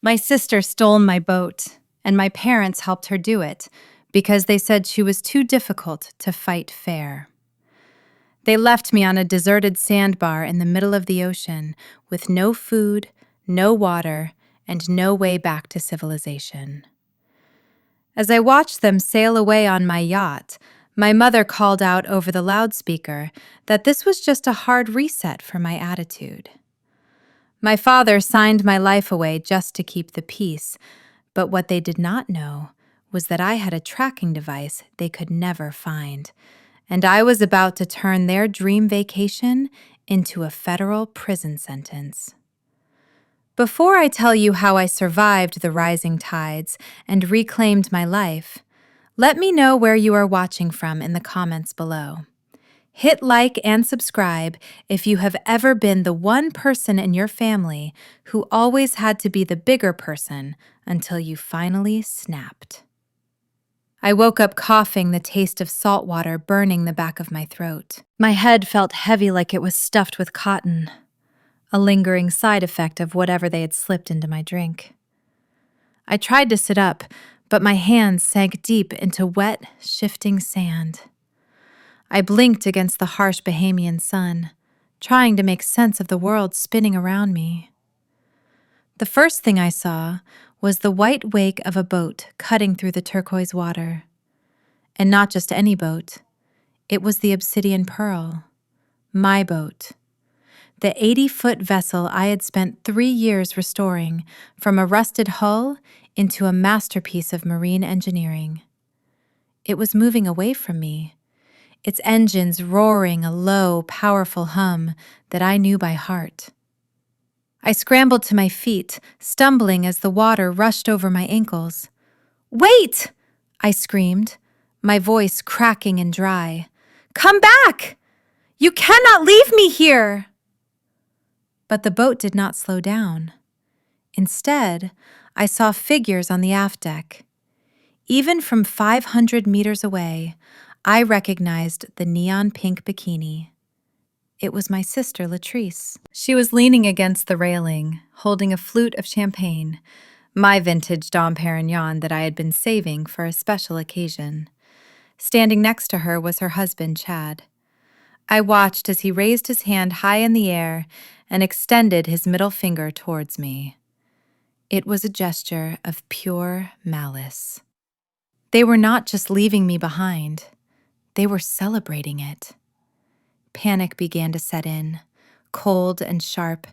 My sister stole my boat, and my parents helped her do it because they said she was too difficult to fight fair. They left me on a deserted sandbar in the middle of the ocean with no food, no water, and no way back to civilization. As I watched them sail away on my yacht, my mother called out over the loudspeaker that this was just a hard reset for my attitude. My father signed my life away just to keep the peace, but what they did not know was that I had a tracking device they could never find, and I was about to turn their dream vacation into a federal prison sentence. Before I tell you how I survived the rising tides and reclaimed my life, let me know where you are watching from in the comments below. Hit like and subscribe if you have ever been the one person in your family who always had to be the bigger person until you finally snapped. I woke up coughing, the taste of salt water burning the back of my throat. My head felt heavy like it was stuffed with cotton, a lingering side effect of whatever they had slipped into my drink. I tried to sit up, but my hands sank deep into wet, shifting sand. I blinked against the harsh Bahamian sun, trying to make sense of the world spinning around me. The first thing I saw was the white wake of a boat cutting through the turquoise water. And not just any boat. It was the Obsidian Pearl, my boat. The 80-foot vessel I had spent 3 years restoring from a rusted hull into a masterpiece of marine engineering. It was moving away from me, its engines roaring a low, powerful hum that I knew by heart. I scrambled to my feet, stumbling as the water rushed over my ankles. "Wait!" I screamed, my voice cracking and dry. "Come back! You cannot leave me here!" But the boat did not slow down. Instead, I saw figures on the aft deck. Even from 500 meters away, I recognized the neon pink bikini. It was my sister, Latrice. She was leaning against the railing, holding a flute of champagne, my vintage Dom Perignon that I had been saving for a special occasion. Standing next to her was her husband, Chad. I watched as he raised his hand high in the air and extended his middle finger towards me. It was a gesture of pure malice. They were not just leaving me behind. They were celebrating it. Panic began to set in, cold and sharp,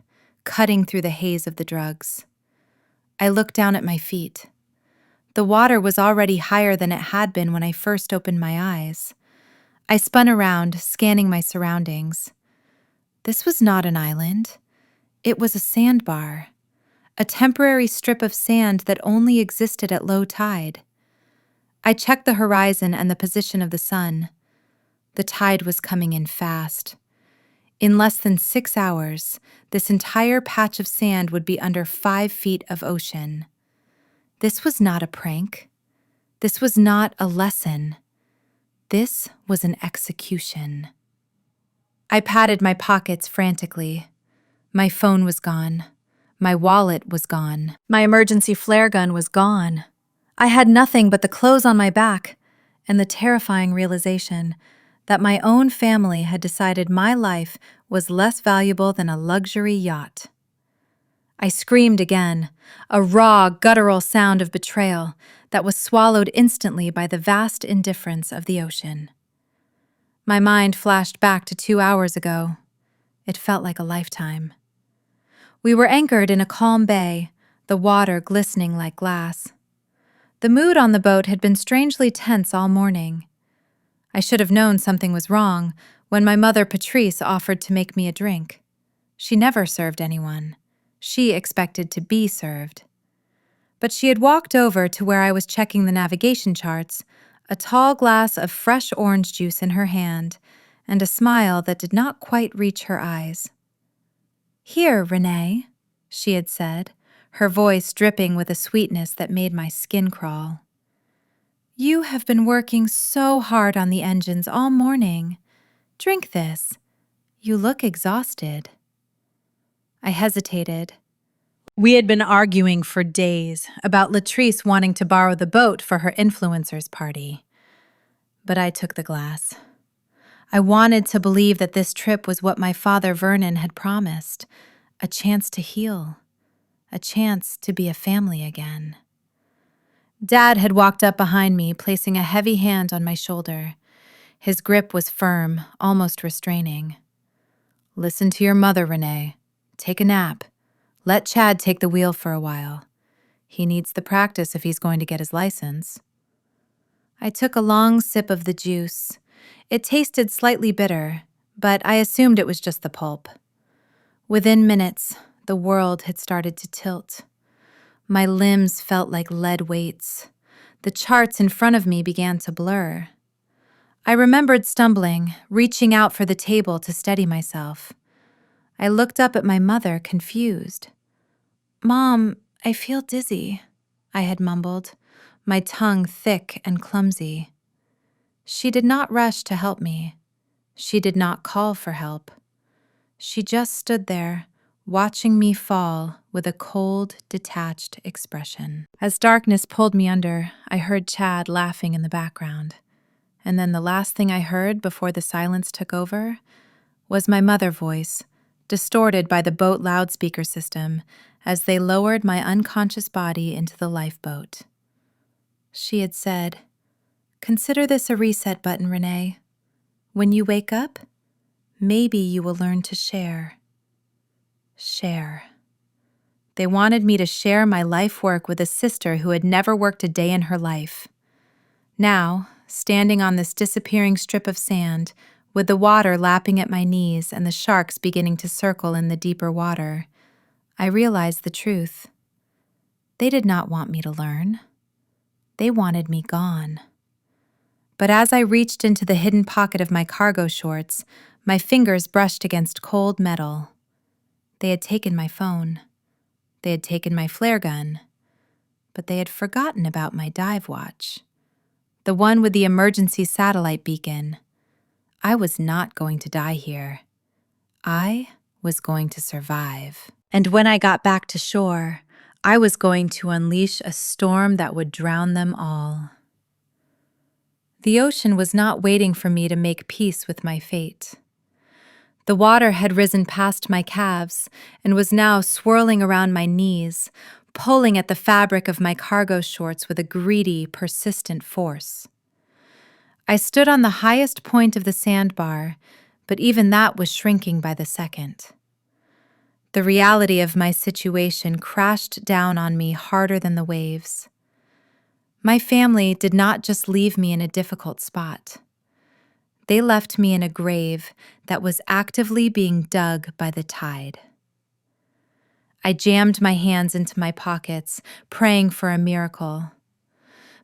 cutting through the haze of the drugs. I looked down at my feet. The water was already higher than it had been when I first opened my eyes. I spun around, scanning my surroundings. This was not an island. It was a sandbar, a temporary strip of sand that only existed at low tide. I checked the horizon and the position of the sun. The tide was coming in fast. In less than 6 hours, this entire patch of sand would be under 5 feet of ocean. This was not a prank. This was not a lesson. This was an execution. I patted my pockets frantically. My phone was gone. My wallet was gone. My emergency flare gun was gone. I had nothing but the clothes on my back and the terrifying realization that my own family had decided my life was less valuable than a luxury yacht. I screamed again, a raw, guttural sound of betrayal that was swallowed instantly by the vast indifference of the ocean. My mind flashed back to 2 hours ago. It felt like a lifetime. We were anchored in a calm bay, the water glistening like glass. The mood on the boat had been strangely tense all morning. I should have known something was wrong when my mother, Patrice, offered to make me a drink. She never served anyone. She expected to be served. But she had walked over to where I was checking the navigation charts, a tall glass of fresh orange juice in her hand, and a smile that did not quite reach her eyes. "Here, Renee," she had said, her voice dripping with a sweetness that made my skin crawl. "You have been working so hard on the engines all morning. Drink this. You look exhausted." I hesitated. We had been arguing for days about Latrice wanting to borrow the boat for her influencers party. But I took the glass. I wanted to believe that this trip was what my father Vernon had promised, a chance to heal, a chance to be a family again. Dad had walked up behind me, placing a heavy hand on my shoulder. His grip was firm, almost restraining. "Listen to your mother, Renee. Take a nap. Let Chad take the wheel for a while. He needs the practice if he's going to get his license." I took a long sip of the juice. It tasted slightly bitter, but I assumed it was just the pulp. Within minutes, the world had started to tilt. My limbs felt like lead weights. The charts in front of me began to blur. I remembered stumbling, reaching out for the table to steady myself. I looked up at my mother, confused. "Mom, I feel dizzy," I had mumbled, my tongue thick and clumsy. She did not rush to help me. She did not call for help. She just stood there, watching me fall with a cold, detached expression. As darkness pulled me under, I heard Chad laughing in the background. And then the last thing I heard before the silence took over was my mother's voice, distorted by the boat loudspeaker system, as they lowered my unconscious body into the lifeboat. She had said, "Consider this a reset button, Renee. When you wake up, maybe you will learn to share." Share. They wanted me to share my life work with a sister who had never worked a day in her life. Now, standing on this disappearing strip of sand, with the water lapping at my knees and the sharks beginning to circle in the deeper water, I realized the truth. They did not want me to learn. They wanted me gone. But as I reached into the hidden pocket of my cargo shorts, my fingers brushed against cold metal. They had taken my phone. They had taken my flare gun. But they had forgotten about my dive watch. The one with the emergency satellite beacon. I was not going to die here. I was going to survive. And when I got back to shore, I was going to unleash a storm that would drown them all. The ocean was not waiting for me to make peace with my fate. The water had risen past my calves and was now swirling around my knees, pulling at the fabric of my cargo shorts with a greedy, persistent force. I stood on the highest point of the sandbar, but even that was shrinking by the second. The reality of my situation crashed down on me harder than the waves. My family did not just leave me in a difficult spot. They left me in a grave that was actively being dug by the tide. I jammed my hands into my pockets, praying for a miracle.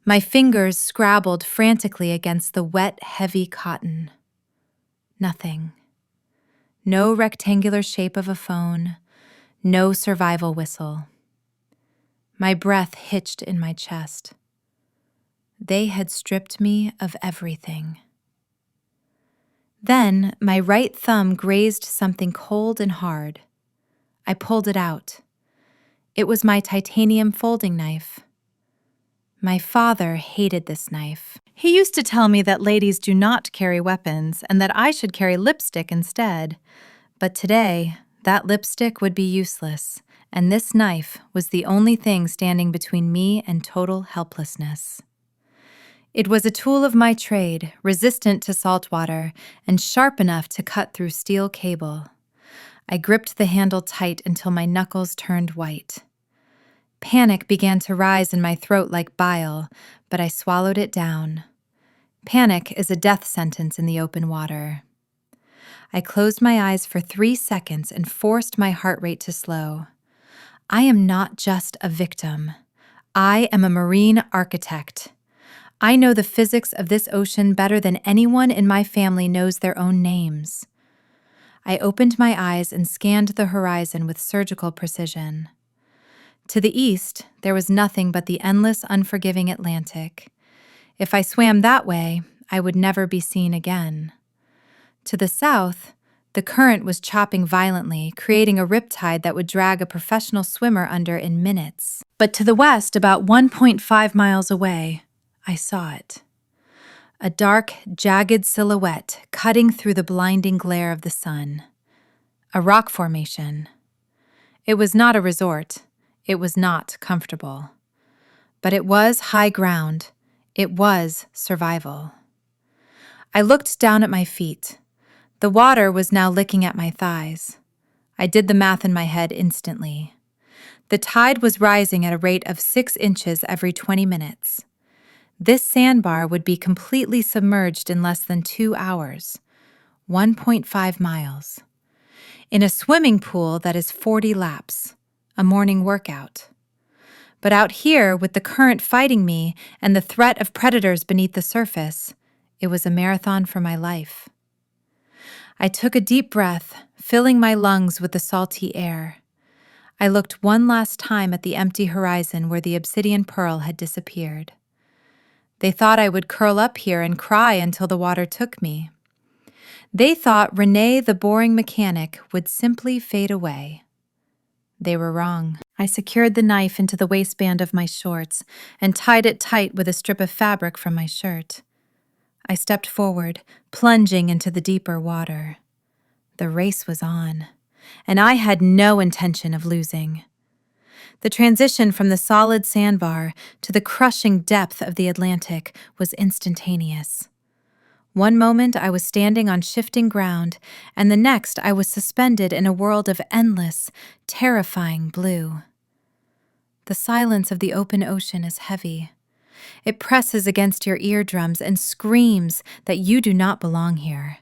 My fingers scrabbled frantically against the wet, heavy cotton. Nothing. No rectangular shape of a phone, no survival whistle. My breath hitched in my chest. They had stripped me of everything. Then my right thumb grazed something cold and hard. I pulled it out. It was my titanium folding knife. My father hated this knife. He used to tell me that ladies do not carry weapons and that I should carry lipstick instead. But today, that lipstick would be useless, and this knife was the only thing standing between me and total helplessness. It was a tool of my trade, resistant to salt water, and sharp enough to cut through steel cable. I gripped the handle tight until my knuckles turned white. Panic began to rise in my throat like bile, but I swallowed it down. Panic is a death sentence in the open water. I closed my eyes for 3 seconds and forced my heart rate to slow. I am not just a victim. I am a marine architect. I know the physics of this ocean better than anyone in my family knows their own names. I opened my eyes and scanned the horizon with surgical precision. To the east, there was nothing but the endless, unforgiving Atlantic. If I swam that way, I would never be seen again. To the south, The current was chopping violently, creating a riptide that would drag a professional swimmer under in minutes. But to the west, about 1.5 miles away, I saw it. A dark, jagged silhouette cutting through the blinding glare of the sun. A rock formation. It was not a resort. It was not comfortable. But it was high ground. It was survival. I looked down at my feet. The water was now licking at my thighs. I did the math in my head instantly. The tide was rising at a rate of 6 inches every 20 minutes. This sandbar would be completely submerged in less than 2 hours, 1.5 miles. In a swimming pool that is 40 laps, a morning workout. But out here, with the current fighting me and the threat of predators beneath the surface, it was a marathon for my life. I took a deep breath, filling my lungs with the salty air. I looked one last time at the empty horizon where the obsidian pearl had disappeared. They thought I would curl up here and cry until the water took me. They thought Renee, the boring mechanic, would simply fade away. They were wrong. I secured the knife into the waistband of my shorts and tied it tight with a strip of fabric from my shirt. I stepped forward, plunging into the deeper water. The race was on, and I had no intention of losing. The transition from the solid sandbar to the crushing depth of the Atlantic was instantaneous. One moment I was standing on shifting ground, and the next I was suspended in a world of endless, terrifying blue. The silence of the open ocean is heavy. It presses against your eardrums and screams that you do not belong here.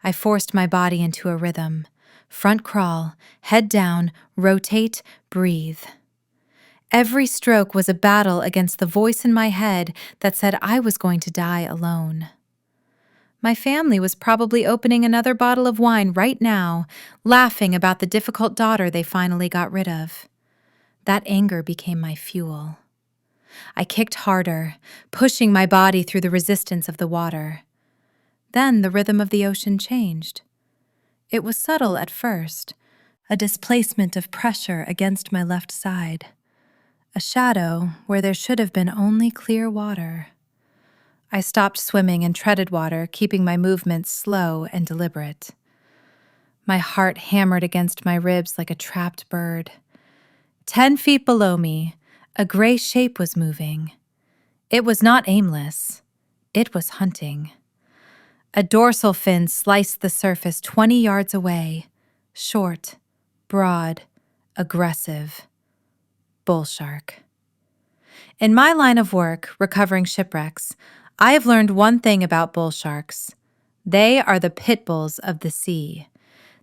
I forced my body into a rhythm. Front crawl, head down, rotate, breathe. Every stroke was a battle against the voice in my head that said I was going to die alone. My family was probably opening another bottle of wine right now, laughing about the difficult daughter they finally got rid of. That anger became my fuel. I kicked harder, pushing my body through the resistance of the water. Then the rhythm of the ocean changed. It was subtle at first, a displacement of pressure against my left side, a shadow where there should have been only clear water. I stopped swimming and treaded water, keeping my movements slow and deliberate. My heart hammered against my ribs like a trapped bird. 10 feet below me, a gray shape was moving. It was not aimless. It was hunting. A dorsal fin sliced the surface 20 yards away. Short, broad, aggressive. Bull shark. In my line of work, recovering shipwrecks, I have learned one thing about bull sharks. They are the pit bulls of the sea.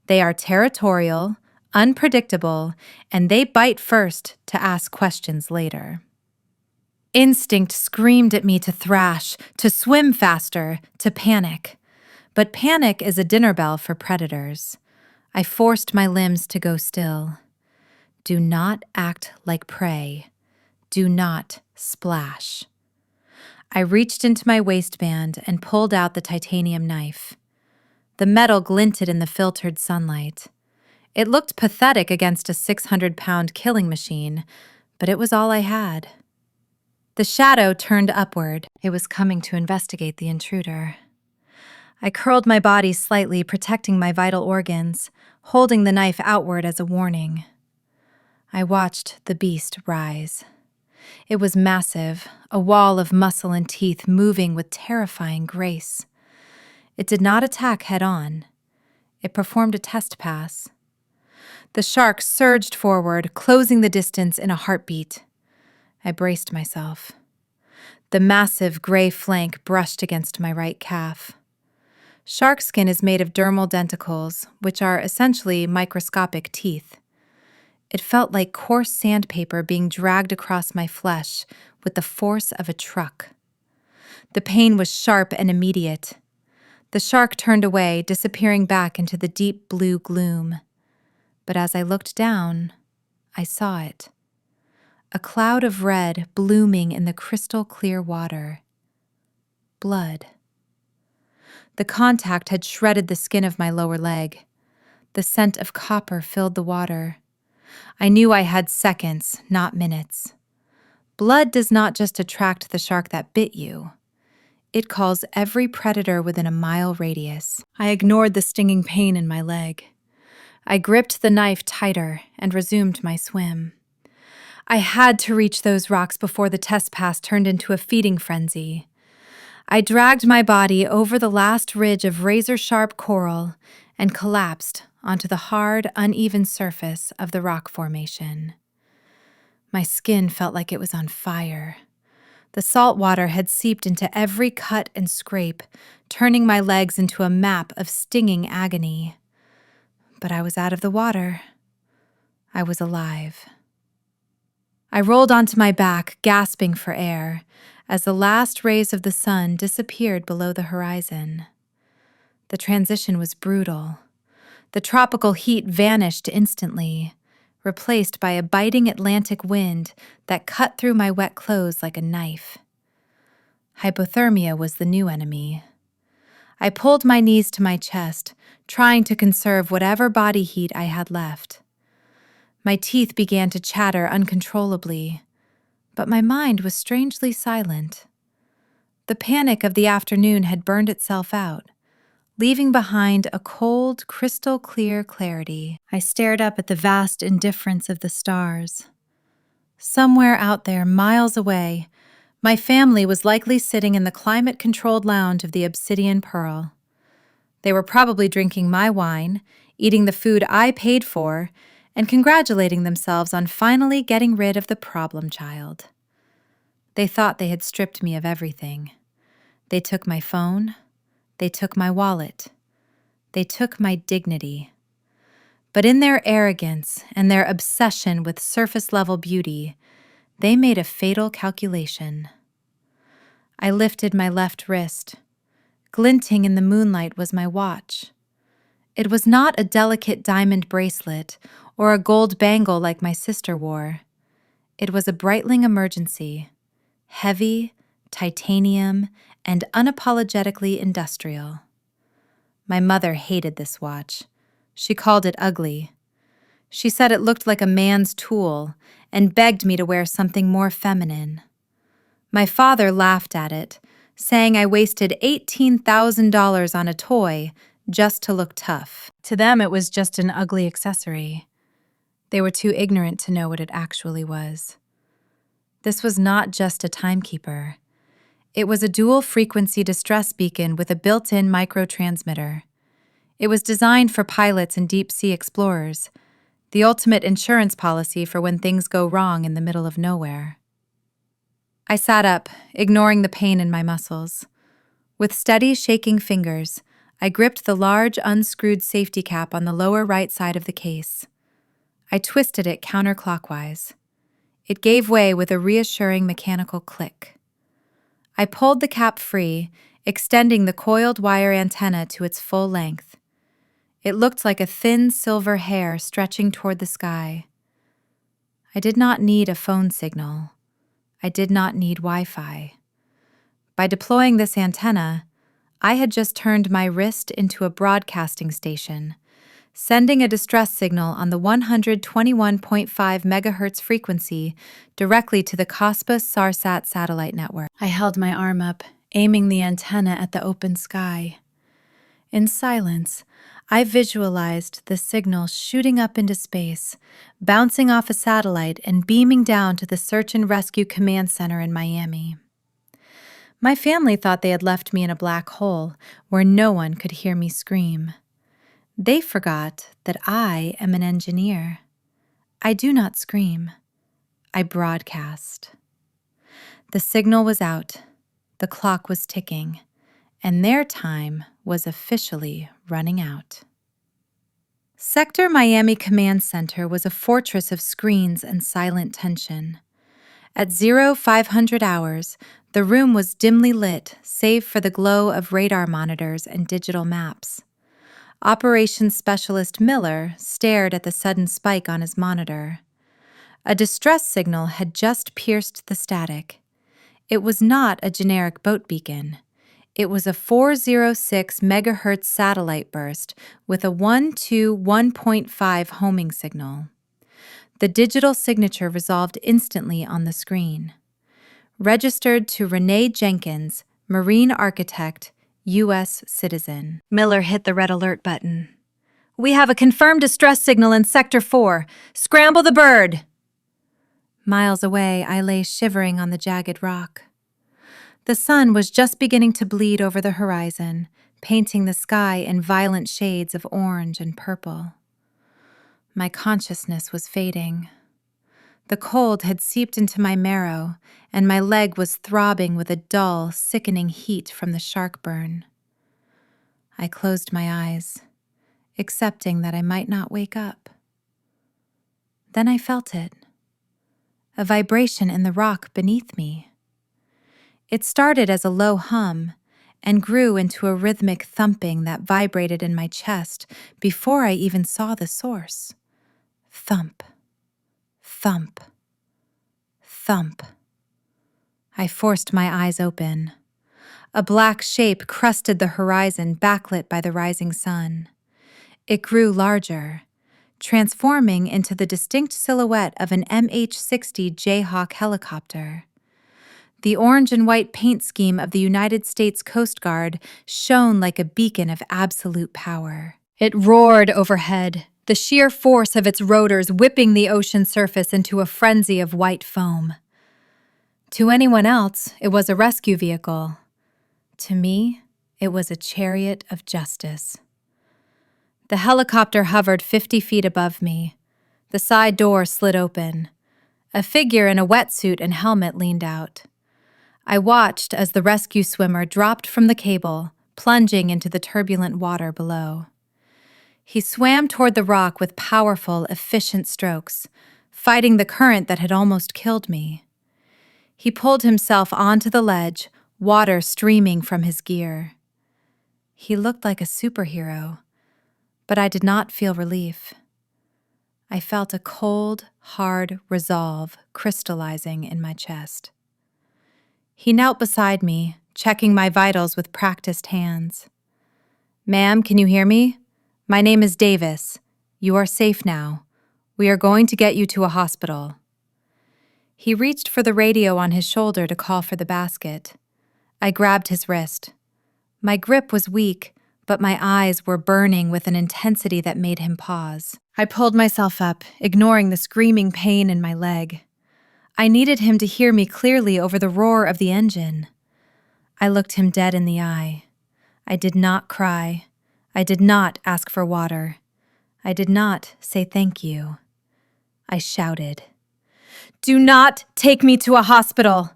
They are territorial, unpredictable, and they bite first to ask questions later. Instinct screamed at me to thrash, to swim faster, to panic. But panic is a dinner bell for predators. I forced my limbs to go still. Do not act like prey. Do not splash. I reached into my waistband and pulled out the titanium knife. The metal glinted in the filtered sunlight. It looked pathetic against a 600-pound killing machine, but it was all I had. The shadow turned upward. It was coming to investigate the intruder. I curled my body slightly, protecting my vital organs, holding the knife outward as a warning. I watched the beast rise. It was massive, a wall of muscle and teeth moving with terrifying grace. It did not attack head-on. It performed a test pass. The shark surged forward, closing the distance in a heartbeat. I braced myself. The massive gray flank brushed against my right calf. Shark skin is made of dermal denticles, which are essentially microscopic teeth. It felt like coarse sandpaper being dragged across my flesh with the force of a truck. The pain was sharp and immediate. The shark turned away, disappearing back into the deep blue gloom. But as I looked down, I saw it. A cloud of red blooming in the crystal clear water. Blood. The contact had shredded the skin of my lower leg. The scent of copper filled the water. I knew I had seconds, not minutes. Blood does not just attract the shark that bit you. It calls every predator within a mile radius. I ignored the stinging pain in my leg. I gripped the knife tighter and resumed my swim. I had to reach those rocks before the test pass turned into a feeding frenzy. I dragged my body over the last ridge of razor-sharp coral and collapsed onto the hard, uneven surface of the rock formation. My skin felt like it was on fire. The salt water had seeped into every cut and scrape, turning my legs into a map of stinging agony. But I was out of the water. I was alive. I rolled onto my back, gasping for air, as the last rays of the sun disappeared below the horizon. The transition was brutal. The tropical heat vanished instantly, replaced by a biting Atlantic wind that cut through my wet clothes like a knife. Hypothermia was the new enemy. I pulled my knees to my chest, trying to conserve whatever body heat I had left. My teeth began to chatter uncontrollably, but my mind was strangely silent. The panic of the afternoon had burned itself out, leaving behind a cold, crystal-clear clarity. I stared up at the vast indifference of the stars. Somewhere out there, miles away, my family was likely sitting in the climate-controlled lounge of the Obsidian Pearl. They were probably drinking my wine, eating the food I paid for, and congratulating themselves on finally getting rid of the problem child. They thought they had stripped me of everything. They took my phone. They took my wallet. They took my dignity. But in their arrogance and their obsession with surface-level beauty, they made a fatal calculation. I lifted my left wrist. Glinting in the moonlight was my watch. It was not a delicate diamond bracelet or a gold bangle like my sister wore. It was a Breitling Emergency, heavy, titanium, and unapologetically industrial. My mother hated this watch. She called it ugly. She said it looked like a man's tool and begged me to wear something more feminine. My father laughed at it, saying I wasted $18,000 on a toy just to look tough. To them, it was just an ugly accessory. They were too ignorant to know what it actually was. This was not just a timekeeper. It was a dual-frequency distress beacon with a built-in microtransmitter. It was designed for pilots and deep-sea explorers, the ultimate insurance policy for when things go wrong in the middle of nowhere. I sat up, ignoring the pain in my muscles. With steady, shaking fingers, I gripped the large, unscrewed safety cap on the lower right side of the case. I twisted it counterclockwise. It gave way with a reassuring mechanical click. I pulled the cap free, extending the coiled wire antenna to its full length. It looked like a thin silver hair stretching toward the sky. I did not need a phone signal. I did not need Wi-Fi. By deploying this antenna, I had just turned my wrist into a broadcasting station, sending a distress signal on the 121.5 megahertz frequency directly to the Cospas Sarsat satellite network. I held my arm up, aiming the antenna at the open sky. In silence, I visualized the signal shooting up into space, bouncing off a satellite and beaming down to the Search and Rescue Command Center in Miami. My family thought they had left me in a black hole where no one could hear me scream. They forgot that I am an engineer. I do not scream. I broadcast. The signal was out. The clock was ticking. And their time was officially running out. Sector Miami Command Center was a fortress of screens and silent tension. At 0500 hours, the room was dimly lit, save for the glow of radar monitors and digital maps. Operations Specialist Miller stared at the sudden spike on his monitor. A distress signal had just pierced the static. It was not a generic boat beacon. It was a 406 megahertz satellite burst with a 1 to 1.5 homing signal. The digital signature resolved instantly on the screen. Registered to Renee Jenkins, Marine Architect, U.S. citizen. Miller hit the red alert button. "We have a confirmed distress signal in Sector 4. Scramble the bird!" Miles away, I lay shivering on the jagged rock. The sun was just beginning to bleed over the horizon, painting the sky in violent shades of orange and purple. My consciousness was fading. The cold had seeped into my marrow, and my leg was throbbing with a dull, sickening heat from the shark burn. I closed my eyes, accepting that I might not wake up. Then I felt it, a vibration in the rock beneath me. It started as a low hum and grew into a rhythmic thumping that vibrated in my chest before I even saw the source. Thump, thump, thump. I forced my eyes open. A black shape crusted the horizon, backlit by the rising sun. It grew larger, transforming into the distinct silhouette of an MH-60 Jayhawk helicopter. The orange and white paint scheme of the United States Coast Guard shone like a beacon of absolute power. It roared overhead, the sheer force of its rotors whipping the ocean surface into a frenzy of white foam. To anyone else, it was a rescue vehicle. To me, it was a chariot of justice. The helicopter hovered 50 feet above me. The side door slid open. A figure in a wetsuit and helmet leaned out. I watched as the rescue swimmer dropped from the cable, plunging into the turbulent water below. He swam toward the rock with powerful, efficient strokes, fighting the current that had almost killed me. He pulled himself onto the ledge, water streaming from his gear. He looked like a superhero, but I did not feel relief. I felt a cold, hard resolve crystallizing in my chest. He knelt beside me, checking my vitals with practiced hands. "Ma'am, can you hear me? My name is Davis. You are safe now. We are going to get you to a hospital." He reached for the radio on his shoulder to call for the basket. I grabbed his wrist. My grip was weak, but my eyes were burning with an intensity that made him pause. I pulled myself up, ignoring the screaming pain in my leg. I needed him to hear me clearly over the roar of the engine. I looked him dead in the eye. I did not cry. I did not ask for water. I did not say thank you. I shouted, "Do not take me to a hospital.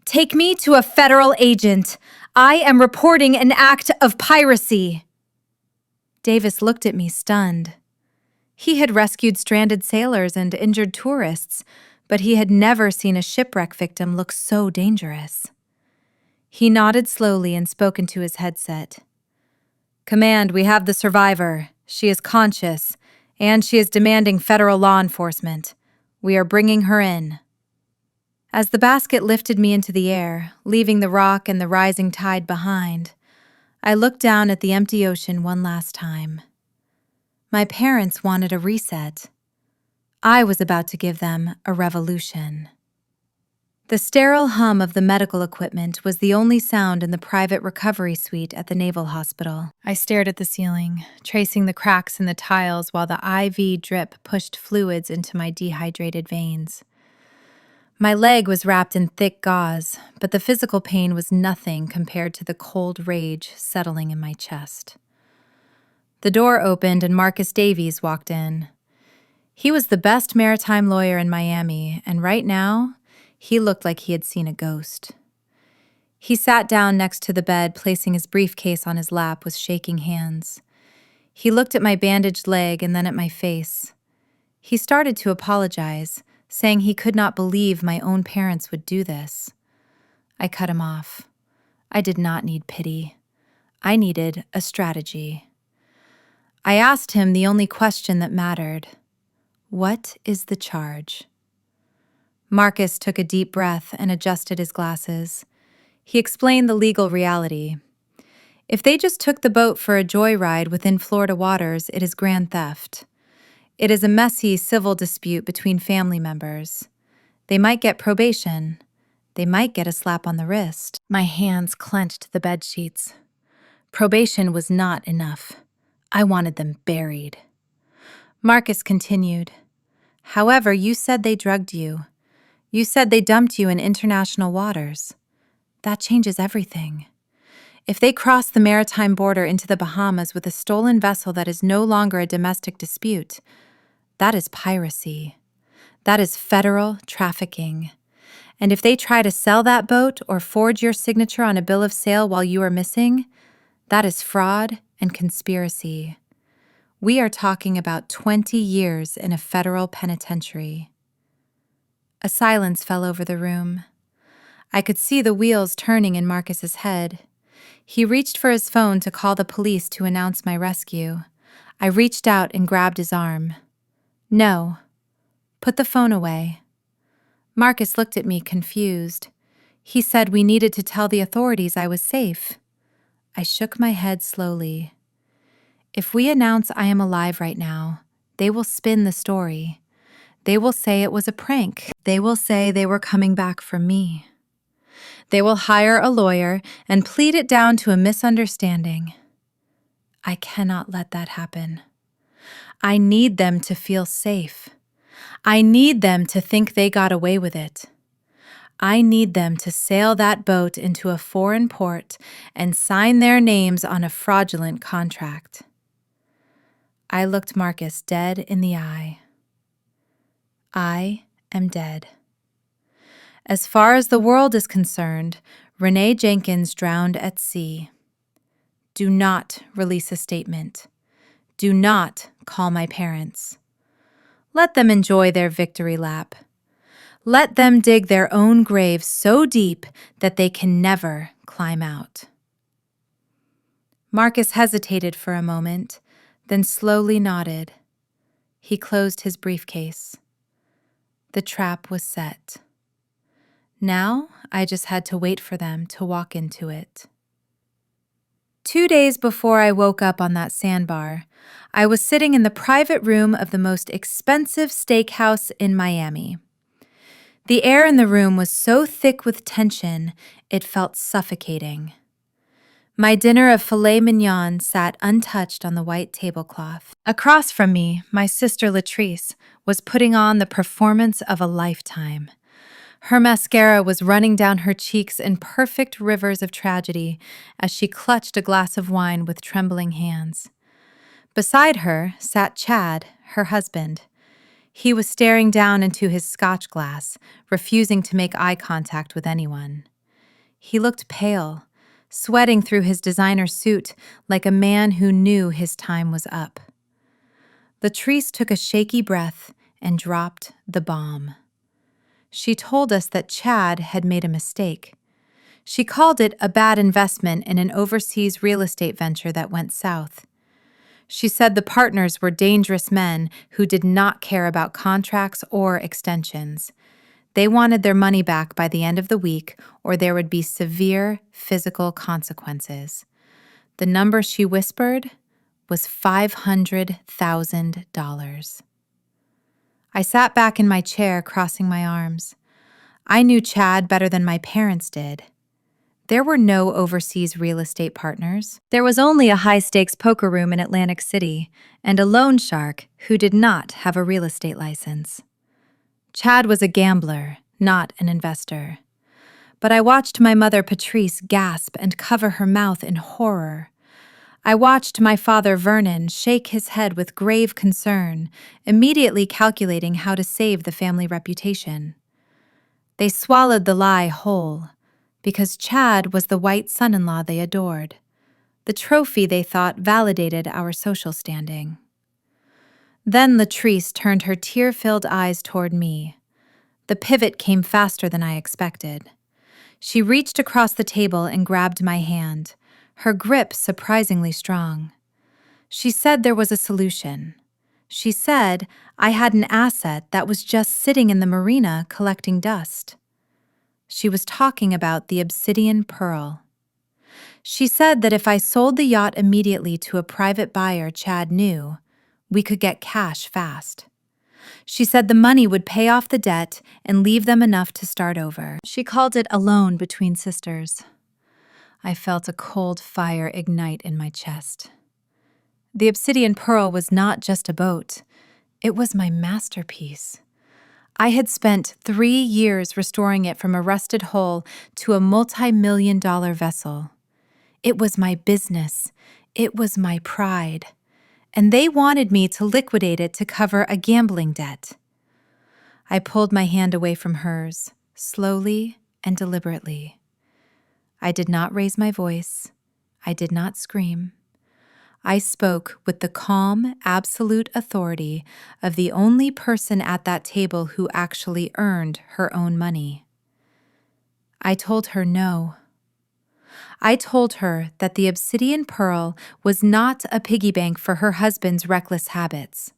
Take me to a federal agent. I am reporting an act of piracy." Davis looked at me stunned. He had rescued stranded sailors and injured tourists, but he had never seen a shipwreck victim look so dangerous. He nodded slowly and spoke into his headset. "Command, we have the survivor. She is conscious, and she is demanding federal law enforcement. We are bringing her in." As the basket lifted me into the air, leaving the rock and the rising tide behind, I looked down at the empty ocean one last time. My parents wanted a reset. I was about to give them a revolution. The sterile hum of the medical equipment was the only sound in the private recovery suite at the Naval Hospital. I stared at the ceiling, tracing the cracks in the tiles while the IV drip pushed fluids into my dehydrated veins. My leg was wrapped in thick gauze, but the physical pain was nothing compared to the cold rage settling in my chest. The door opened and Marcus Davies walked in. He was the best maritime lawyer in Miami, and right now, he looked like he had seen a ghost. He sat down next to the bed, placing his briefcase on his lap with shaking hands. He looked at my bandaged leg and then at my face. He started to apologize, saying he could not believe my own parents would do this. I cut him off. I did not need pity. I needed a strategy. I asked him the only question that mattered. What is the charge? Marcus took a deep breath and adjusted his glasses. He explained the legal reality. If they just took the boat for a joyride within Florida waters, it is grand theft. It is a messy civil dispute between family members. They might get probation. They might get a slap on the wrist. My hands clenched the bedsheets. Probation was not enough. I wanted them buried. Marcus continued. However, you said they drugged you. You said they dumped you in international waters. That changes everything. If they cross the maritime border into the Bahamas with a stolen vessel that is no longer a domestic dispute, that is piracy. That is federal trafficking. And if they try to sell that boat or forge your signature on a bill of sale while you are missing, that is fraud and conspiracy. We are talking about 20 years in a federal penitentiary. A silence fell over the room. I could see the wheels turning in Marcus's head. He reached for his phone to call the police to announce my rescue. I reached out and grabbed his arm. No. Put the phone away. Marcus looked at me confused. He said we needed to tell the authorities I was safe. I shook my head slowly. If we announce I am alive right now, they will spin the story. They will say it was a prank. They will say they were coming back for me. They will hire a lawyer and plead it down to a misunderstanding. I cannot let that happen. I need them to feel safe. I need them to think they got away with it. I need them to sail that boat into a foreign port and sign their names on a fraudulent contract. I looked Marcus dead in the eye. I am dead. As far as the world is concerned, Renee Jenkins drowned at sea. Do not release a statement. Do not call my parents. Let them enjoy their victory lap. Let them dig their own grave so deep that they can never climb out. Marcus hesitated for a moment, then slowly nodded. He closed his briefcase. The trap was set. Now, I just had to wait for them to walk into it. 2 days before I woke up on that sandbar, I was sitting in the private room of the most expensive steakhouse in Miami. The air in the room was so thick with tension, it felt suffocating. My dinner of filet mignon sat untouched on the white tablecloth. Across from me, my sister Latrice was putting on the performance of a lifetime. Her mascara was running down her cheeks in perfect rivers of tragedy as she clutched a glass of wine with trembling hands. Beside her sat Chad, her husband. He was staring down into his scotch glass, refusing to make eye contact with anyone. He looked pale, sweating through his designer suit like a man who knew his time was up. Latrice took a shaky breath and dropped the bomb. She told us that Chad had made a mistake. She called it a bad investment in an overseas real estate venture that went south. She said the partners were dangerous men who did not care about contracts or extensions. They wanted their money back by the end of the week, or there would be severe physical consequences. The number she whispered was $500,000. I sat back in my chair, crossing my arms. I knew Chad better than my parents did. There were no overseas real estate partners. There was only a high-stakes poker room in Atlantic City and a loan shark who did not have a real estate license. Chad was a gambler, not an investor. But I watched my mother Patrice gasp and cover her mouth in horror. I watched my father Vernon shake his head with grave concern, immediately calculating how to save the family reputation. They swallowed the lie whole, because Chad was the white son-in-law they adored, the trophy they thought validated our social standing. Then Latrice turned her tear-filled eyes toward me. The pivot came faster than I expected. She reached across the table and grabbed my hand, her grip surprisingly strong. She said there was a solution. She said I had an asset that was just sitting in the marina collecting dust. She was talking about the obsidian pearl. She said that if I sold the yacht immediately to a private buyer Chad knew, we could get cash fast. She said the money would pay off the debt and leave them enough to start over. She called it a loan between sisters. I felt a cold fire ignite in my chest. The Obsidian Pearl was not just a boat. It was my masterpiece. I had spent 3 years restoring it from a rusted hull to a multi-million-dollar vessel. It was my business. It was my pride. And they wanted me to liquidate it to cover a gambling debt. I pulled my hand away from hers, slowly and deliberately. I did not raise my voice. I did not scream. I spoke with the calm, absolute authority of the only person at that table who actually earned her own money. I told her no. I told her that the Obsidian Pearl was not a piggy bank for her husband's reckless habits.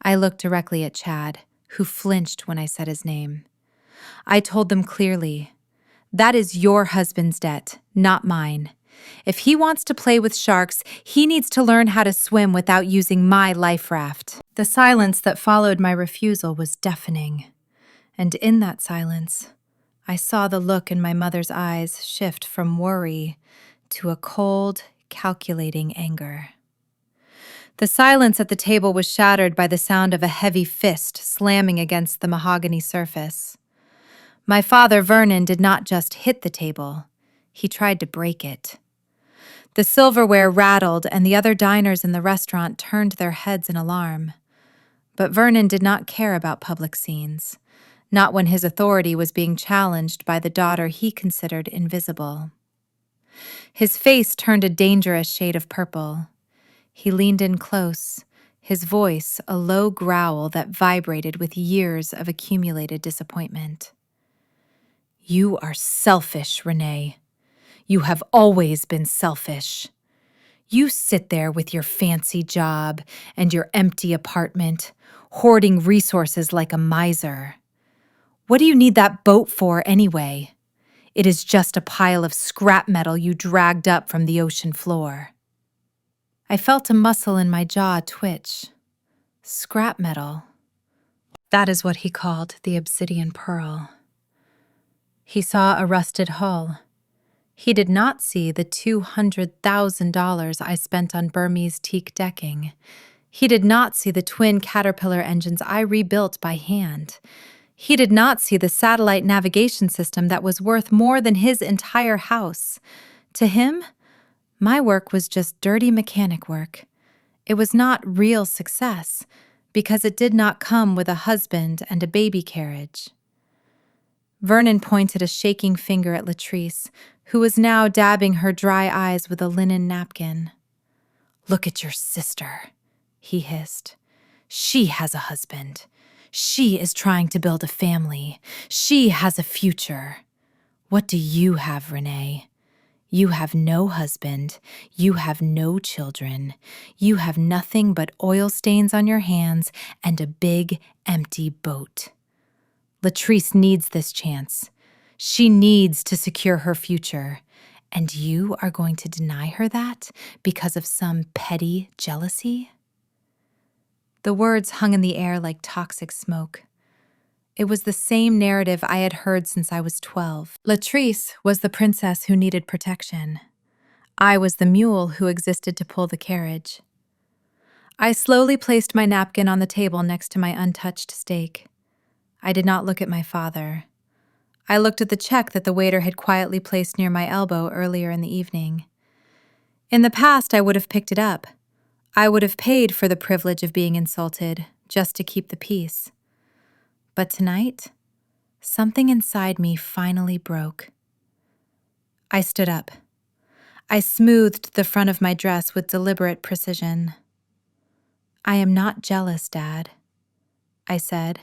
I looked directly at Chad, who flinched when I said his name. I told them clearly, that is your husband's debt, not mine. If he wants to play with sharks, he needs to learn how to swim without using my life raft. The silence that followed my refusal was deafening. And in that silence, I saw the look in my mother's eyes shift from worry to a cold, calculating anger. The silence at the table was shattered by the sound of a heavy fist slamming against the mahogany surface. My father, Vernon, did not just hit the table. He tried to break it. The silverware rattled, and the other diners in the restaurant turned their heads in alarm. But Vernon did not care about public scenes, not when his authority was being challenged by the daughter he considered invisible. His face turned a dangerous shade of purple. He leaned in close, his voice a low growl that vibrated with years of accumulated disappointment. You are selfish, Renee. You have always been selfish. You sit there with your fancy job and your empty apartment, hoarding resources like a miser. What do you need that boat for anyway? It is just a pile of scrap metal you dragged up from the ocean floor. I felt a muscle in my jaw twitch. Scrap metal. That is what he called the Obsidian Pearl. He saw a rusted hull. He did not see the $200,000 I spent on Burmese teak decking. He did not see the twin Caterpillar engines I rebuilt by hand. He did not see the satellite navigation system that was worth more than his entire house. To him, my work was just dirty mechanic work. It was not real success because it did not come with a husband and a baby carriage. Vernon pointed a shaking finger at Latrice, who was now dabbing her dry eyes with a linen napkin. Look at your sister, he hissed. She has a husband. She is trying to build a family. She has a future. What do you have, Renee? You have no husband. You have no children. You have nothing but oil stains on your hands and a big, empty boat. Latrice needs this chance. She needs to secure her future. And you are going to deny her that because of some petty jealousy? The words hung in the air like toxic smoke. It was the same narrative I had heard since I was 12. Latrice was the princess who needed protection. I was the mule who existed to pull the carriage. I slowly placed my napkin on the table next to my untouched steak. I did not look at my father. I looked at the check that the waiter had quietly placed near my elbow earlier in the evening. In the past, I would have picked it up. I would have paid for the privilege of being insulted, just to keep the peace. But tonight, something inside me finally broke. I stood up. I smoothed the front of my dress with deliberate precision. I am not jealous, Dad, I said,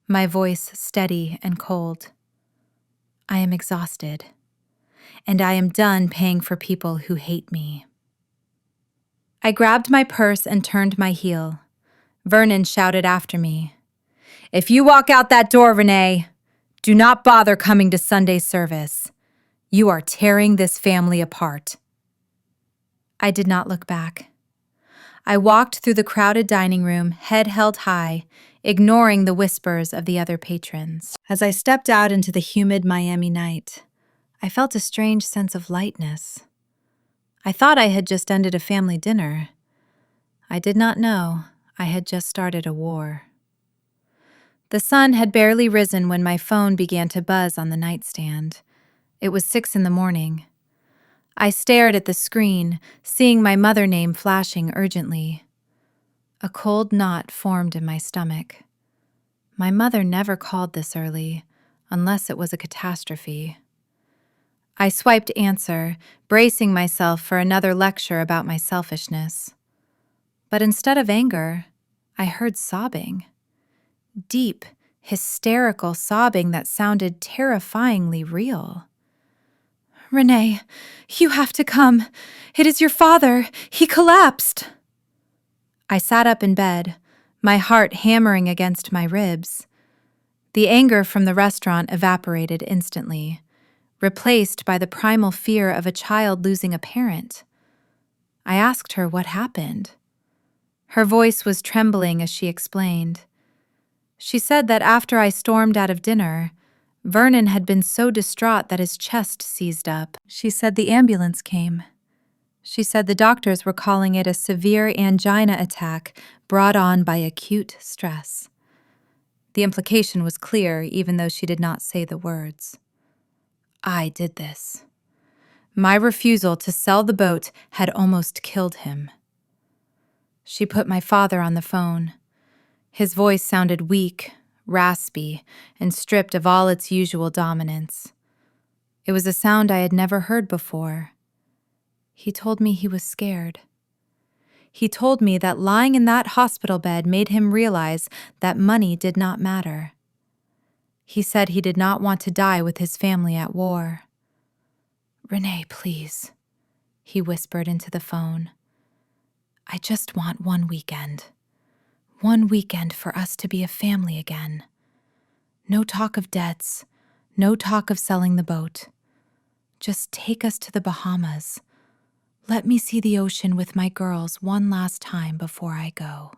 my voice steady and cold. I am exhausted, and I am done paying for people who hate me. I grabbed my purse and turned my heel. Vernon shouted after me, If you walk out that door, Renee, do not bother coming to Sunday service. You are tearing this family apart." I did not look back. I walked through the crowded dining room, head held high, ignoring the whispers of the other patrons. As I stepped out into the humid Miami night, I felt a strange sense of lightness. I thought I had just ended a family dinner. I did not know I had just started a war. The sun had barely risen when my phone began to buzz on the nightstand. It was 6 a.m. I stared at the screen, seeing my mother name flashing urgently. A cold knot formed in my stomach. My mother never called this early, unless it was a catastrophe. I swiped answer, bracing myself for another lecture about my selfishness. But instead of anger, I heard sobbing. Deep, hysterical sobbing that sounded terrifyingly real. "Renee, you have to come. It is your father. He collapsed." I sat up in bed, my heart hammering against my ribs. The anger from the restaurant evaporated instantly, replaced by the primal fear of a child losing a parent. I asked her what happened. Her voice was trembling as she explained. She said that after I stormed out of dinner, Vernon had been so distraught that his chest seized up. She said the ambulance came. She said the doctors were calling it a severe angina attack brought on by acute stress. The implication was clear, even though she did not say the words. I did this. My refusal to sell the boat had almost killed him. She put my father on the phone. His voice sounded weak, raspy, and stripped of all its usual dominance. It was a sound I had never heard before. He told me he was scared. He told me that lying in that hospital bed made him realize that money did not matter. He said he did not want to die with his family at war. "Renee, please," he whispered into the phone. "I just want one weekend. One weekend for us to be a family again. No talk of debts, no talk of selling the boat. Just take us to the Bahamas. Let me see the ocean with my girls one last time before I go."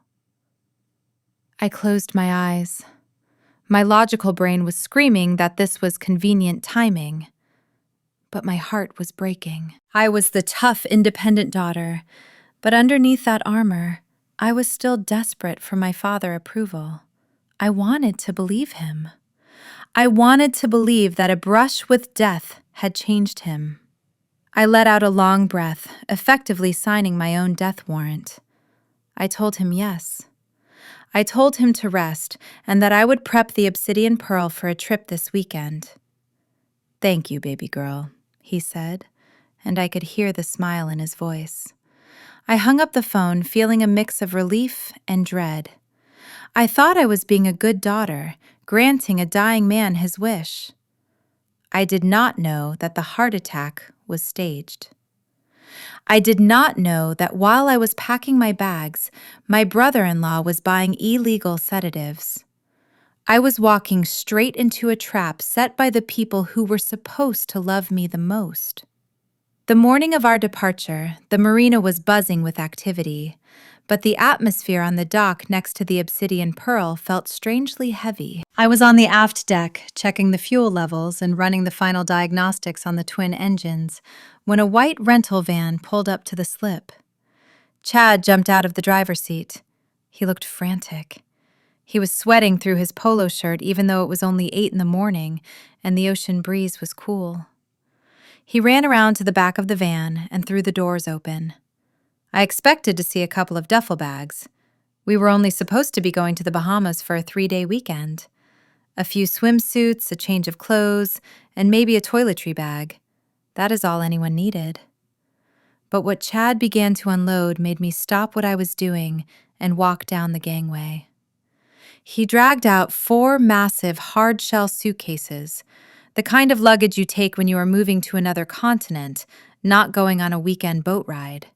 I closed my eyes. My logical brain was screaming that this was convenient timing, but my heart was breaking. I was the tough, independent daughter, but underneath that armor, I was still desperate for my father's approval. I wanted to believe him. I wanted to believe that a brush with death had changed him. I let out a long breath, effectively signing my own death warrant. I told him yes. I told him to rest and that I would prep the obsidian pearl for a trip this weekend. "Thank you, baby girl," he said, and I could hear the smile in his voice. I hung up the phone, feeling a mix of relief and dread. I thought I was being a good daughter, granting a dying man his wish. I did not know that the heart attack was staged. I did not know that while I was packing my bags, my brother-in-law was buying illegal sedatives. I was walking straight into a trap set by the people who were supposed to love me the most. The morning of our departure, the marina was buzzing with activity, but the atmosphere on the dock next to the Obsidian Pearl felt strangely heavy. I was on the aft deck, checking the fuel levels and running the final diagnostics on the twin engines, when a white rental van pulled up to the slip. Chad jumped out of the driver's seat. He looked frantic. He was sweating through his polo shirt even though it was only 8 a.m. and the ocean breeze was cool. He ran around to the back of the van and threw the doors open. I expected to see a couple of duffel bags. We were only supposed to be going to the Bahamas for a 3-day weekend. A few swimsuits, a change of clothes, and maybe a toiletry bag. That is all anyone needed. But what Chad began to unload made me stop what I was doing and walk down the gangway. He dragged out 4 massive hard-shell suitcases, the kind of luggage you take when you are moving to another continent, not going on a weekend boat ride.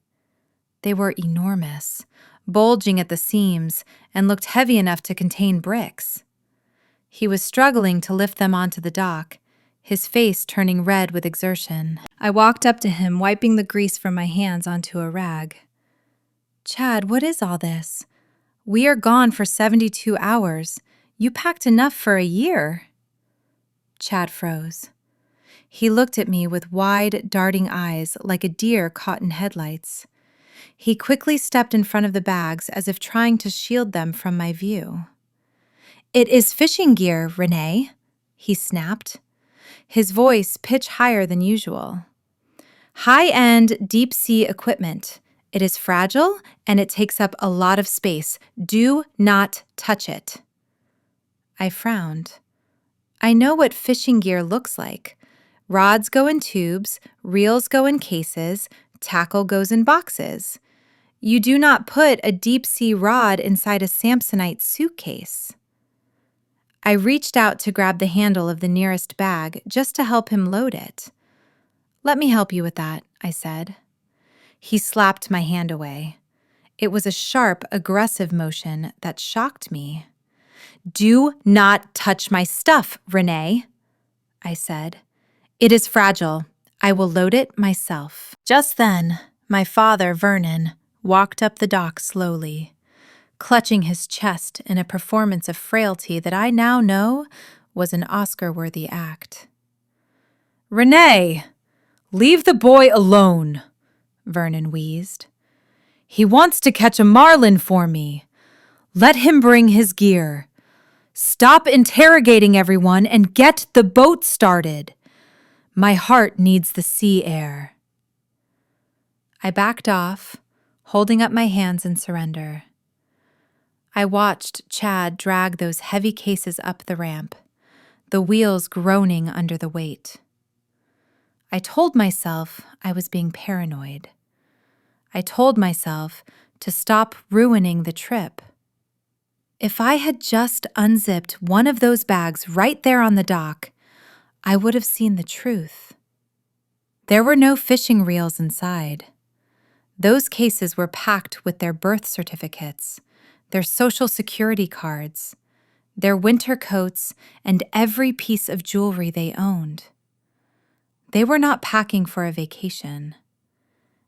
They were enormous, bulging at the seams, and looked heavy enough to contain bricks. He was struggling to lift them onto the dock, his face turning red with exertion. I walked up to him, wiping the grease from my hands onto a rag. "Chad, what is all this? We are gone for 72 hours. You packed enough for a year." Chad froze. He looked at me with wide, darting eyes like a deer caught in headlights. He quickly stepped in front of the bags as if trying to shield them from my view. "It is fishing gear, Renee," he snapped, his voice pitch higher than usual. "High-end deep-sea equipment. It is fragile and it takes up a lot of space. Do not touch it." I frowned. I know what fishing gear looks like. Rods go in tubes, reels go in cases, tackle goes in boxes. You do not put a deep-sea rod inside a Samsonite suitcase. I reached out to grab the handle of the nearest bag just to help him load it. "Let me help you with that," I said. He slapped my hand away. It was a sharp, aggressive motion that shocked me. "Do not touch my stuff, Renee," I said. "It is fragile. I will load it myself." Just then, my father, Vernon, walked up the dock slowly, clutching his chest in a performance of frailty that I now know was an Oscar-worthy act. "Renee, leave the boy alone," Vernon wheezed. "He wants to catch a marlin for me. Let him bring his gear. Stop interrogating everyone and get the boat started. My heart needs the sea air." I backed off, holding up my hands in surrender. I watched Chad drag those heavy cases up the ramp, the wheels groaning under the weight. I told myself I was being paranoid. I told myself to stop ruining the trip. If I had just unzipped one of those bags right there on the dock, I would have seen the truth. There were no fishing reels inside. Those cases were packed with their birth certificates, their social security cards, their winter coats, and every piece of jewelry they owned. They were not packing for a vacation.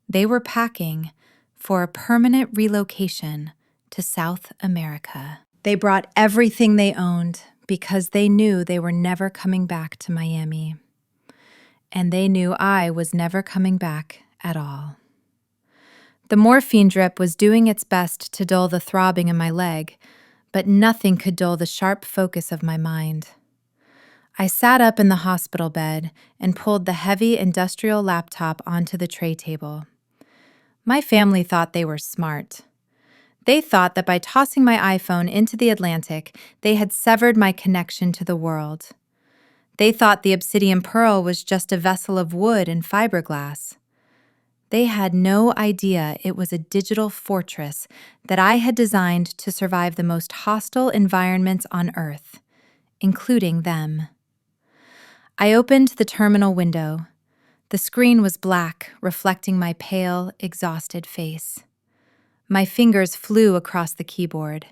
They were packing for a permanent relocation to South America. They brought everything they owned because they knew they were never coming back to Miami. And they knew I was never coming back at all. The morphine drip was doing its best to dull the throbbing in my leg, but nothing could dull the sharp focus of my mind. I sat up in the hospital bed and pulled the heavy industrial laptop onto the tray table. My family thought they were smart. They thought that by tossing my iPhone into the Atlantic, they had severed my connection to the world. They thought the obsidian pearl was just a vessel of wood and fiberglass. They had no idea it was a digital fortress that I had designed to survive the most hostile environments on Earth, including them. I opened the terminal window. The screen was black, reflecting my pale, exhausted face. My fingers flew across the keyboard.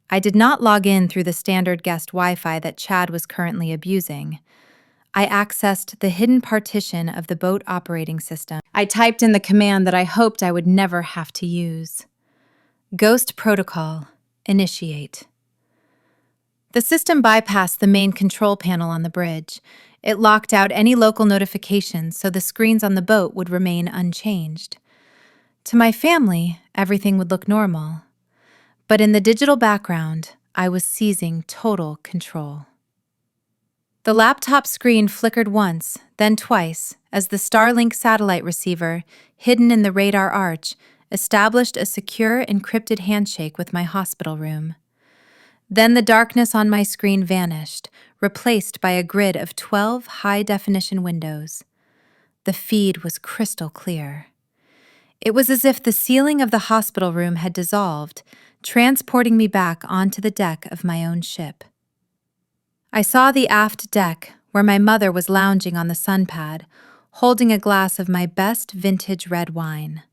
I did not log in through the standard guest Wi-Fi that Chad was currently abusing. I accessed the hidden partition of the boat operating system. I typed in the command that I hoped I would never have to use. Ghost Protocol, initiate. The system bypassed the main control panel on the bridge. It locked out any local notifications so the screens on the boat would remain unchanged. To my family, everything would look normal. But in the digital background, I was seizing total control. The laptop screen flickered once, then twice, as the Starlink satellite receiver, hidden in the radar arch, established a secure encrypted handshake with my hospital room. Then the darkness on my screen vanished, replaced by a grid of 12 high-definition windows. The feed was crystal clear. It was as if the ceiling of the hospital room had dissolved, transporting me back onto the deck of my own ship. I saw the aft deck, where my mother was lounging on the sunpad, holding a glass of my best vintage red wine.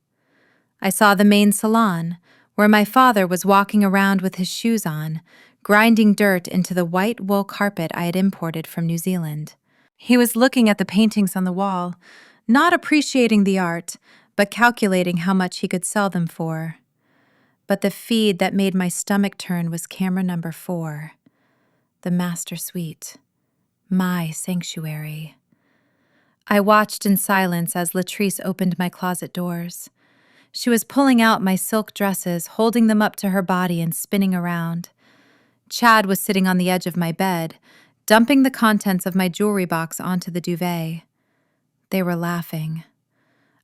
I saw the main salon, where my father was walking around with his shoes on, grinding dirt into the white wool carpet I had imported from New Zealand. He was looking at the paintings on the wall, not appreciating the art, but calculating how much he could sell them for. But the feed that made my stomach turn was camera number 4, the master suite, my sanctuary. I watched in silence as Latrice opened my closet doors. She was pulling out my silk dresses, holding them up to her body and spinning around. Chad was sitting on the edge of my bed, dumping the contents of my jewelry box onto the duvet. They were laughing.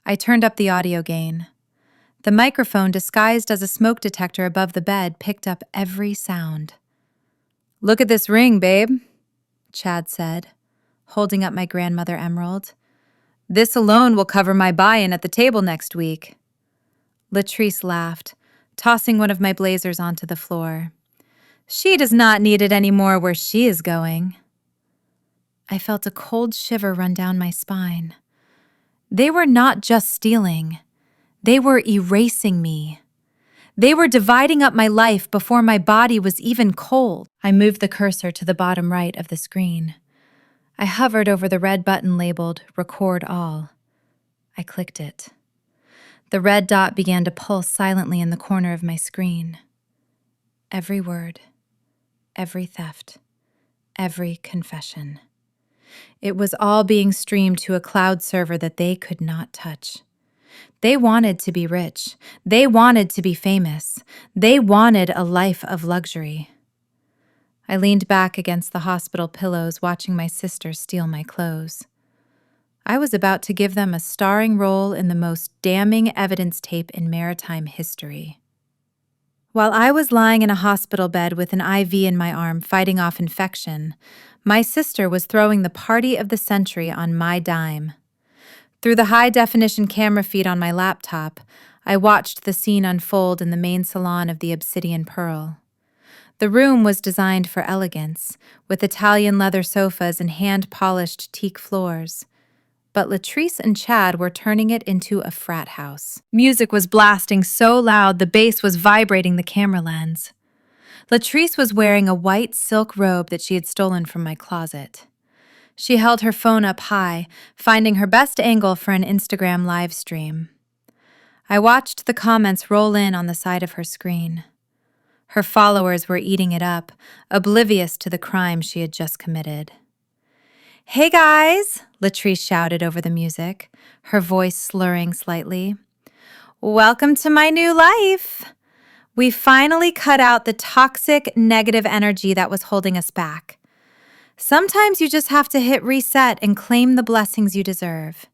I turned up the audio gain. The microphone, disguised as a smoke detector above the bed, picked up every sound. "Look at this ring, babe," Chad said, holding up my grandmother emerald. "This alone will cover my buy-in at the table next week." Latrice laughed, tossing one of my blazers onto the floor. "She does not need it anymore where she is going." I felt a cold shiver run down my spine. They were not just stealing. They were erasing me. They were dividing up my life before my body was even cold. I moved the cursor to the bottom right of the screen. I hovered over the red button labeled Record All. I clicked it. The red dot began to pulse silently in the corner of my screen. Every word, every theft, every confession. It was all being streamed to a cloud server that they could not touch. They wanted to be rich. They wanted to be famous. They wanted a life of luxury. I leaned back against the hospital pillows, watching my sisters steal my clothes. I was about to give them a starring role in the most damning evidence tape in maritime history. While I was lying in a hospital bed with an IV in my arm fighting off infection, my sister was throwing the party of the century on my dime. Through the high-definition camera feed on my laptop, I watched the scene unfold in the main salon of the Obsidian Pearl. The room was designed for elegance, with Italian leather sofas and hand-polished teak floors. But Latrice and Chad were turning it into a frat house. Music was blasting so loud the bass was vibrating the camera lens. Latrice was wearing a white silk robe that she had stolen from my closet. She held her phone up high, finding her best angle for an Instagram live stream. I watched the comments roll in on the side of her screen. Her followers were eating it up, oblivious to the crime she had just committed. "Hey guys," Latrice shouted over the music, her voice slurring slightly. "Welcome to my new life. We finally cut out the toxic, negative energy that was holding us back. Sometimes you just have to hit reset and claim the blessings you deserve."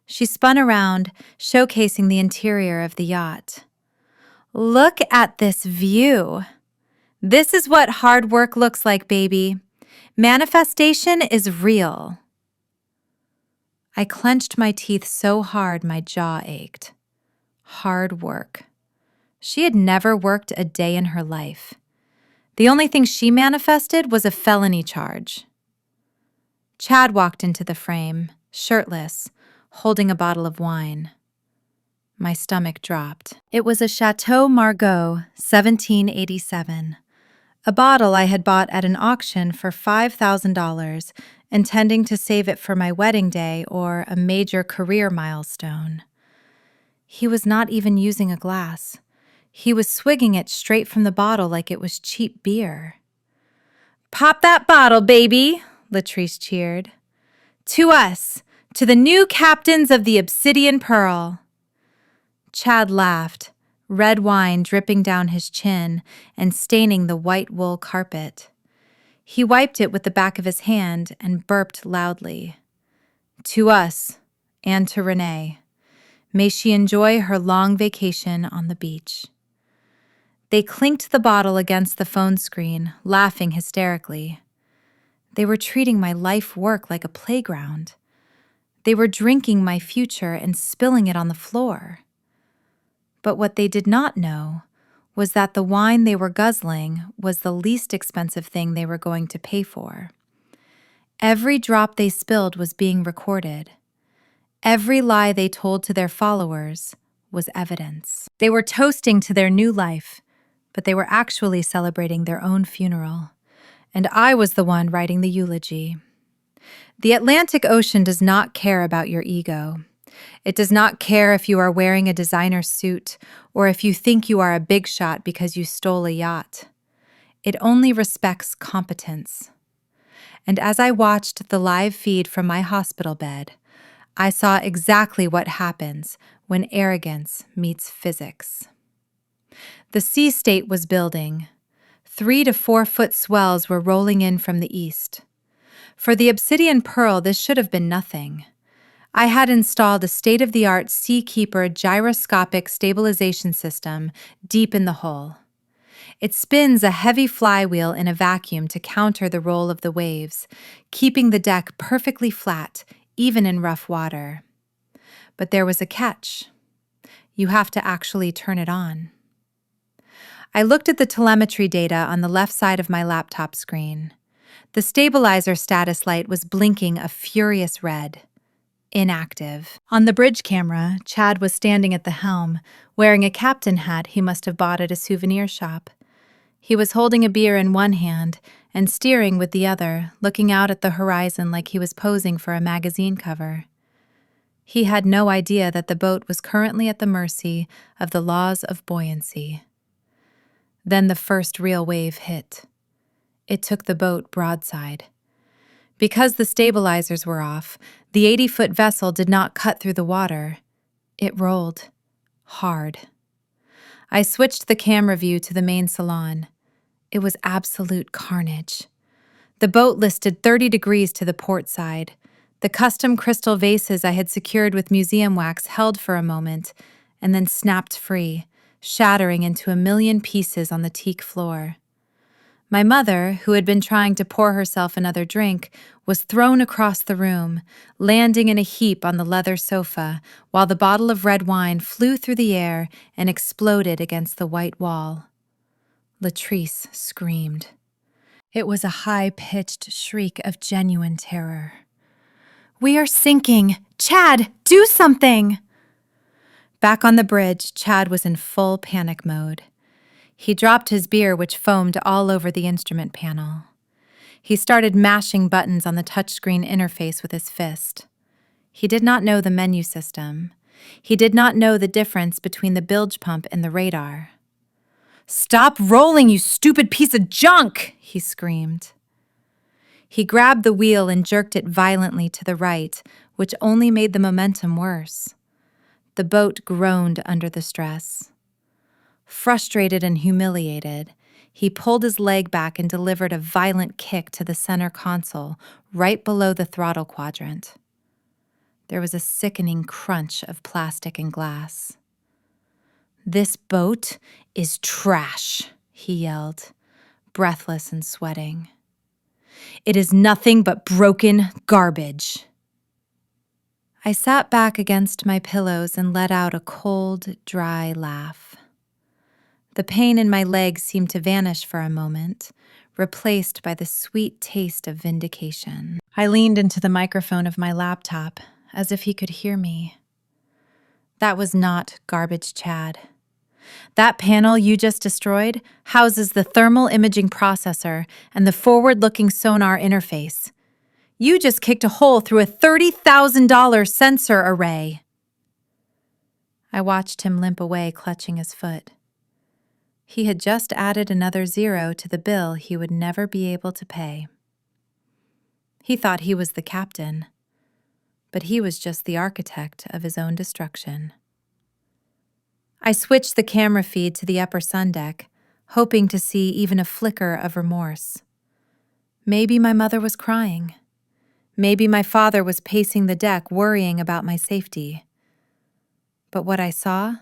She spun around, showcasing the interior of the yacht. "Look at this view. This is what hard work looks like, baby. Manifestation is real." I clenched my teeth so hard my jaw ached. Hard work. She had never worked a day in her life. The only thing she manifested was a felony charge. Chad walked into the frame, shirtless, holding a bottle of wine. My stomach dropped. It was a Chateau Margaux, 1787. A bottle I had bought at an auction for $5,000, intending to save it for my wedding day or a major career milestone. He was not even using a glass. He was swigging it straight from the bottle like it was cheap beer. "Pop that bottle, baby," Latrice cheered. "To us, to the new captains of the Obsidian Pearl." Chad laughed, red wine dripping down his chin and staining the white wool carpet. He wiped it with the back of his hand and burped loudly. "To us, and to Renee. May she enjoy her long vacation on the beach." They clinked the bottle against the phone screen, laughing hysterically. They were treating my life work like a playground. They were drinking my future and spilling it on the floor. But what they did not know was that the wine they were guzzling was the least expensive thing they were going to pay for. Every drop they spilled was being recorded. Every lie they told to their followers was evidence. They were toasting to their new life, but they were actually celebrating their own funeral. And I was the one writing the eulogy. The Atlantic Ocean does not care about your ego. It does not care if you are wearing a designer suit or if you think you are a big shot because you stole a yacht. It only respects competence. And as I watched the live feed from my hospital bed, I saw exactly what happens when arrogance meets physics. The sea state was building. 3 to 4 foot swells were rolling in from the east. For the Obsidian Pearl, this should have been nothing. I had installed a state-of-the-art Seakeeper gyroscopic stabilization system deep in the hull. It spins a heavy flywheel in a vacuum to counter the roll of the waves, keeping the deck perfectly flat, even in rough water. But there was a catch. You have to actually turn it on. I looked at the telemetry data on the left side of my laptop screen. The stabilizer status light was blinking a furious red. Inactive. On the bridge camera, Chad was standing at the helm, wearing a captain hat he must have bought at a souvenir shop. He was holding a beer in one hand and steering with the other, looking out at the horizon like he was posing for a magazine cover. He had no idea that the boat was currently at the mercy of the laws of buoyancy. Then the first real wave hit. It took the boat broadside. Because the stabilizers were off, the 80-foot vessel did not cut through the water. It rolled. Hard. I switched the camera view to the main salon. It was absolute carnage. The boat listed 30 degrees to the port side. The custom crystal vases I had secured with museum wax held for a moment, and then snapped free, shattering into a million pieces on the teak floor. My mother, who had been trying to pour herself another drink, was thrown across the room, landing in a heap on the leather sofa, while the bottle of red wine flew through the air and exploded against the white wall. Latrice screamed. It was a high-pitched shriek of genuine terror. "We are sinking! Chad, do something!" Back on the bridge, Chad was in full panic mode. He dropped his beer, which foamed all over the instrument panel. He started mashing buttons on the touchscreen interface with his fist. He did not know the menu system. He did not know the difference between the bilge pump and the radar. "Stop rolling, you stupid piece of junk!" he screamed. He grabbed the wheel and jerked it violently to the right, which only made the momentum worse. The boat groaned under the stress. Frustrated and humiliated, he pulled his leg back and delivered a violent kick to the center console, right below the throttle quadrant. There was a sickening crunch of plastic and glass. "This boat is trash," he yelled, breathless and sweating. "It is nothing but broken garbage." I sat back against my pillows and let out a cold, dry laugh. The pain in my legs seemed to vanish for a moment, replaced by the sweet taste of vindication. I leaned into the microphone of my laptop, as if he could hear me. "That was not garbage, Chad. That panel you just destroyed houses the thermal imaging processor and the forward-looking sonar interface. You just kicked a hole through a $30,000 sensor array." I watched him limp away, clutching his foot. He had just added another zero to the bill he would never be able to pay. He thought he was the captain, but he was just the architect of his own destruction. I switched the camera feed to the upper sun deck, hoping to see even a flicker of remorse. Maybe my mother was crying. Maybe my father was pacing the deck, worrying about my safety. But what I saw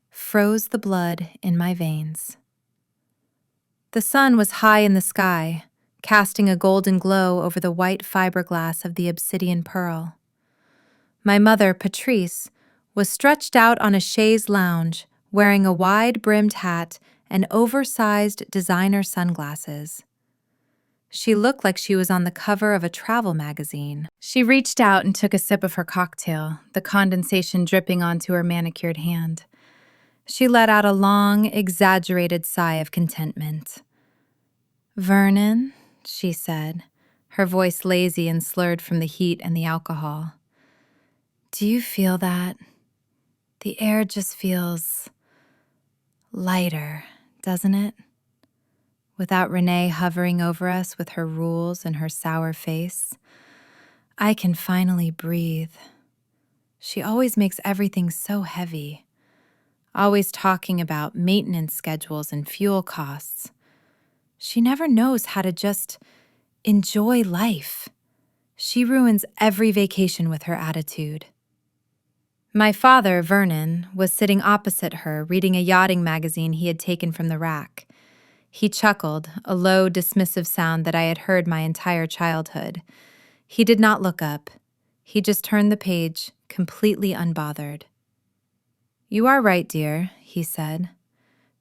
froze the blood in my veins. The sun was high in the sky, casting a golden glow over the white fiberglass of the Obsidian Pearl. My mother, Patrice, was stretched out on a chaise lounge, wearing a wide-brimmed hat and oversized designer sunglasses. She looked like she was on the cover of a travel magazine. She reached out and took a sip of her cocktail, the condensation dripping onto her manicured hand. She let out a long, exaggerated sigh of contentment. "Vernon," she said, her voice lazy and slurred from the heat and the alcohol. "Do you feel that? The air just feels lighter, doesn't it? Without Renee hovering over us with her rules and her sour face, I can finally breathe. She always makes everything so heavy, always talking about maintenance schedules and fuel costs. She never knows how to just enjoy life. She ruins every vacation with her attitude." My father, Vernon, was sitting opposite her reading a yachting magazine he had taken from the rack. He chuckled, a low, dismissive sound that I had heard my entire childhood. He did not look up. He just turned the page, completely unbothered. "You are right, dear," he said.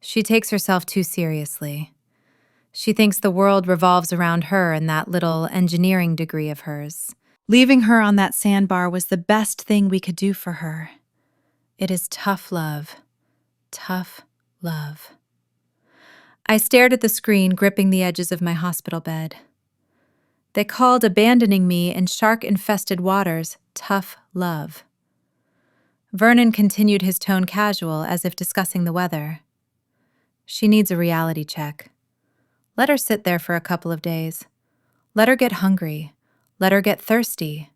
"She takes herself too seriously. She thinks the world revolves around her and that little engineering degree of hers. Leaving her on that sandbar was the best thing we could do for her. It is tough love. Tough love." I stared at the screen, gripping the edges of my hospital bed. They called abandoning me in shark-infested waters tough love. Vernon continued his tone casual, as if discussing the weather. "She needs a reality check. Let her sit there for a couple of days. Let her get hungry. Let her get thirsty.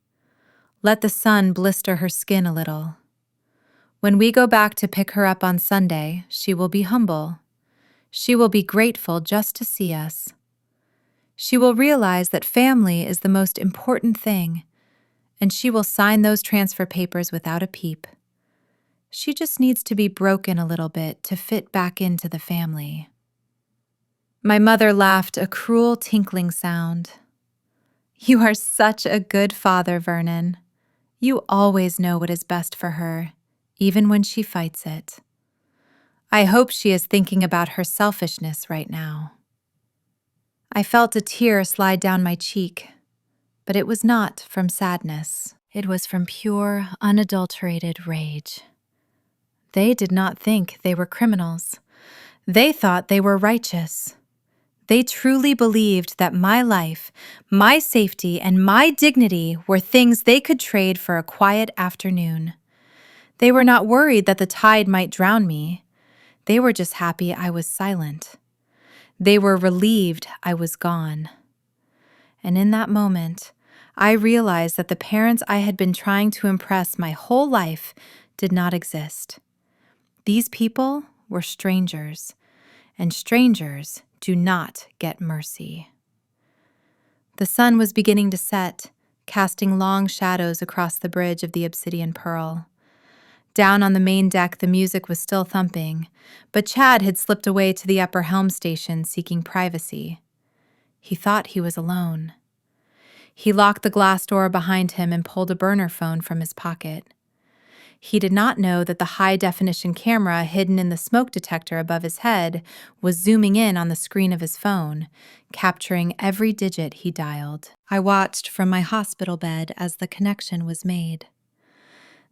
Let the sun blister her skin a little. When we go back to pick her up on Sunday, she will be humble. She will be grateful just to see us. She will realize that family is the most important thing, and she will sign those transfer papers without a peep. She just needs to be broken a little bit to fit back into the family." My mother laughed, a cruel tinkling sound. "You are such a good father, Vernon. You always know what is best for her, even when she fights it. I hope she is thinking about her selfishness right now." I felt a tear slide down my cheek, but it was not from sadness. It was from pure, unadulterated rage. They did not think they were criminals. They thought they were righteous. They truly believed that my life, my safety, and my dignity were things they could trade for a quiet afternoon. They were not worried that the tide might drown me. They were just happy I was silent. They were relieved I was gone. And in that moment, I realized that the parents I had been trying to impress my whole life did not exist. These people were strangers, and strangers do not get mercy. The sun was beginning to set, casting long shadows across the bridge of the Obsidian Pearl. Down on the main deck, the music was still thumping, but Chad had slipped away to the upper helm station seeking privacy. He thought he was alone. He locked the glass door behind him and pulled a burner phone from his pocket. He did not know that the high-definition camera hidden in the smoke detector above his head was zooming in on the screen of his phone, capturing every digit he dialed. I watched from my hospital bed as the connection was made.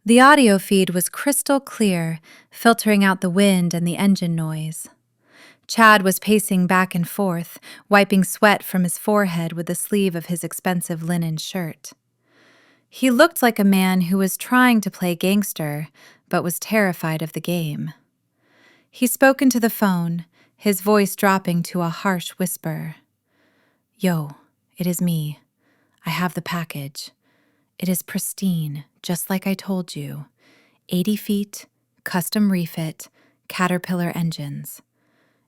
The audio feed was crystal clear, filtering out the wind and the engine noise. Chad was pacing back and forth, wiping sweat from his forehead with the sleeve of his expensive linen shirt. He looked like a man who was trying to play gangster, but was terrified of the game. He spoke into the phone, his voice dropping to a harsh whisper. "Yo, it is me. I have the package. It is pristine, just like I told you. 80 feet, custom refit, Caterpillar engines.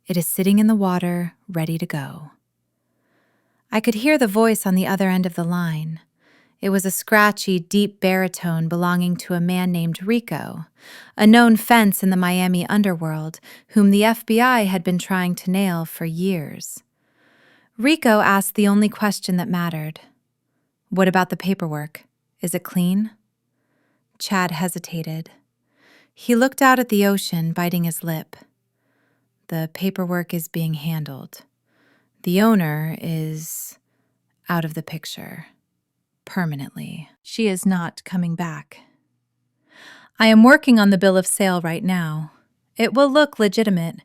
It is sitting in the water, ready to go." I could hear the voice on the other end of the line. It was a scratchy, deep baritone belonging to a man named Rico, a known fence in the Miami underworld whom the FBI had been trying to nail for years. Rico asked the only question that mattered. "What about the paperwork? Is it clean?" Chad hesitated. He looked out at the ocean, biting his lip. "The paperwork is being handled. The owner is out of the picture. Permanently. She is not coming back. I am working on the bill of sale right now. It will look legitimate,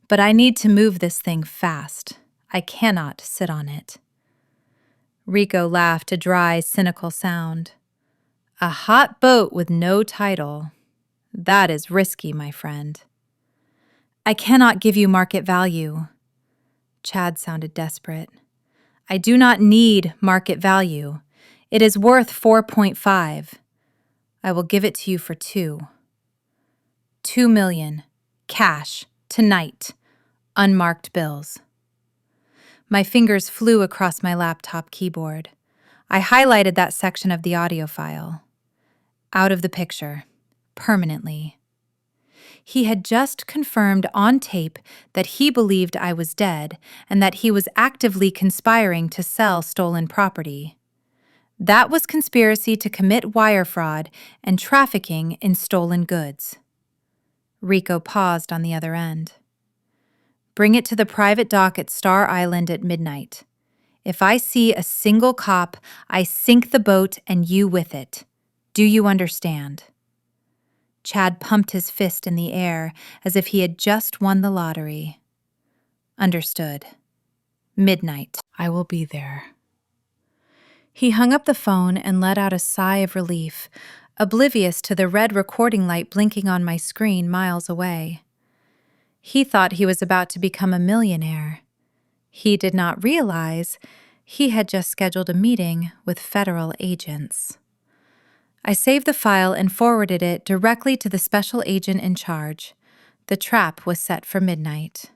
but I need to move this thing fast. I cannot sit on it." Rico laughed a dry, cynical sound. A hot boat with no title. That is risky, my friend. I cannot give you market value. Chad sounded desperate. I do not need market value. It is worth 4.5. I will give it to you for 2. 2 million. Cash. Tonight. Unmarked bills. My fingers flew across my laptop keyboard. I highlighted that section of the audio file. Out of the picture. Permanently. He had just confirmed on tape that he believed I was dead and that he was actively conspiring to sell stolen property. That was conspiracy to commit wire fraud and trafficking in stolen goods. Rico paused on the other end. Bring it to the private dock at Star Island at midnight. If I see a single cop, I sink the boat and you with it. Do you understand? Chad pumped his fist in the air as if he had just won the lottery. Understood. Midnight. I will be there. He hung up the phone and let out a sigh of relief, oblivious to the red recording light blinking on my screen miles away. He thought he was about to become a millionaire. He did not realize he had just scheduled a meeting with federal agents. I saved the file and forwarded it directly to the special agent in charge. The trap was set for midnight.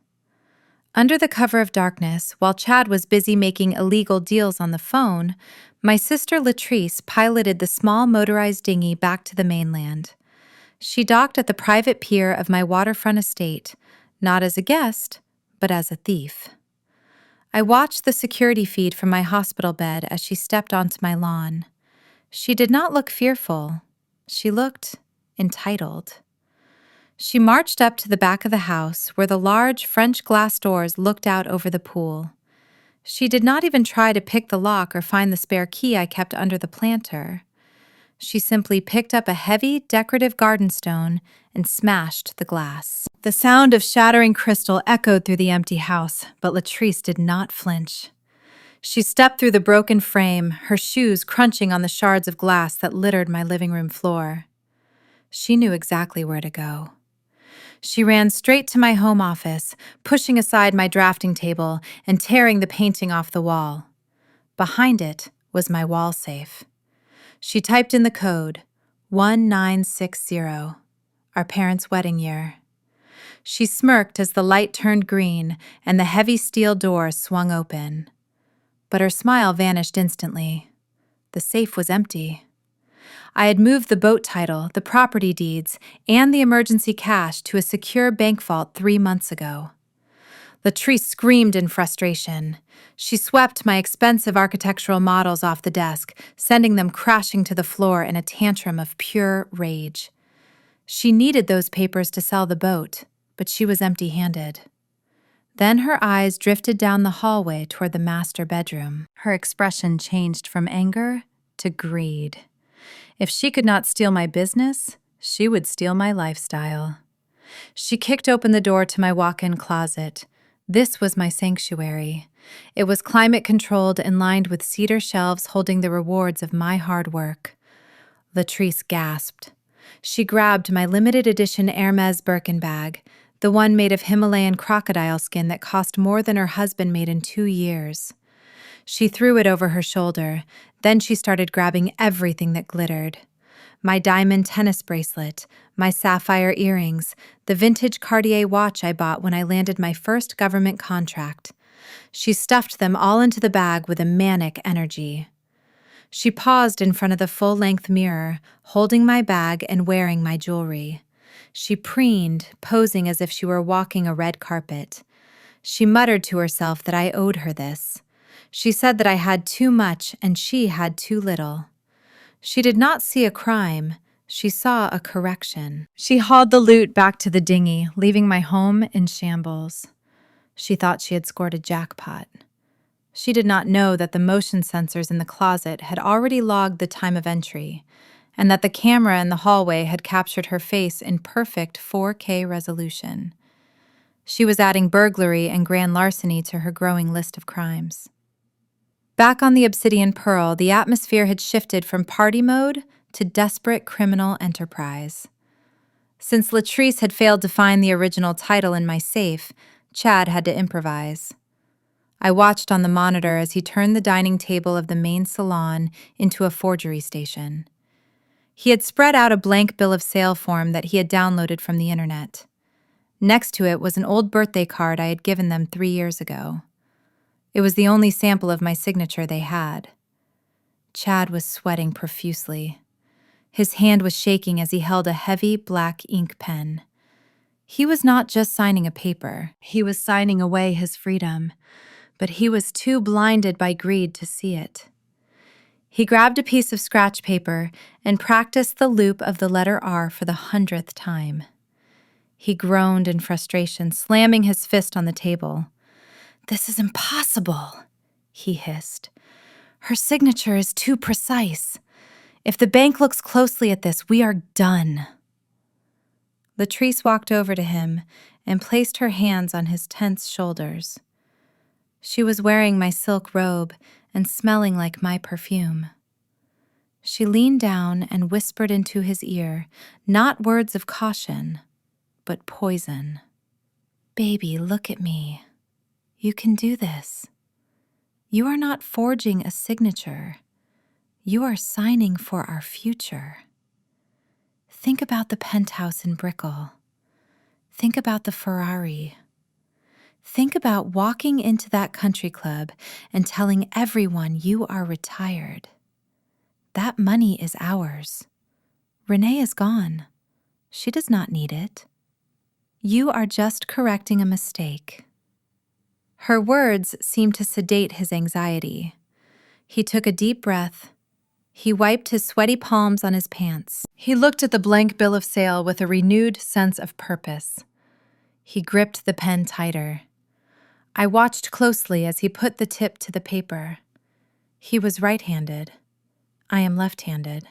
Under the cover of darkness, while Chad was busy making illegal deals on the phone, my sister Latrice piloted the small motorized dinghy back to the mainland. She docked at the private pier of my waterfront estate, not as a guest, but as a thief. I watched the security feed from my hospital bed as she stepped onto my lawn. She did not look fearful. She looked entitled. She marched up to the back of the house where the large French glass doors looked out over the pool. She did not even try to pick the lock or find the spare key I kept under the planter. She simply picked up a heavy, decorative garden stone and smashed the glass. The sound of shattering crystal echoed through the empty house, but Latrice did not flinch. She stepped through the broken frame, her shoes crunching on the shards of glass that littered my living room floor. She knew exactly where to go. She ran straight to my home office, pushing aside my drafting table and tearing the painting off the wall. Behind it was my wall safe. She typed in the code, 1960, our parents' wedding year. She smirked as the light turned green and the heavy steel door swung open. But her smile vanished instantly. The safe was empty. I had moved the boat title, the property deeds, and the emergency cash to a secure bank vault 3 months ago. Latrice screamed in frustration. She swept my expensive architectural models off the desk, sending them crashing to the floor in a tantrum of pure rage. She needed those papers to sell the boat, but she was empty-handed. Then her eyes drifted down the hallway toward the master bedroom. Her expression changed from anger to greed. If she could not steal my business, she would steal my lifestyle. She kicked open the door to my walk-in closet. This was my sanctuary. It was climate-controlled and lined with cedar shelves holding the rewards of my hard work. Latrice gasped. She grabbed my limited edition Hermes Birkin bag, the one made of Himalayan crocodile skin that cost more than her husband made in 2 years. She threw it over her shoulder. Then she started grabbing everything that glittered. My diamond tennis bracelet, my sapphire earrings, the vintage Cartier watch I bought when I landed my first government contract. She stuffed them all into the bag with a manic energy. She paused in front of the full-length mirror, holding my bag and wearing my jewelry. She preened, posing as if she were walking a red carpet. She muttered to herself that I owed her this. She said that I had too much and she had too little. She did not see a crime. She saw a correction. She hauled the loot back to the dinghy, leaving my home in shambles. She thought she had scored a jackpot. She did not know that the motion sensors in the closet had already logged the time of entry, and that the camera in the hallway had captured her face in perfect 4K resolution. She was adding burglary and grand larceny to her growing list of crimes. Back on the Obsidian Pearl, the atmosphere had shifted from party mode to desperate criminal enterprise. Since Latrice had failed to find the original title in my safe, Chad had to improvise. I watched on the monitor as he turned the dining table of the main salon into a forgery station. He had spread out a blank bill of sale form that he had downloaded from the internet. Next to it was an old birthday card I had given them 3 years ago. It was the only sample of my signature they had. Chad was sweating profusely. His hand was shaking as he held a heavy black ink pen. He was not just signing a paper, he was signing away his freedom, but he was too blinded by greed to see it. He grabbed a piece of scratch paper and practiced the loop of the letter R for the 100th time. He groaned in frustration, slamming his fist on the table. "This is impossible," he hissed. "Her signature is too precise. If the bank looks closely at this, we are done." Latrice walked over to him and placed her hands on his tense shoulders. She was wearing my silk robe and smelling like my perfume. She leaned down and whispered into his ear, not words of caution, but poison. "Baby, look at me. You can do this. You are not forging a signature. You are signing for our future. Think about the penthouse in Brickell. Think about the Ferrari. Think about walking into that country club and telling everyone you are retired. That money is ours. Renee is gone. She does not need it. You are just correcting a mistake." Her words seemed to sedate his anxiety. He took a deep breath. He wiped his sweaty palms on his pants. He looked at the blank bill of sale with a renewed sense of purpose. He gripped the pen tighter. I watched closely as he put the tip to the paper. He was right-handed. I am left-handed.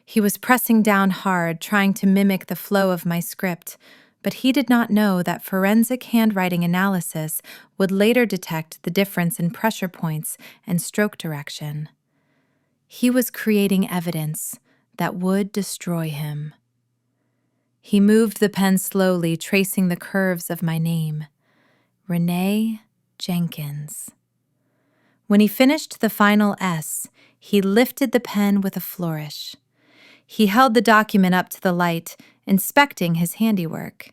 He was pressing down hard, trying to mimic the flow of my script, but he did not know that forensic handwriting analysis would later detect the difference in pressure points and stroke direction. He was creating evidence that would destroy him. He moved the pen slowly, tracing the curves of my name. Renee Jenkins. When he finished the final S, he lifted the pen with a flourish. He held the document up to the light, inspecting his handiwork.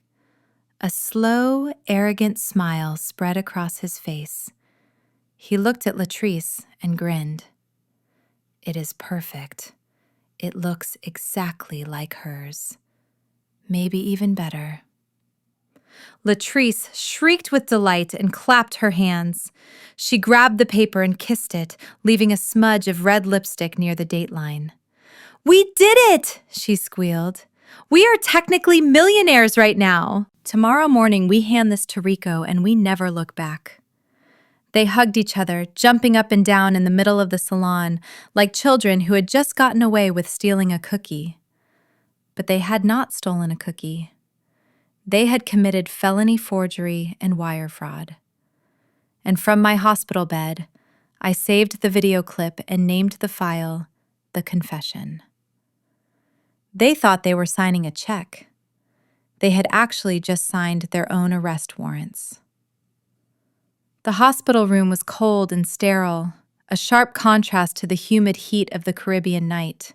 A slow, arrogant smile spread across his face. He looked at Latrice and grinned. "It is perfect. It looks exactly like hers. Maybe even better." Latrice shrieked with delight and clapped her hands. She grabbed the paper and kissed it, leaving a smudge of red lipstick near the dateline. "We did it!" she squealed. "We are technically millionaires right now. Tomorrow morning we hand this to Rico and we never look back." They hugged each other, jumping up and down in the middle of the salon, like children who had just gotten away with stealing a cookie. But they had not stolen a cookie. They had committed felony forgery and wire fraud. And from my hospital bed, I saved the video clip and named the file The Confession. They thought they were signing a check. They had actually just signed their own arrest warrants. The hospital room was cold and sterile, a sharp contrast to the humid heat of the Caribbean night.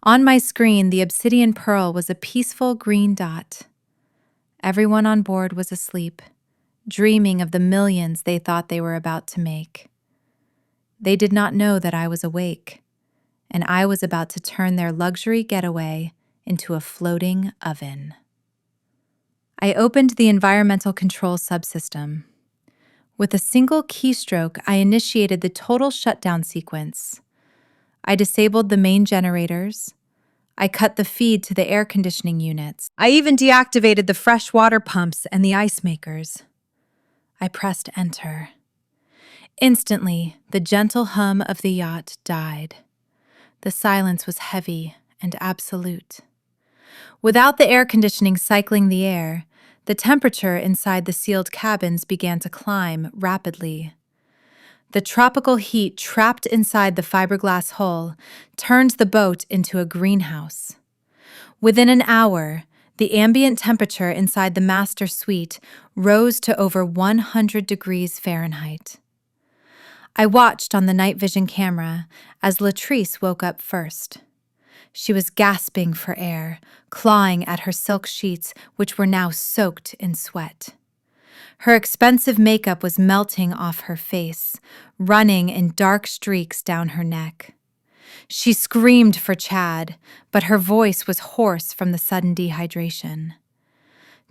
On my screen, the Obsidian Pearl was a peaceful green dot. Everyone on board was asleep, dreaming of the millions they thought they were about to make. They did not know that I was awake, and I was about to turn their luxury getaway into a floating oven. I opened the environmental control subsystem. With a single keystroke, I initiated the total shutdown sequence. I disabled the main generators. I cut the feed to the air conditioning units. I even deactivated the fresh water pumps and the ice makers. I pressed enter. Instantly, the gentle hum of the yacht died. The silence was heavy and absolute. Without the air conditioning cycling the air, the temperature inside the sealed cabins began to climb rapidly. The tropical heat trapped inside the fiberglass hull turned the boat into a greenhouse. Within an hour, the ambient temperature inside the master suite rose to over 100 degrees Fahrenheit. I watched on the night vision camera as Latrice woke up first. She was gasping for air, clawing at her silk sheets, which were now soaked in sweat. Her expensive makeup was melting off her face, running in dark streaks down her neck. She screamed for Chad, but her voice was hoarse from the sudden dehydration.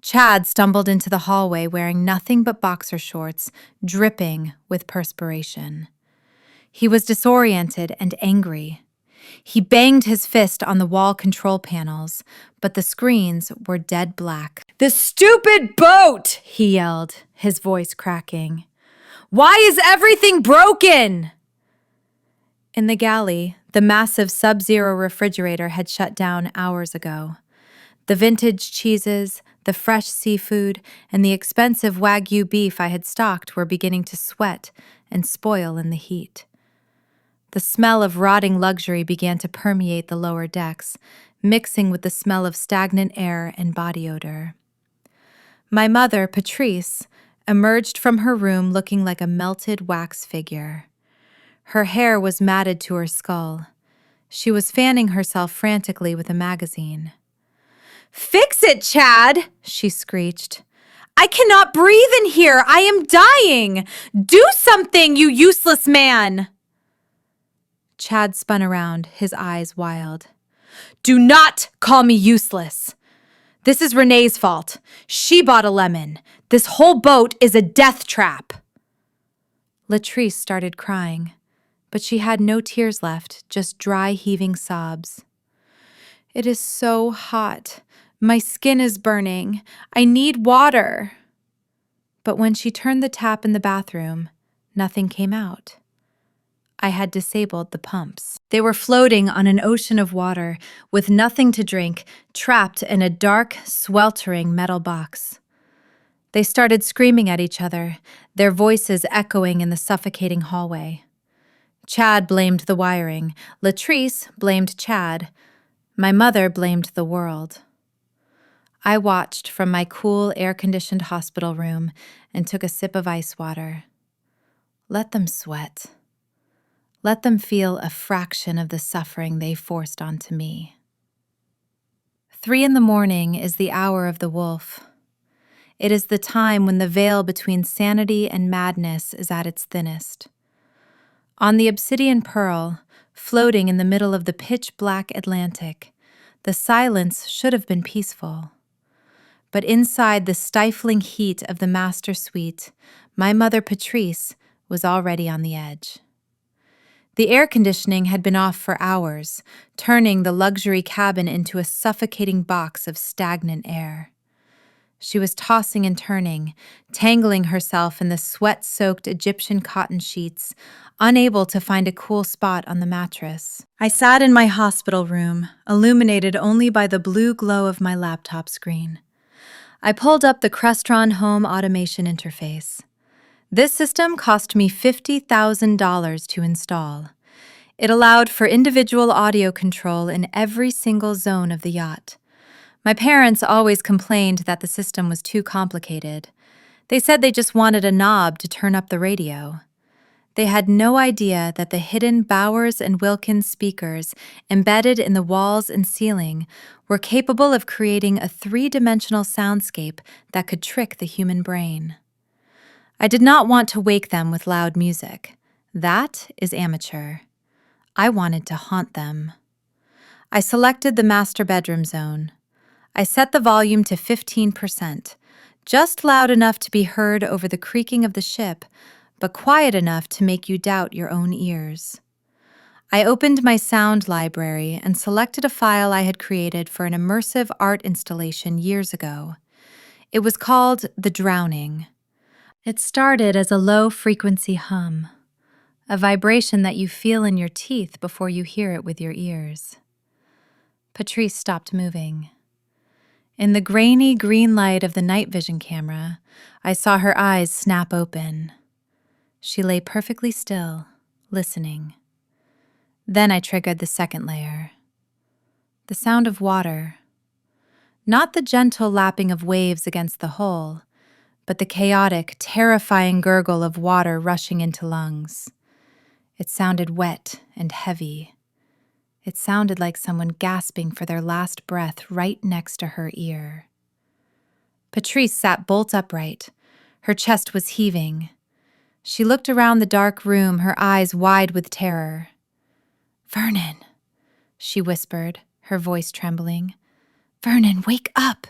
Chad stumbled into the hallway wearing nothing but boxer shorts, dripping with perspiration. He was disoriented and angry. He banged his fist on the wall control panels, but the screens were dead black. "The stupid boat!" he yelled, his voice cracking. "Why is everything broken?" In the galley, the massive Sub-Zero refrigerator had shut down hours ago. The vintage cheeses, the fresh seafood, and the expensive Wagyu beef I had stocked were beginning to sweat and spoil in the heat. The smell of rotting luxury began to permeate the lower decks, mixing with the smell of stagnant air and body odor. My mother, Patrice, emerged from her room looking like a melted wax figure. Her hair was matted to her skull. She was fanning herself frantically with a magazine. "Fix it, Chad!" she screeched. "I cannot breathe in here! I am dying! Do something, you useless man!" Chad spun around, his eyes wild. "Do not call me useless! This is Renee's fault. She bought a lemon. This whole boat is a death trap." Latrice started crying, but she had no tears left, just dry, heaving sobs. "It is so hot. My skin is burning. I need water." But when she turned the tap in the bathroom, nothing came out. I had disabled the pumps. They were floating on an ocean of water, with nothing to drink, trapped in a dark, sweltering metal box. They started screaming at each other, their voices echoing in the suffocating hallway. Chad blamed the wiring. Latrice blamed Chad. My mother blamed the world. I watched from my cool, air-conditioned hospital room and took a sip of ice water. Let them sweat. Let them feel a fraction of the suffering they forced onto me. 3 a.m. is the hour of the wolf. It is the time when the veil between sanity and madness is at its thinnest. On the obsidian pearl, floating in the middle of the pitch-black Atlantic, the silence should have been peaceful. But inside the stifling heat of the master suite, my mother Patrice was already on the edge. The air conditioning had been off for hours, turning the luxury cabin into a suffocating box of stagnant air. She was tossing and turning, tangling herself in the sweat-soaked Egyptian cotton sheets, unable to find a cool spot on the mattress. I sat in my hospital room, illuminated only by the blue glow of my laptop screen. I pulled up the Crestron home automation interface. This system cost me $50,000 to install. It allowed for individual audio control in every single zone of the yacht. My parents always complained that the system was too complicated. They said they just wanted a knob to turn up the radio. They had no idea that the hidden Bowers and Wilkins speakers embedded in the walls and ceiling were capable of creating a 3-dimensional soundscape that could trick the human brain. I did not want to wake them with loud music. That is amateur. I wanted to haunt them. I selected the master bedroom zone. I set the volume to 15%, just loud enough to be heard over the creaking of the ship, but quiet enough to make you doubt your own ears. I opened my sound library and selected a file I had created for an immersive art installation years ago. It was called The Drowning. It started as a low-frequency hum, a vibration that you feel in your teeth before you hear it with your ears. Patrice stopped moving. In the grainy green light of the night vision camera, I saw her eyes snap open. She lay perfectly still, listening. Then I triggered the second layer. The sound of water. Not the gentle lapping of waves against the hull, but the chaotic, terrifying gurgle of water rushing into lungs. It sounded wet and heavy. It sounded like someone gasping for their last breath right next to her ear. Patrice sat bolt upright. Her chest was heaving. She looked around the dark room, her eyes wide with terror. "Vernon," she whispered, her voice trembling. "Vernon, wake up!"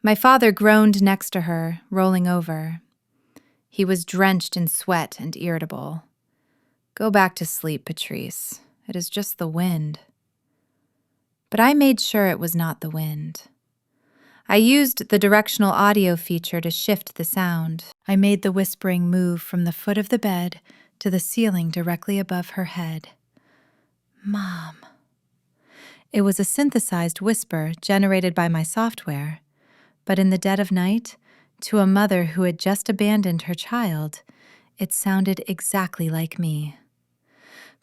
My father groaned next to her, rolling over. He was drenched in sweat and irritable. "Go back to sleep, Patrice. It is just the wind." But I made sure it was not the wind. I used the directional audio feature to shift the sound. I made the whispering move from the foot of the bed to the ceiling directly above her head. "Mom." It was a synthesized whisper generated by my software, but in the dead of night, to a mother who had just abandoned her child, it sounded exactly like me.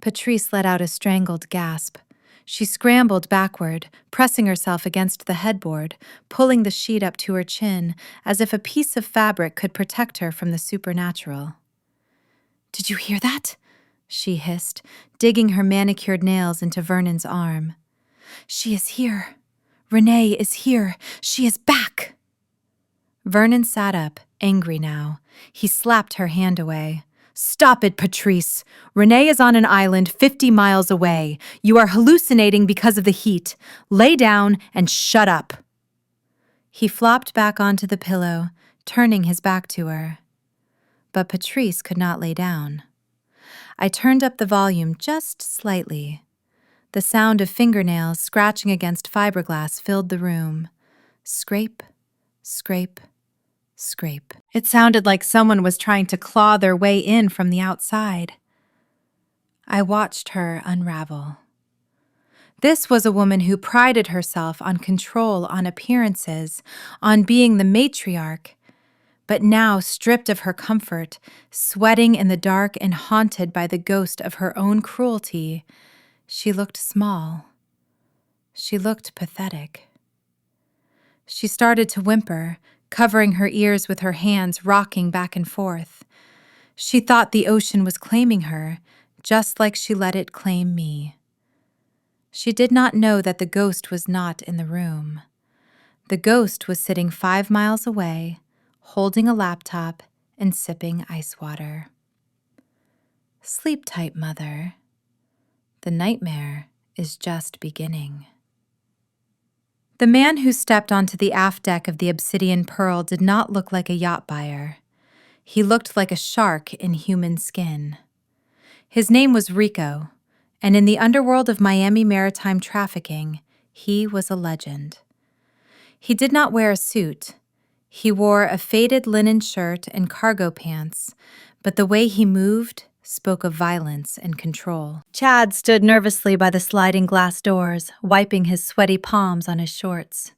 Patrice let out a strangled gasp. She scrambled backward, pressing herself against the headboard, pulling the sheet up to her chin, as if a piece of fabric could protect her from the supernatural. "Did you hear that?" she hissed, digging her manicured nails into Vernon's arm. "She is here. Renee is here. She is back." Vernon sat up, angry now. He slapped her hand away. "Stop it, Patrice. Renee is on an island 50 miles away. You are hallucinating because of the heat. Lay down and shut up." He flopped back onto the pillow, turning his back to her. But Patrice could not lay down. I turned up the volume just slightly. The sound of fingernails scratching against fiberglass filled the room. Scrape, scrape, scrape. It sounded like someone was trying to claw their way in from the outside. I watched her unravel. This was a woman who prided herself on control, on appearances, on being the matriarch, but now stripped of her comfort, sweating in the dark and haunted by the ghost of her own cruelty, she looked small. She looked pathetic. She started to whimper, covering her ears with her hands, rocking back and forth. She thought the ocean was claiming her, just like she let it claim me. She did not know that the ghost was not in the room. The ghost was sitting 5 miles away, holding a laptop and sipping ice water. Sleep tight, Mother. The nightmare is just beginning. The man who stepped onto the aft deck of the Obsidian Pearl did not look like a yacht buyer. He looked like a shark in human skin. His name was Rico, and in the underworld of Miami maritime trafficking, he was a legend. He did not wear a suit. He wore a faded linen shirt and cargo pants, but the way he moved spoke of violence and control. Chad stood nervously by the sliding glass doors, wiping his sweaty palms on his shorts.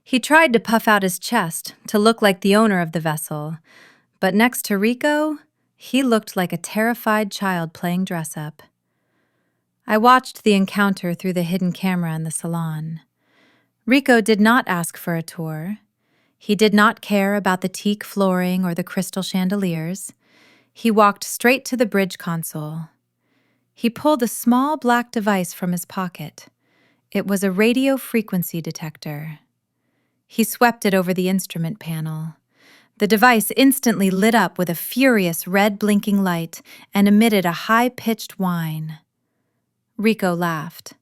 He tried to puff out his chest to look like the owner of the vessel, but next to Rico, he looked like a terrified child playing dress-up. I watched the encounter through the hidden camera in the salon. Rico did not ask for a tour. He did not care about the teak flooring or the crystal chandeliers. He walked straight to the bridge console. He pulled a small black device from his pocket. It was a radio frequency detector. He swept it over the instrument panel. The device instantly lit up with a furious red blinking light and emitted a high-pitched whine. Rico laughed.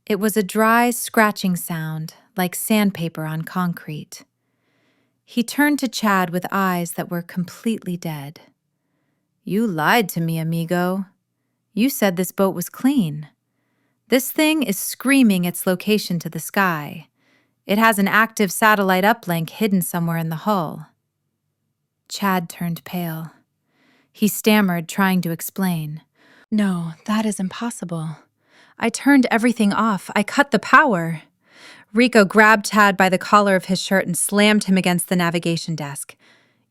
It was a dry, scratching sound, like sandpaper on concrete. He turned to Chad with eyes that were completely dead. "You lied to me, amigo. You said this boat was clean. This thing is screaming its location to the sky. It has an active satellite uplink hidden somewhere in the hull." Chad turned pale. He stammered, trying to explain. "No, that is impossible. I turned everything off. I cut the power." Rico grabbed Chad by the collar of his shirt and slammed him against the navigation desk.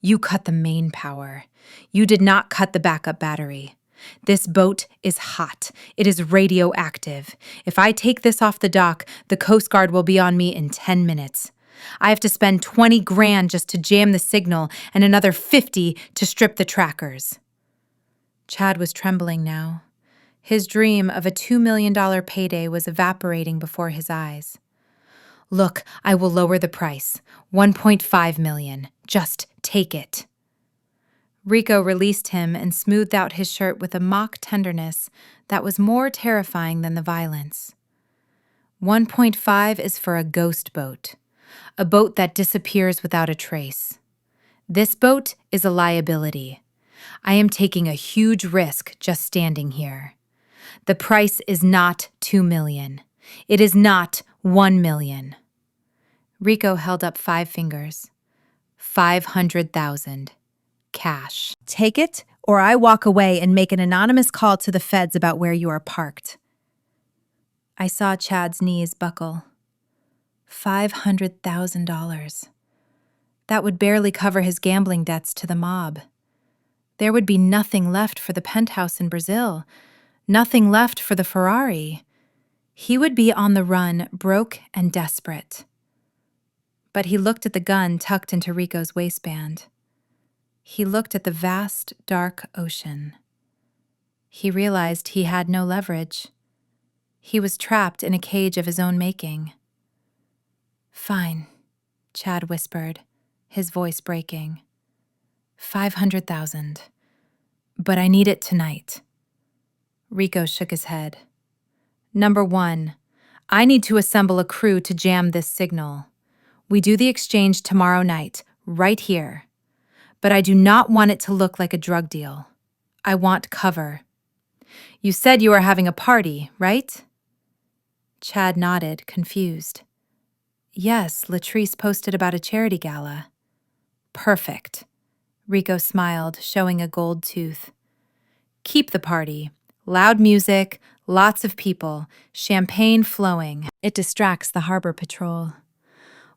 "You cut the main power. You did not cut the backup battery. This boat is hot. It is radioactive. If I take this off the dock, the Coast Guard will be on me in 10 minutes. I have to spend 20 grand just to jam the signal and another 50 to strip the trackers. Chad was trembling now. His dream of a $2 million payday was evaporating before his eyes. Look, I will lower the price. $1.5 million. Just take it. Rico released him and smoothed out his shirt with a mock tenderness that was more terrifying than the violence. 1.5 is for a ghost boat, a boat that disappears without a trace. This boat is a liability. I am taking a huge risk just standing here. The price is not $2 million. It is not $1 million. Rico held up 5 fingers. 500,000. Cash. Take it, or I walk away and make an anonymous call to the feds about where you are parked. I saw Chad's knees buckle. $500,000. That would barely cover his gambling debts to the mob. There would be nothing left for the penthouse in Brazil, nothing left for the Ferrari. He would be on the run, broke and desperate. But he looked at the gun tucked into Rico's waistband. He looked at the vast, dark ocean. He realized he had no leverage. He was trapped in a cage of his own making. Fine, Chad whispered, his voice breaking. 500,000. But I need it tonight. Rico shook his head. Number 1, I need to assemble a crew to jam this signal. We do the exchange tomorrow night, right here. But I do not want it to look like a drug deal. I want cover. You said you were having a party, right? Chad nodded, confused. Yes, Latrice posted about a charity gala. Perfect. Rico smiled, showing a gold tooth. Keep the party. Loud music, lots of people, champagne flowing. It distracts the harbor patrol.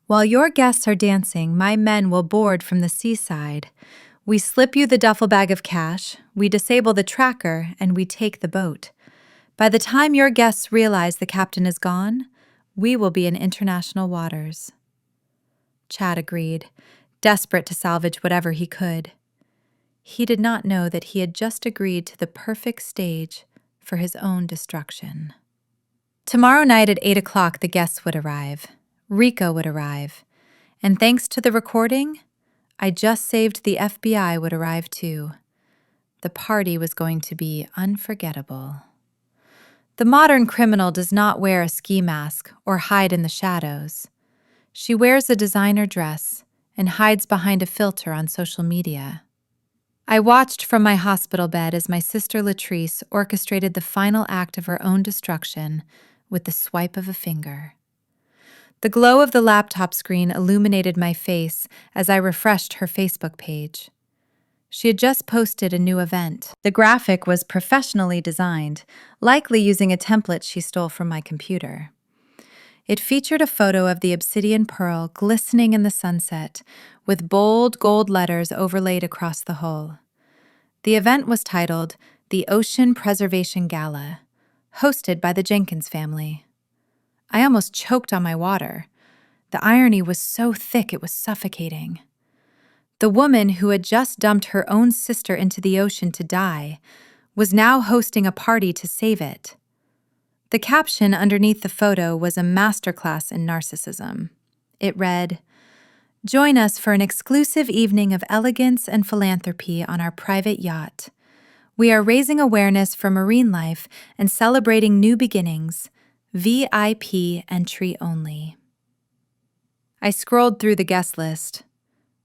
While your guests are dancing, my men will board from the seaside. We slip you the duffel bag of cash, we disable the tracker, and we take the boat. By the time your guests realize the captain is gone, we will be in international waters. Chad agreed, desperate to salvage whatever he could. He did not know that he had just agreed to the perfect stage for his own destruction. Tomorrow night at 8 o'clock, the guests would arrive. Rico would arrive. And thanks to the recording, I just saved the FBI would arrive too. The party was going to be unforgettable. The modern criminal does not wear a ski mask or hide in the shadows. She wears a designer dress and hides behind a filter on social media. I watched from my hospital bed as my sister Latrice orchestrated the final act of her own destruction with the swipe of a finger. The glow of the laptop screen illuminated my face as I refreshed her Facebook page. She had just posted a new event. The graphic was professionally designed, likely using a template she stole from my computer. It featured a photo of the obsidian pearl glistening in the sunset, with bold gold letters overlaid across the hull. The event was titled the Ocean Preservation Gala, hosted by the Jenkins family. I almost choked on my water. The irony was so thick it was suffocating. The woman who had just dumped her own sister into the ocean to die was now hosting a party to save it. The caption underneath the photo was a masterclass in narcissism. It read, "Join us for an exclusive evening of elegance and philanthropy on our private yacht. We are raising awareness for marine life and celebrating new beginnings. VIP entry only." I scrolled through the guest list.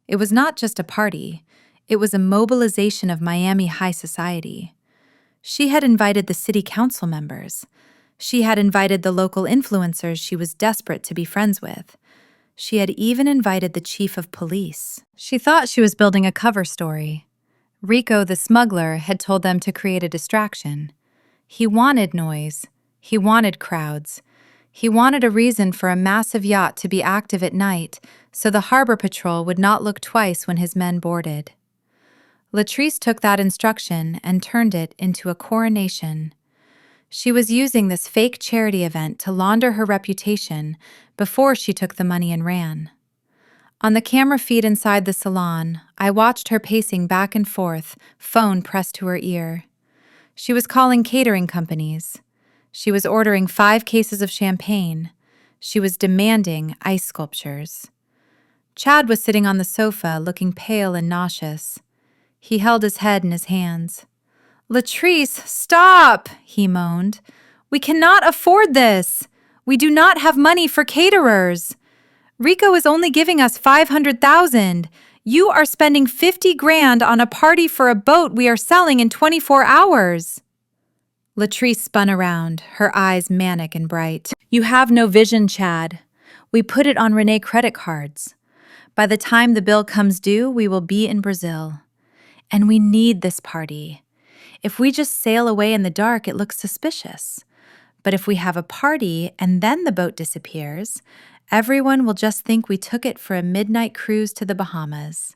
It was not just a party. It was a mobilization of Miami high society. She had invited the city council members. She had invited the local influencers she was desperate to be friends with. She had even invited the chief of police. She thought she was building a cover story. Rico the smuggler had told them to create a distraction. He wanted noise. He wanted crowds. He wanted a reason for a massive yacht to be active at night so the harbor patrol would not look twice when his men boarded. Latrice took that instruction and turned it into a coronation. She was using this fake charity event to launder her reputation before she took the money and ran. On the camera feed inside the salon, I watched her pacing back and forth, phone pressed to her ear. She was calling catering companies. She was ordering 5 cases of champagne. She was demanding ice sculptures. Chad was sitting on the sofa, looking pale and nauseous. He held his head in his hands. "Latrice, stop!" he moaned. "We cannot afford this. We do not have money for caterers. Rico is only giving us $500,000. You are spending $50,000 on a party for a boat we are selling in 24 hours. Latrice spun around, her eyes manic and bright. "You have no vision, Chad. We put it on Renee credit cards. By the time the bill comes due, we will be in Brazil. And we need this party. If we just sail away in the dark, it looks suspicious. But if we have a party and then the boat disappears, everyone will just think we took it for a midnight cruise to the Bahamas.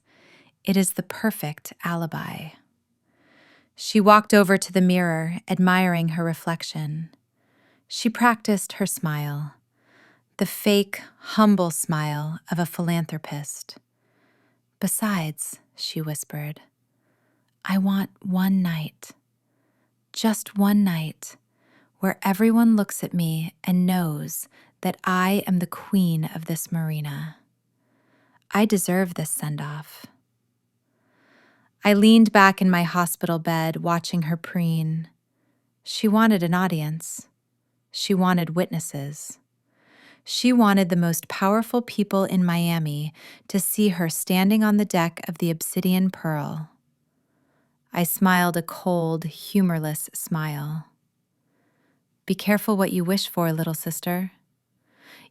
It is the perfect alibi." She walked over to the mirror, admiring her reflection. She practiced her smile, the fake, humble smile of a philanthropist. "Besides," she whispered, "I want one night, just one night, where everyone looks at me and knows that I am the queen of this marina. I deserve this send-off." I leaned back in my hospital bed, watching her preen. She wanted an audience. She wanted witnesses. She wanted the most powerful people in Miami to see her standing on the deck of the Obsidian Pearl. I smiled a cold, humorless smile. "Be careful what you wish for, little sister.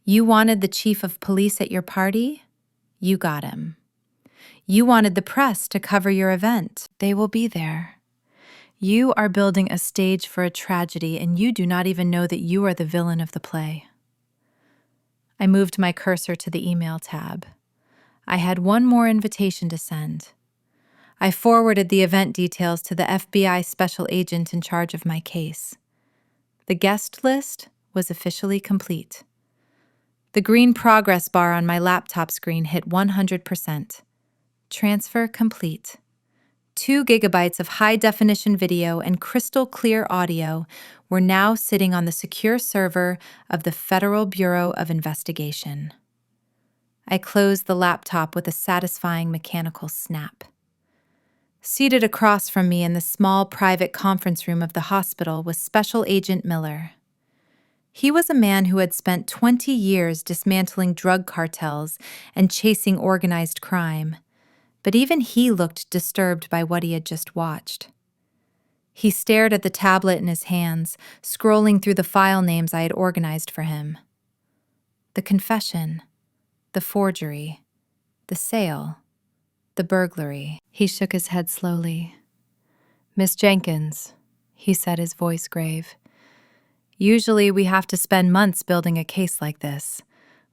You wanted the chief of police at your party? You got him. You wanted the press to cover your event. They will be there. You are building a stage for a tragedy, and you do not even know that you are the villain of the play." I moved my cursor to the email tab. I had one more invitation to send. I forwarded the event details to the FBI special agent in charge of my case. The guest list was officially complete. The green progress bar on my laptop screen hit 100%. Transfer complete. 2 gigabytes of high-definition video and crystal-clear audio were now sitting on the secure server of the Federal Bureau of Investigation. I closed the laptop with a satisfying mechanical snap. Seated across from me in the small private conference room of the hospital was Special Agent Miller. He was a man who had spent 20 years dismantling drug cartels and chasing organized crime. But even he looked disturbed by what he had just watched. He stared at the tablet in his hands, scrolling through the file names I had organized for him. The confession, the forgery, the sale, the burglary. He shook his head slowly. "Miss Jenkins," he said, his voice grave. "Usually we have to spend months building a case like this.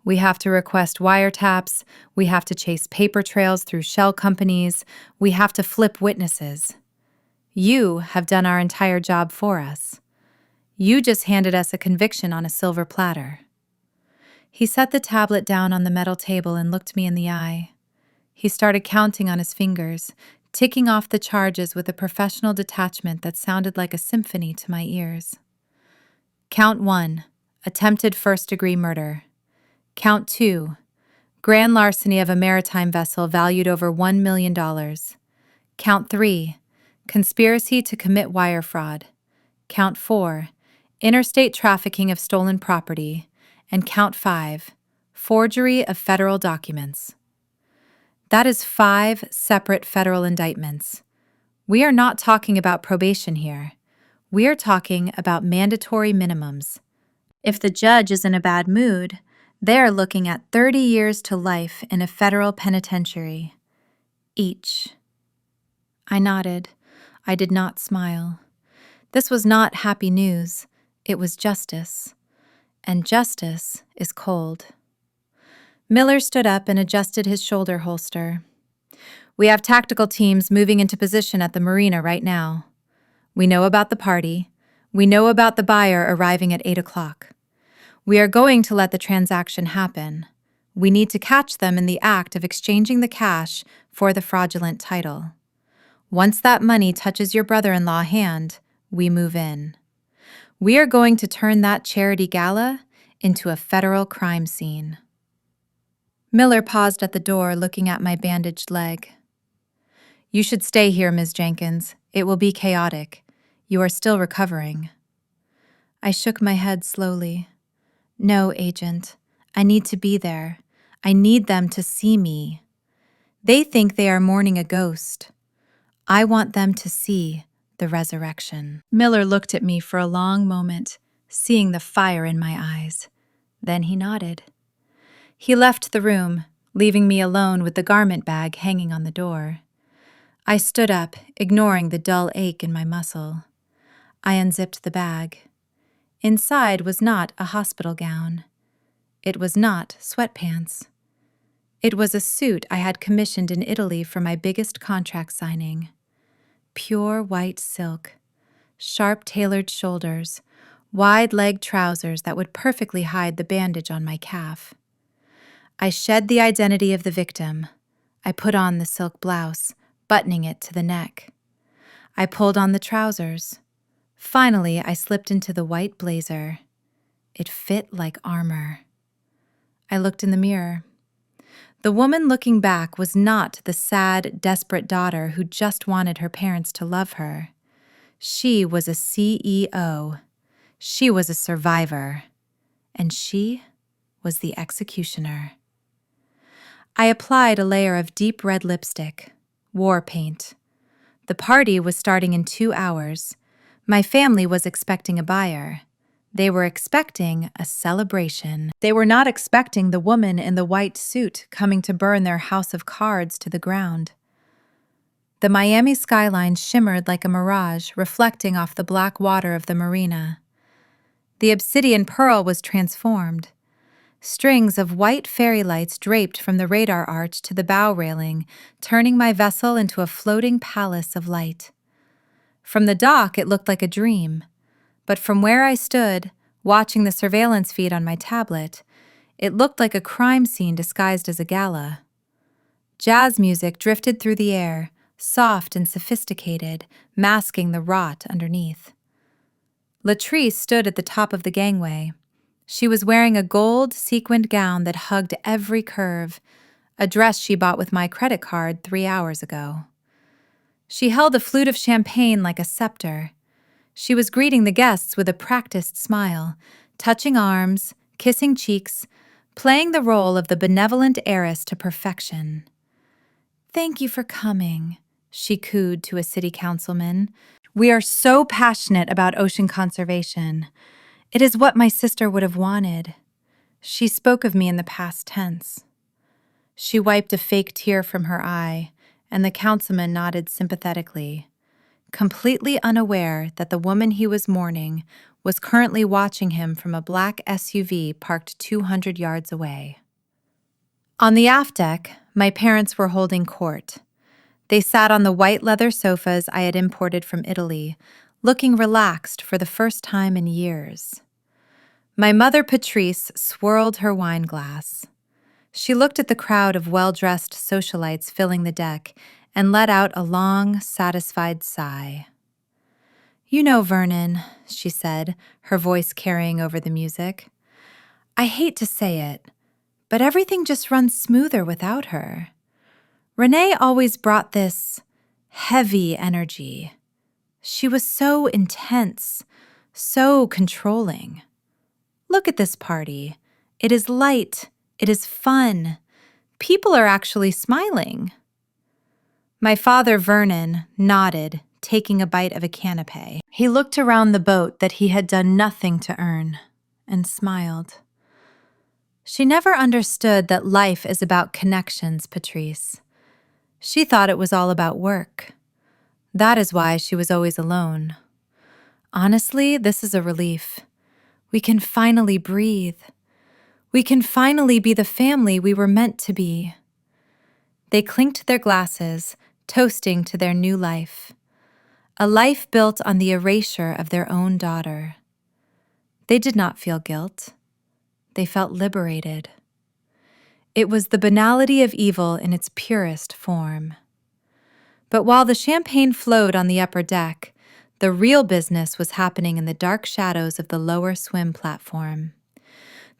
We have to request wiretaps, we have to chase paper trails through shell companies, we have to flip witnesses. You have done our entire job for us. You just handed us a conviction on a silver platter." He set the tablet down on the metal table and looked me in the eye. He started counting on his fingers, ticking off the charges with a professional detachment that sounded like a symphony to my ears. "Count 1, attempted first-degree murder. Count 2, grand larceny of a maritime vessel valued over $1 million. Count 3, conspiracy to commit wire fraud. Count 4, interstate trafficking of stolen property. And count 5, forgery of federal documents." That is 5 separate federal indictments. We are not talking about probation here. We are talking about mandatory minimums. If the judge is in a bad mood, they are looking at 30 years to life in a federal penitentiary. Each. I nodded. I did not smile. This was not happy news. It was justice. And justice is cold. Miller stood up and adjusted his shoulder holster. We have tactical teams moving into position at the marina right now. We know about the party. We know about the buyer arriving at 8 o'clock. We are going to let the transaction happen. We need to catch them in the act of exchanging the cash for the fraudulent title. Once that money touches your brother-in-law hand, we move in. We are going to turn that charity gala into a federal crime scene. Miller paused at the door, looking at my bandaged leg. You should stay here, Ms. Jenkins. It will be chaotic. You are still recovering. I shook my head slowly. No, Agent. I need to be there. I need them to see me. They think they are mourning a ghost. I want them to see the resurrection. Miller looked at me for a long moment, seeing the fire in my eyes. Then he nodded. He left the room, leaving me alone with the garment bag hanging on the door. I stood up, ignoring the dull ache in my muscle. I unzipped the bag. Inside was not a hospital gown. It was not sweatpants. It was a suit I had commissioned in Italy for my biggest contract signing. Pure white silk, sharp tailored shoulders, wide leg trousers that would perfectly hide the bandage on my calf. I shed the identity of the victim. I put on the silk blouse, buttoning it to the neck. I pulled on the trousers. Finally, I slipped into the white blazer. It fit like armor. I looked in the mirror. The woman looking back was not the sad, desperate daughter who just wanted her parents to love her. She was a CEO. She was a survivor. And she was the executioner. I applied a layer of deep red lipstick, war paint. The party was starting in 2 hours. My family was expecting a buyer. They were expecting a celebration. They were not expecting the woman in the white suit coming to burn their house of cards to the ground. The Miami skyline shimmered like a mirage, reflecting off the black water of the marina. The obsidian pearl was transformed. Strings of white fairy lights draped from the radar arch to the bow railing, turning my vessel into a floating palace of light. From the dock, it looked like a dream. But from where I stood, watching the surveillance feed on my tablet, it looked like a crime scene disguised as a gala. Jazz music drifted through the air, soft and sophisticated, masking the rot underneath. Latrice stood at the top of the gangway. She was wearing a gold, sequined gown that hugged every curve, a dress she bought with my credit card 3 hours ago. She held a flute of champagne like a scepter. She was greeting the guests with a practiced smile, touching arms, kissing cheeks, playing the role of the benevolent heiress to perfection. "Thank you for coming," she cooed to a city councilman. "We are so passionate about ocean conservation. It is what my sister would have wanted." She spoke of me in the past tense. She wiped a fake tear from her eye, and the councilman nodded sympathetically, completely unaware that the woman he was mourning was currently watching him from a black SUV parked 200 yards away. On the aft deck, my parents were holding court. They sat on the white leather sofas I had imported from Italy, looking relaxed for the first time in years. My mother, Patrice, swirled her wine glass. She looked at the crowd of well-dressed socialites filling the deck and let out a long, satisfied sigh. "You know, Vernon," she said, her voice carrying over the music. "I hate to say it, but everything just runs smoother without her. Renee always brought this heavy energy. She was so intense, so controlling. Look at this party. It is light. It is fun. People are actually smiling." My father, Vernon, nodded, taking a bite of a canapé. He looked around the boat that he had done nothing to earn, and smiled. "She never understood that life is about connections, Patrice. She thought it was all about work. That is why she was always alone. Honestly, this is a relief. We can finally breathe. We can finally be the family we were meant to be." They clinked their glasses, toasting to their new life. A life built on the erasure of their own daughter. They did not feel guilt. They felt liberated. It was the banality of evil in its purest form. But while the champagne flowed on the upper deck, the real business was happening in the dark shadows of the lower swim platform.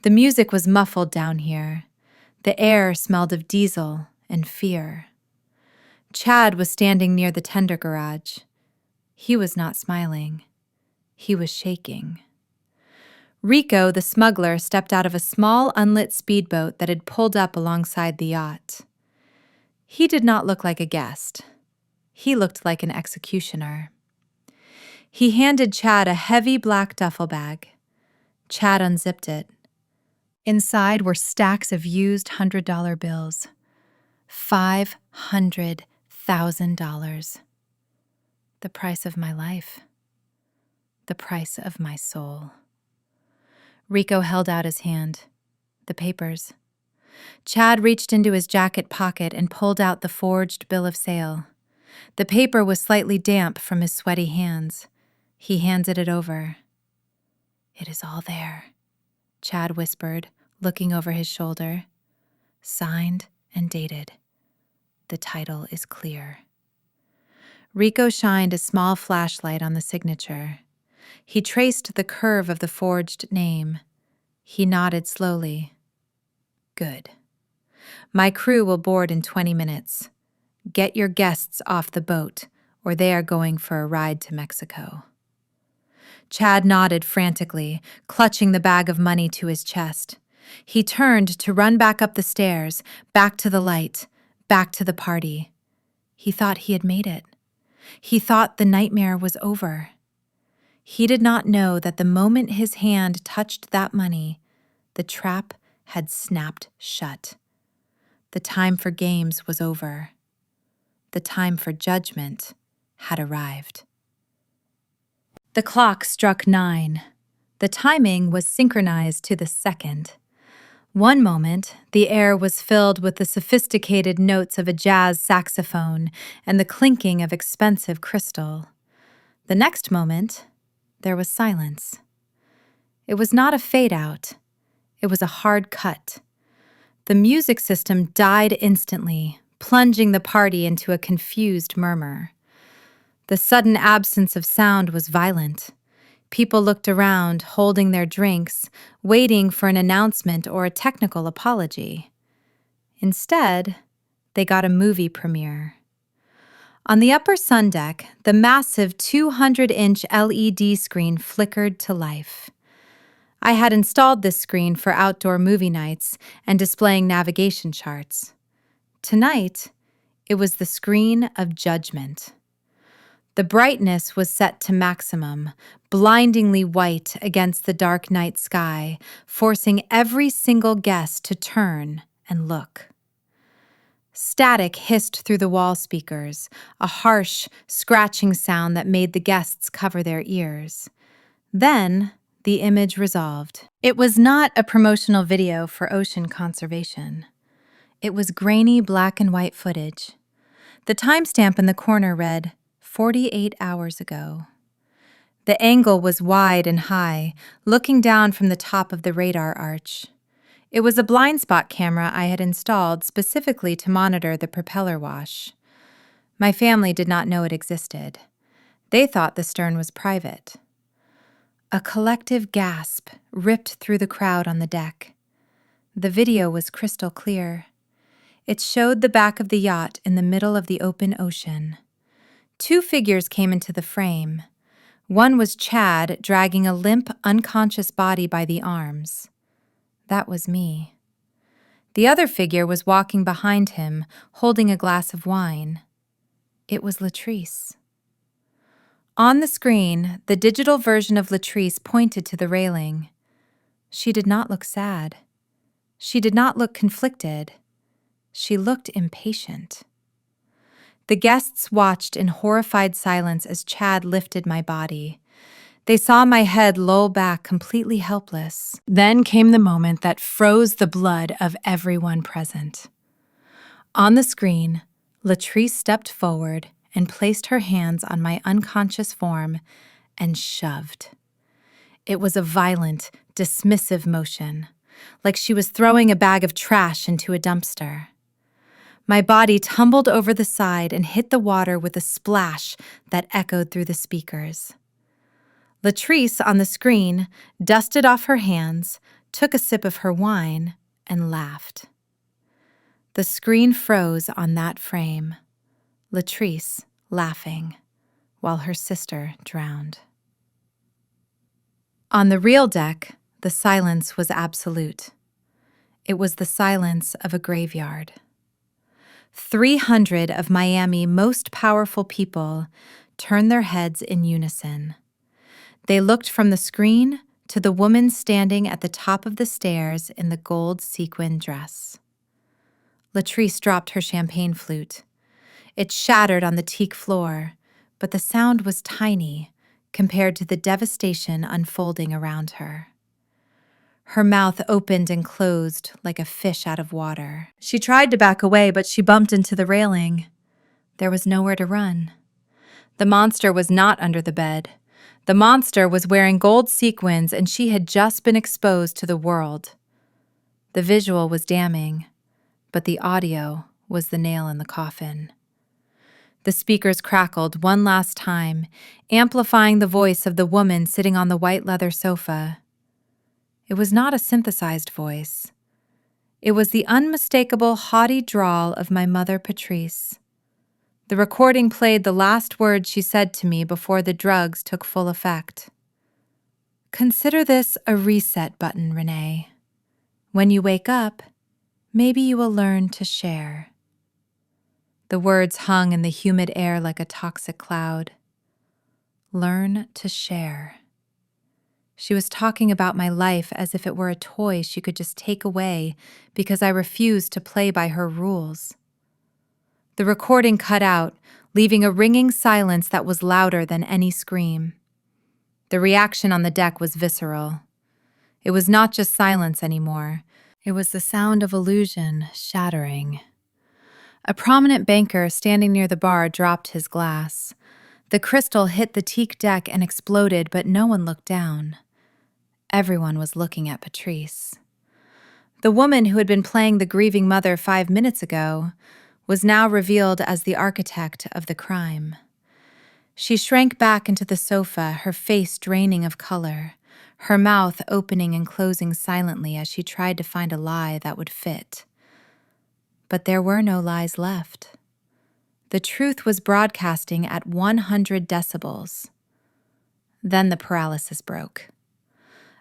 The music was muffled down here. The air smelled of diesel and fear. Chad was standing near the tender garage. He was not smiling. He was shaking. Rico, the smuggler, stepped out of a small, unlit speedboat that had pulled up alongside the yacht. He did not look like a guest. He looked like an executioner. He handed Chad a heavy black duffel bag. Chad unzipped it. Inside were stacks of used $100 bills. $500,000. The price of my life. The price of my soul. Rico held out his hand. The papers. Chad reached into his jacket pocket and pulled out the forged bill of sale. The paper was slightly damp from his sweaty hands. He handed it over. "It is all there," Chad whispered, looking over his shoulder. "Signed and dated. The title is clear." Rico shined a small flashlight on the signature. He traced the curve of the forged name. He nodded slowly. "Good. My crew will board in 20 minutes. Get your guests off the boat, or they are going for a ride to Mexico." Chad nodded frantically, clutching the bag of money to his chest. He turned to run back up the stairs, back to the light, back to the party. He thought he had made it. He thought the nightmare was over. He did not know that the moment his hand touched that money, the trap had snapped shut. The time for games was over. The time for judgment had arrived. The clock struck 9. The timing was synchronized to the second. One moment, the air was filled with the sophisticated notes of a jazz saxophone and the clinking of expensive crystal. The next moment, there was silence. It was not a fade-out. It was a hard cut. The music system died instantly, plunging the party into a confused murmur. The sudden absence of sound was violent. People looked around, holding their drinks, waiting for an announcement or a technical apology. Instead, they got a movie premiere. On the upper sun deck, the massive 200-inch LED screen flickered to life. I had installed this screen for outdoor movie nights and displaying navigation charts. Tonight, it was the screen of judgment. The brightness was set to maximum, blindingly white against the dark night sky, forcing every single guest to turn and look. Static hissed through the wall speakers, a harsh, scratching sound that made the guests cover their ears. Then, the image resolved. It was not a promotional video for ocean conservation. It was grainy black and white footage. The timestamp in the corner read, 48 hours ago. The angle was wide and high, looking down from the top of the radar arch. It was a blind spot camera I had installed specifically to monitor the propeller wash. My family did not know it existed. They thought the stern was private. A collective gasp ripped through the crowd on the deck. The video was crystal clear. It showed the back of the yacht in the middle of the open ocean. 2 figures came into the frame. One was Chad dragging a limp, unconscious body by the arms. That was me. The other figure was walking behind him, holding a glass of wine. It was Latrice. On the screen, the digital version of Latrice pointed to the railing. She did not look sad. She did not look conflicted. She looked impatient. The guests watched in horrified silence as Chad lifted my body. They saw my head loll back completely helpless. Then came the moment that froze the blood of everyone present. On the screen, Latrice stepped forward and placed her hands on my unconscious form and shoved. It was a violent, dismissive motion, like she was throwing a bag of trash into a dumpster. My body tumbled over the side and hit the water with a splash that echoed through the speakers. Latrice, on the screen, dusted off her hands, took a sip of her wine, and laughed. The screen froze on that frame, Latrice laughing, while her sister drowned. On the real deck, the silence was absolute. It was the silence of a graveyard. 300 of Miami's most powerful people turned their heads in unison. They looked from the screen to the woman standing at the top of the stairs in the gold sequin dress. Latrice dropped her champagne flute. It shattered on the teak floor, but the sound was tiny compared to the devastation unfolding around her. Her mouth opened and closed like a fish out of water. She tried to back away, but she bumped into the railing. There was nowhere to run. The monster was not under the bed. The monster was wearing gold sequins, and she had just been exposed to the world. The visual was damning, but the audio was the nail in the coffin. The speakers crackled one last time, amplifying the voice of the woman sitting on the white leather sofa. It was not a synthesized voice. It was the unmistakable haughty drawl of my mother, Patrice. The recording played the last words she said to me before the drugs took full effect. "Consider this a reset button, Renee. When you wake up, maybe you will learn to share." The words hung in the humid air like a toxic cloud. Learn to share. She was talking about my life as if it were a toy she could just take away because I refused to play by her rules. The recording cut out, leaving a ringing silence that was louder than any scream. The reaction on the deck was visceral. It was not just silence anymore. It was the sound of illusion shattering. A prominent banker standing near the bar dropped his glass. The crystal hit the teak deck and exploded, but no one looked down. Everyone was looking at Patrice. The woman who had been playing the grieving mother 5 minutes ago was now revealed as the architect of the crime. She shrank back into the sofa, her face draining of color, her mouth opening and closing silently as she tried to find a lie that would fit. But there were no lies left. The truth was broadcasting at 100 decibels. Then the paralysis broke.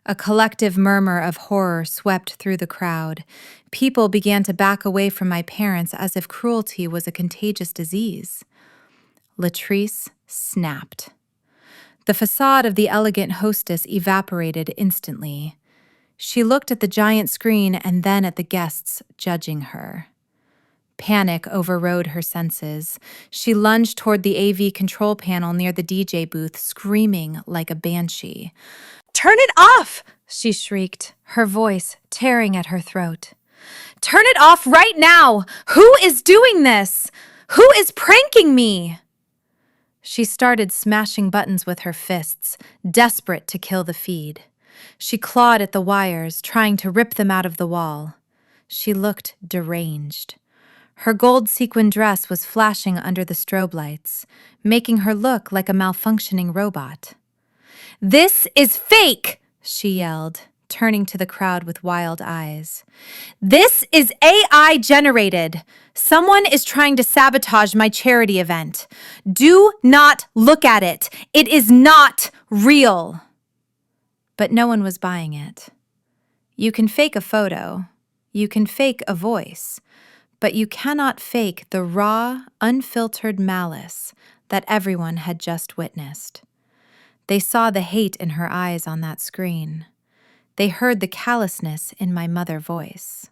A collective murmur of horror swept through the crowd. People began to back away from my parents as if cruelty was a contagious disease. Latrice snapped. The facade of the elegant hostess evaporated instantly. She looked at the giant screen and then at the guests judging her. Panic overrode her senses. She lunged toward the AV control panel near the DJ booth, screaming like a banshee. "Turn it off!" she shrieked, her voice tearing at her throat. "Turn it off right now! Who is doing this? Who is pranking me?" She started smashing buttons with her fists, desperate to kill the feed. She clawed at the wires, trying to rip them out of the wall. She looked deranged. Her gold sequin dress was flashing under the strobe lights, making her look like a malfunctioning robot. "This is fake!" she yelled, turning to the crowd with wild eyes. "This is AI generated. Someone is trying to sabotage my charity event. Do not look at it. It is not real." But no one was buying it. You can fake a photo. You can fake a voice. But you cannot fake the raw, unfiltered malice that everyone had just witnessed. They saw the hate in her eyes on that screen. They heard the callousness in my mother's voice.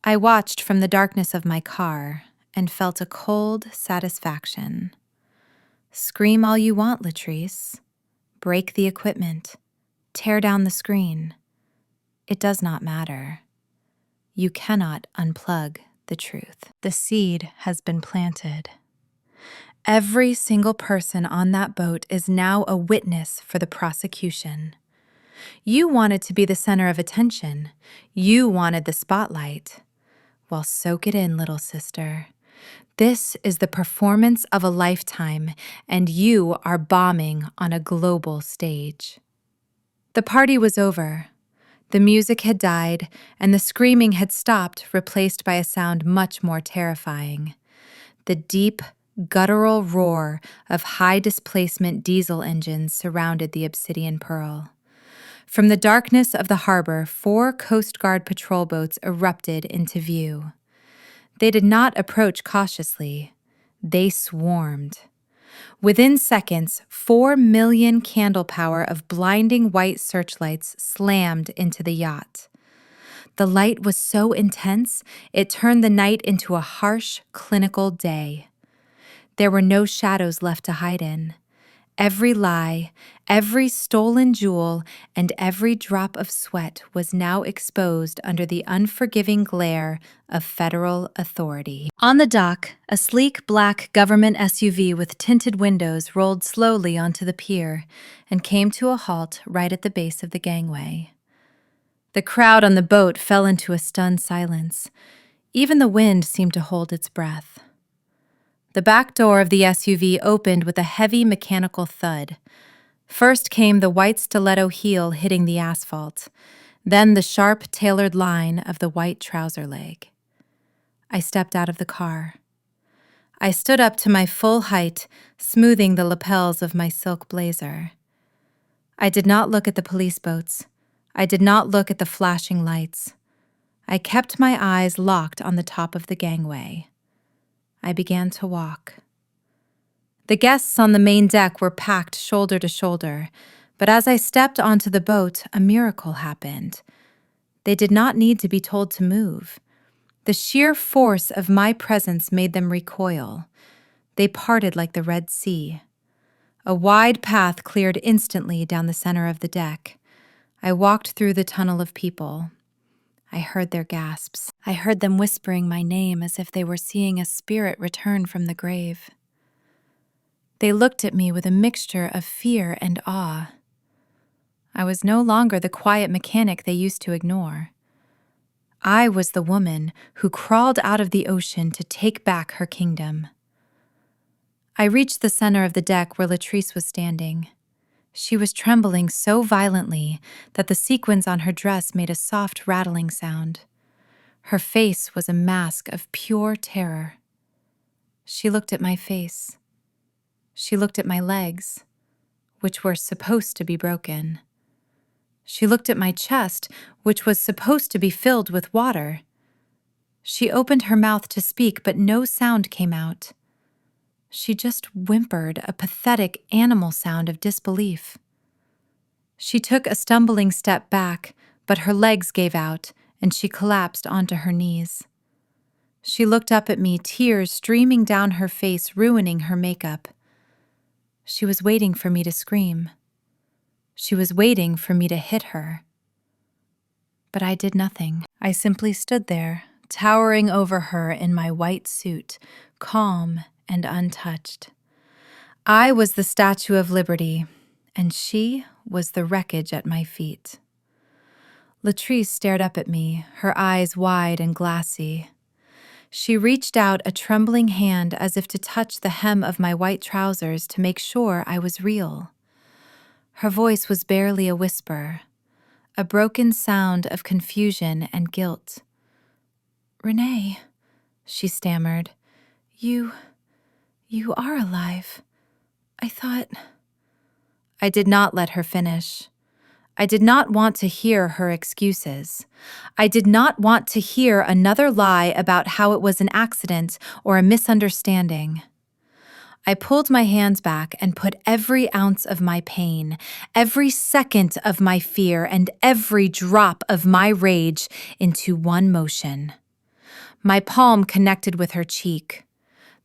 I watched from the darkness of my car and felt a cold satisfaction. Scream all you want, Latrice. Break the equipment. Tear down the screen. It does not matter. You cannot unplug the truth. The seed has been planted. Every single person on that boat is now a witness for the prosecution. You wanted to be the center of attention. You wanted the spotlight. Well, soak it in, little sister. This is the performance of a lifetime, and you are bombing on a global stage. The party was over. The music had died, and the screaming had stopped, replaced by a sound much more terrifying. The deep, guttural roar of high-displacement diesel engines surrounded the Obsidian Pearl. From the darkness of the harbor, 4 Coast Guard patrol boats erupted into view. They did not approach cautiously. They swarmed. Within seconds, 4 million candle power of blinding white searchlights slammed into the yacht. The light was so intense, it turned the night into a harsh, clinical day. There were no shadows left to hide in. Every lie, every stolen jewel, and every drop of sweat was now exposed under the unforgiving glare of federal authority. On the dock, a sleek black government SUV with tinted windows rolled slowly onto the pier and came to a halt right at the base of the gangway. The crowd on the boat fell into a stunned silence. Even the wind seemed to hold its breath. The back door of the SUV opened with a heavy mechanical thud. First came the white stiletto heel hitting the asphalt, then the sharp, tailored line of the white trouser leg. I stepped out of the car. I stood up to my full height, smoothing the lapels of my silk blazer. I did not look at the police boats. I did not look at the flashing lights. I kept my eyes locked on the top of the gangway. I began to walk. The guests on the main deck were packed shoulder to shoulder, but as I stepped onto the boat, a miracle happened. They did not need to be told to move. The sheer force of my presence made them recoil. They parted like the Red Sea. A wide path cleared instantly down the center of the deck. I walked through the tunnel of people. I heard their gasps. I heard them whispering my name as if they were seeing a spirit return from the grave. They looked at me with a mixture of fear and awe. I was no longer the quiet mechanic they used to ignore. I was the woman who crawled out of the ocean to take back her kingdom. I reached the center of the deck where Latrice was standing. She was trembling so violently that the sequins on her dress made a soft rattling sound. Her face was a mask of pure terror. She looked at my face. She looked at my legs, which were supposed to be broken. She looked at my chest, which was supposed to be filled with water. She opened her mouth to speak, but no sound came out. She just whimpered a pathetic animal sound of disbelief. She took a stumbling step back, but her legs gave out, and she collapsed onto her knees. She looked up at me, tears streaming down her face, ruining her makeup. She was waiting for me to scream. She was waiting for me to hit her. But I did nothing. I simply stood there, towering over her in my white suit, calm and untouched. I was the Statue of Liberty, and she was the wreckage at my feet. Latrice stared up at me, her eyes wide and glassy. She reached out a trembling hand as if to touch the hem of my white trousers to make sure I was real. Her voice was barely a whisper, a broken sound of confusion and guilt. "Renee," she stammered, You are alive. I thought..." I did not let her finish. I did not want to hear her excuses. I did not want to hear another lie about how it was an accident or a misunderstanding. I pulled my hands back and put every ounce of my pain, every second of my fear, and every drop of my rage into one motion. My palm connected with her cheek.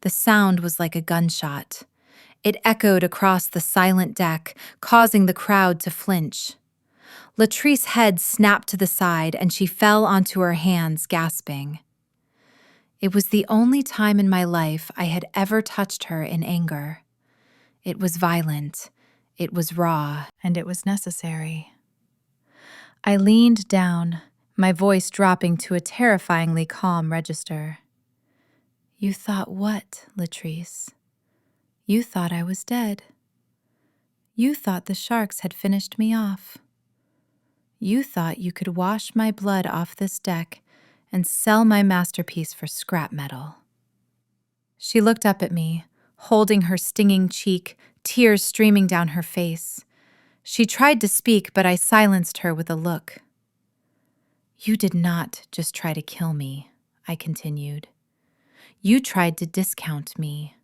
The sound was like a gunshot. It echoed across the silent deck, causing the crowd to flinch. Latrice's head snapped to the side, and she fell onto her hands, gasping. It was the only time in my life I had ever touched her in anger. It was violent, it was raw, and it was necessary. I leaned down, my voice dropping to a terrifyingly calm register. You thought what, Latrice? You thought I was dead. You thought the sharks had finished me off. You thought you could wash my blood off this deck and sell my masterpiece for scrap metal. She looked up at me, holding her stinging cheek, tears streaming down her face. She tried to speak, but I silenced her with a look. You did not just try to kill me, I continued. You tried to discount me.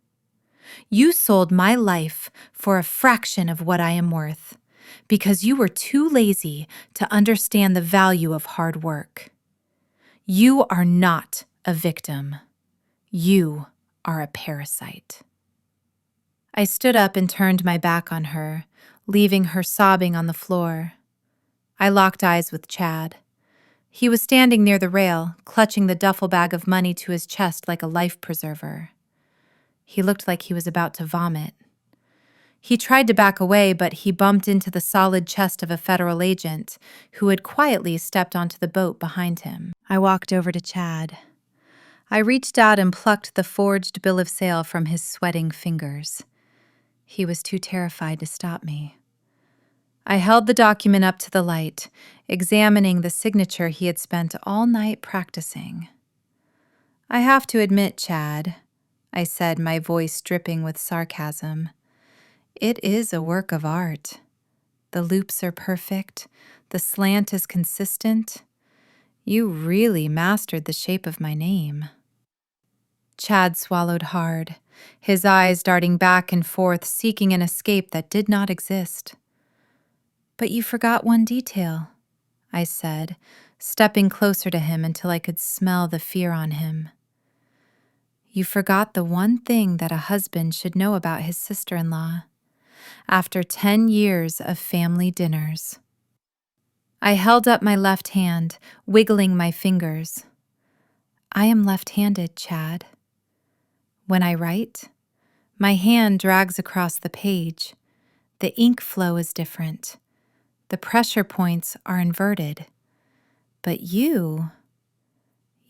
You sold my life for a fraction of what I am worth, because you were too lazy to understand the value of hard work. You are not a victim. You are a parasite. I stood up and turned my back on her, leaving her sobbing on the floor. I locked eyes with Chad. He was standing near the rail, clutching the duffel bag of money to his chest like a life preserver. He looked like he was about to vomit. He tried to back away, but he bumped into the solid chest of a federal agent who had quietly stepped onto the boat behind him. I walked over to Chad. I reached out and plucked the forged bill of sale from his sweating fingers. He was too terrified to stop me. I held the document up to the light, examining the signature he had spent all night practicing. I have to admit, Chad, I said, my voice dripping with sarcasm, it is a work of art. The loops are perfect, the slant is consistent. You really mastered the shape of my name. Chad swallowed hard, his eyes darting back and forth, seeking an escape that did not exist. But you forgot one detail, I said, stepping closer to him until I could smell the fear on him. You forgot the one thing that a husband should know about his sister-in-law, after 10 years of family dinners. I held up my left hand, wiggling my fingers. I am left-handed, Chad. When I write, my hand drags across the page. The ink flow is different. The pressure points are inverted. But you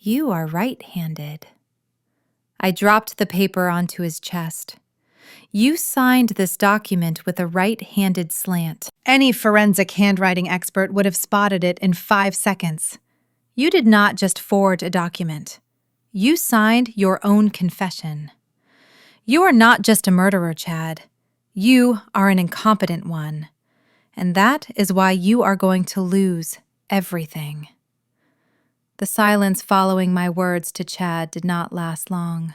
are right-handed. I dropped the paper onto his chest. You signed this document with a right-handed slant. Any forensic handwriting expert would have spotted it in 5 seconds. You did not just forge a document. You signed your own confession. You are not just a murderer, Chad. You are an incompetent one. And that is why you are going to lose everything. The silence following my words to Chad did not last long.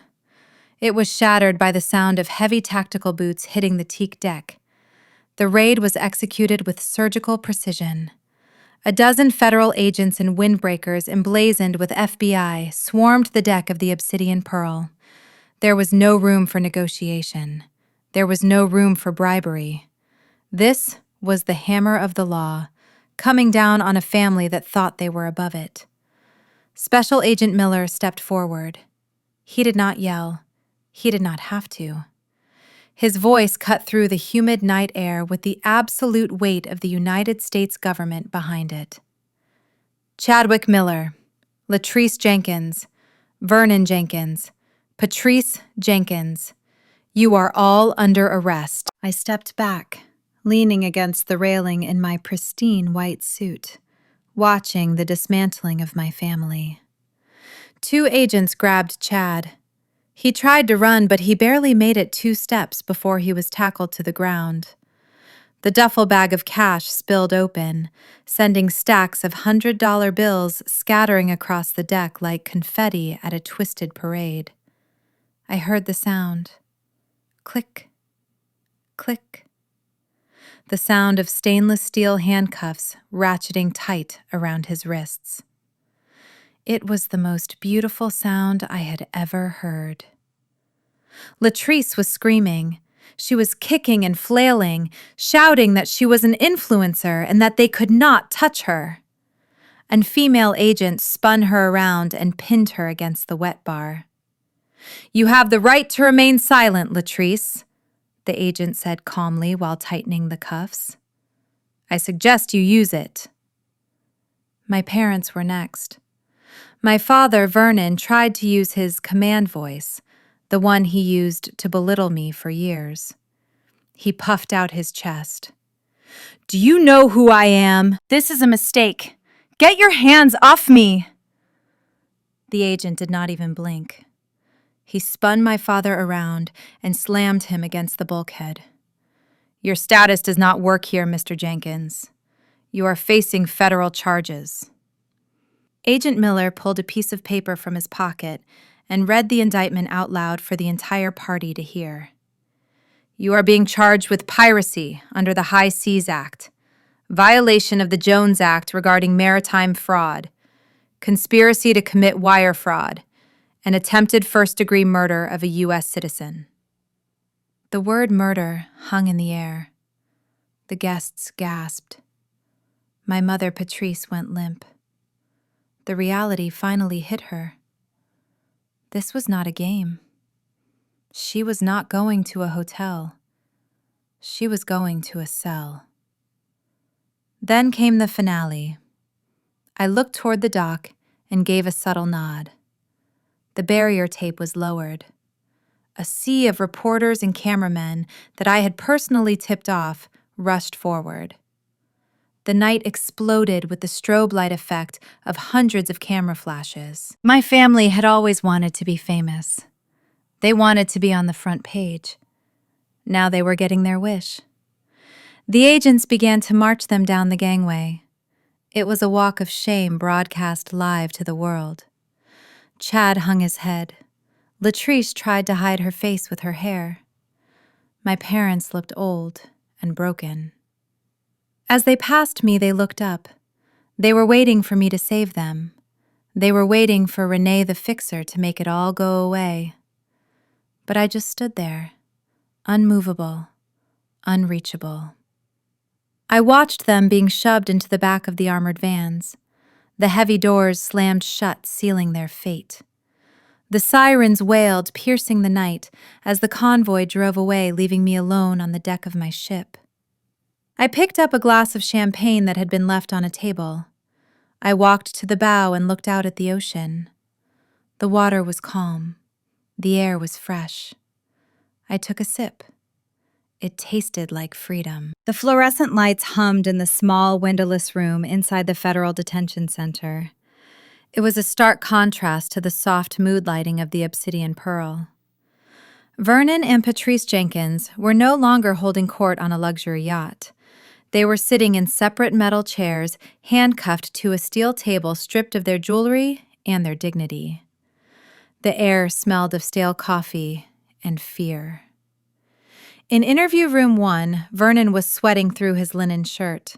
It was shattered by the sound of heavy tactical boots hitting the teak deck. The raid was executed with surgical precision. A dozen federal agents in windbreakers emblazoned with FBI swarmed the deck of the Obsidian Pearl. There was no room for negotiation. There was no room for bribery. This was the hammer of the law, coming down on a family that thought they were above it. Special Agent Miller stepped forward. He did not yell. He did not have to. His voice cut through the humid night air with the absolute weight of the United States government behind it. Chadwick Miller, Latrice Jenkins, Vernon Jenkins, Patrice Jenkins, you are all under arrest. I stepped back, leaning against the railing in my pristine white suit, watching the dismantling of my family. 2 agents grabbed Chad. He tried to run, but he barely made it 2 steps before he was tackled to the ground. The duffel bag of cash spilled open, sending stacks of $100 bills scattering across the deck like confetti at a twisted parade. I heard the sound. Click, click. The sound of stainless steel handcuffs ratcheting tight around his wrists. It was the most beautiful sound I had ever heard. Latrice was screaming. She was kicking and flailing, shouting that she was an influencer and that they could not touch her. and female agent spun her around and pinned her against the wet bar. "You have the right to remain silent, Latrice," the agent said calmly while tightening the cuffs. "I suggest you use it." My parents were next. My father, Vernon, tried to use his command voice, the one he used to belittle me for years. He puffed out his chest. "Do you know who I am? This is a mistake. Get your hands off me!" The agent did not even blink. He spun my father around and slammed him against the bulkhead. "Your status does not work here, Mr. Jenkins. You are facing federal charges." Agent Miller pulled a piece of paper from his pocket and read the indictment out loud for the entire party to hear. "You are being charged with piracy under the High Seas Act, violation of the Jones Act regarding maritime fraud, conspiracy to commit wire fraud, and attempted first-degree murder of a U.S. citizen." The word murder hung in the air. The guests gasped. My mother, Patrice, went limp. The reality finally hit her. This was not a game. She was not going to a hotel. She was going to a cell. Then came the finale. I looked toward the dock and gave a subtle nod. The barrier tape was lowered. A sea of reporters and cameramen that I had personally tipped off rushed forward. The night exploded with the strobe light effect of hundreds of camera flashes. My family had always wanted to be famous. They wanted to be on the front page. Now they were getting their wish. The agents began to march them down the gangway. It was a walk of shame broadcast live to the world. Chad hung his head. Latrice tried to hide her face with her hair. My parents looked old and broken. As they passed me, they looked up. They were waiting for me to save them. They were waiting for Renee the fixer to make it all go away. But I just stood there, unmovable, unreachable. I watched them being shoved into the back of the armored vans. The heavy doors slammed shut, sealing their fate. The sirens wailed, piercing the night, as the convoy drove away, leaving me alone on the deck of my ship. I picked up a glass of champagne that had been left on a table. I walked to the bow and looked out at the ocean. The water was calm. The air was fresh. I took a sip. It tasted like freedom. The fluorescent lights hummed in the small, windowless room inside the Federal Detention Center. It was a stark contrast to the soft mood lighting of the Obsidian Pearl. Vernon and Patrice Jenkins were no longer holding court on a luxury yacht. They were sitting in separate metal chairs, handcuffed to a steel table stripped of their jewelry and their dignity. The air smelled of stale coffee and fear. In interview room 1, Vernon was sweating through his linen shirt.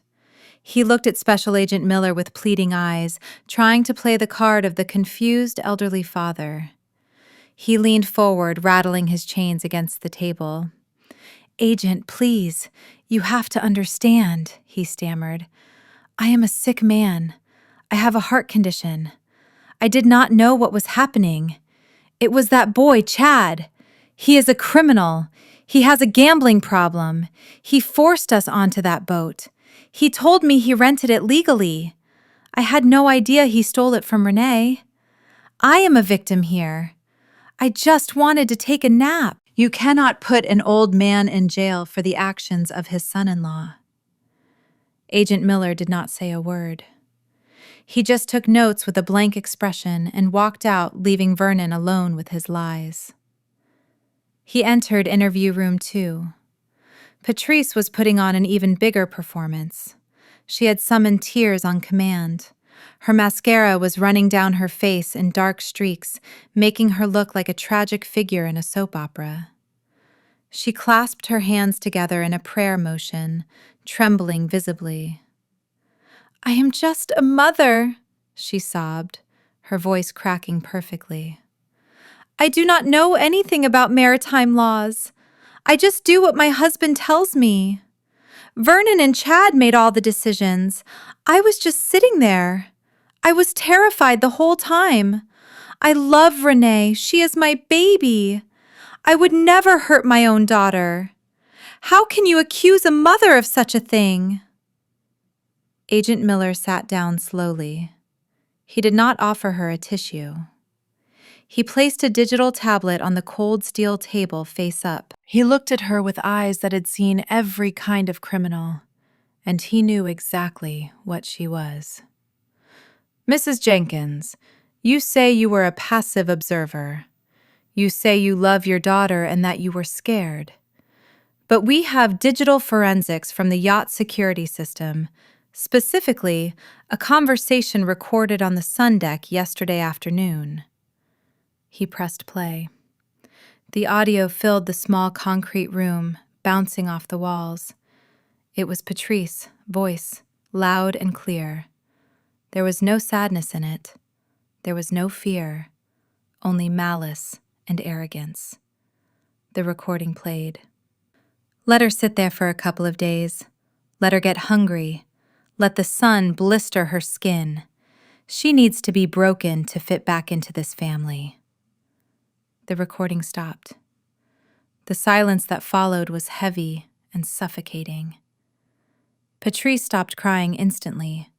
He looked at Special Agent Miller with pleading eyes, trying to play the card of the confused elderly father. He leaned forward, rattling his chains against the table. "Agent, please, you have to understand," he stammered. "I am a sick man. I have a heart condition. I did not know what was happening. It was that boy, Chad. He is a criminal. He has a gambling problem. He forced us onto that boat. He told me he rented it legally. I had no idea he stole it from Renee. I am a victim here. I just wanted to take a nap." "You cannot put an old man in jail for the actions of his son-in-law." Agent Miller did not say a word. He just took notes with a blank expression and walked out, leaving Vernon alone with his lies. He entered interview room 2. Patrice was putting on an even bigger performance. She had summoned tears on command. Her mascara was running down her face in dark streaks, making her look like a tragic figure in a soap opera. She clasped her hands together in a prayer motion, trembling visibly. "I am just a mother," she sobbed, her voice cracking perfectly. "I do not know anything about maritime laws. I just do what my husband tells me. Vernon and Chad made all the decisions. I was just sitting there. I was terrified the whole time. I love Renee. She is my baby. I would never hurt my own daughter. How can you accuse a mother of such a thing?" Agent Miller sat down slowly. He did not offer her a tissue. He placed a digital tablet on the cold steel table face up. He looked at her with eyes that had seen every kind of criminal, and he knew exactly what she was. "Mrs. Jenkins, you say you were a passive observer. You say you love your daughter and that you were scared. But we have digital forensics from the yacht security system, specifically a conversation recorded on the sun deck yesterday afternoon." He pressed play. The audio filled the small concrete room, bouncing off the walls. It was Patrice's voice, loud and clear. There was no sadness in it. There was no fear, only malice and arrogance. The recording played. "Let her sit there for a couple of days. Let her get hungry. Let the sun blister her skin. She needs to be broken to fit back into this family." The recording stopped. The silence that followed was heavy and suffocating. Patrice stopped crying instantly.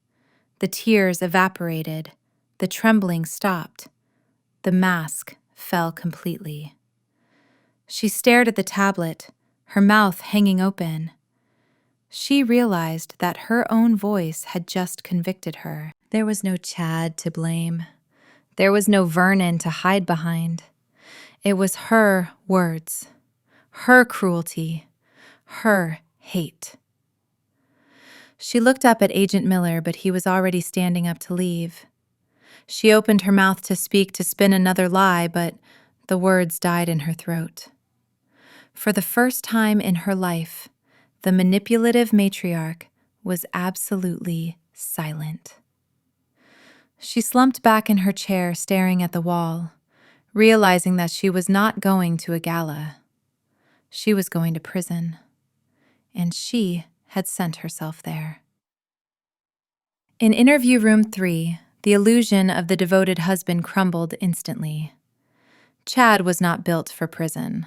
The tears evaporated. The trembling stopped. The mask fell completely. She stared at the tablet, her mouth hanging open. She realized that her own voice had just convicted her. There was no Chad to blame. There was no Vernon to hide behind. It was her words, her cruelty, her hate. She looked up at Agent Miller, but he was already standing up to leave. She opened her mouth to speak, to spin another lie, but the words died in her throat. For the first time in her life, the manipulative matriarch was absolutely silent. She slumped back in her chair, staring at the wall, realizing that she was not going to a gala. She was going to prison, and she had sent herself there. In interview room 3, the illusion of the devoted husband crumbled instantly. Chad was not built for prison.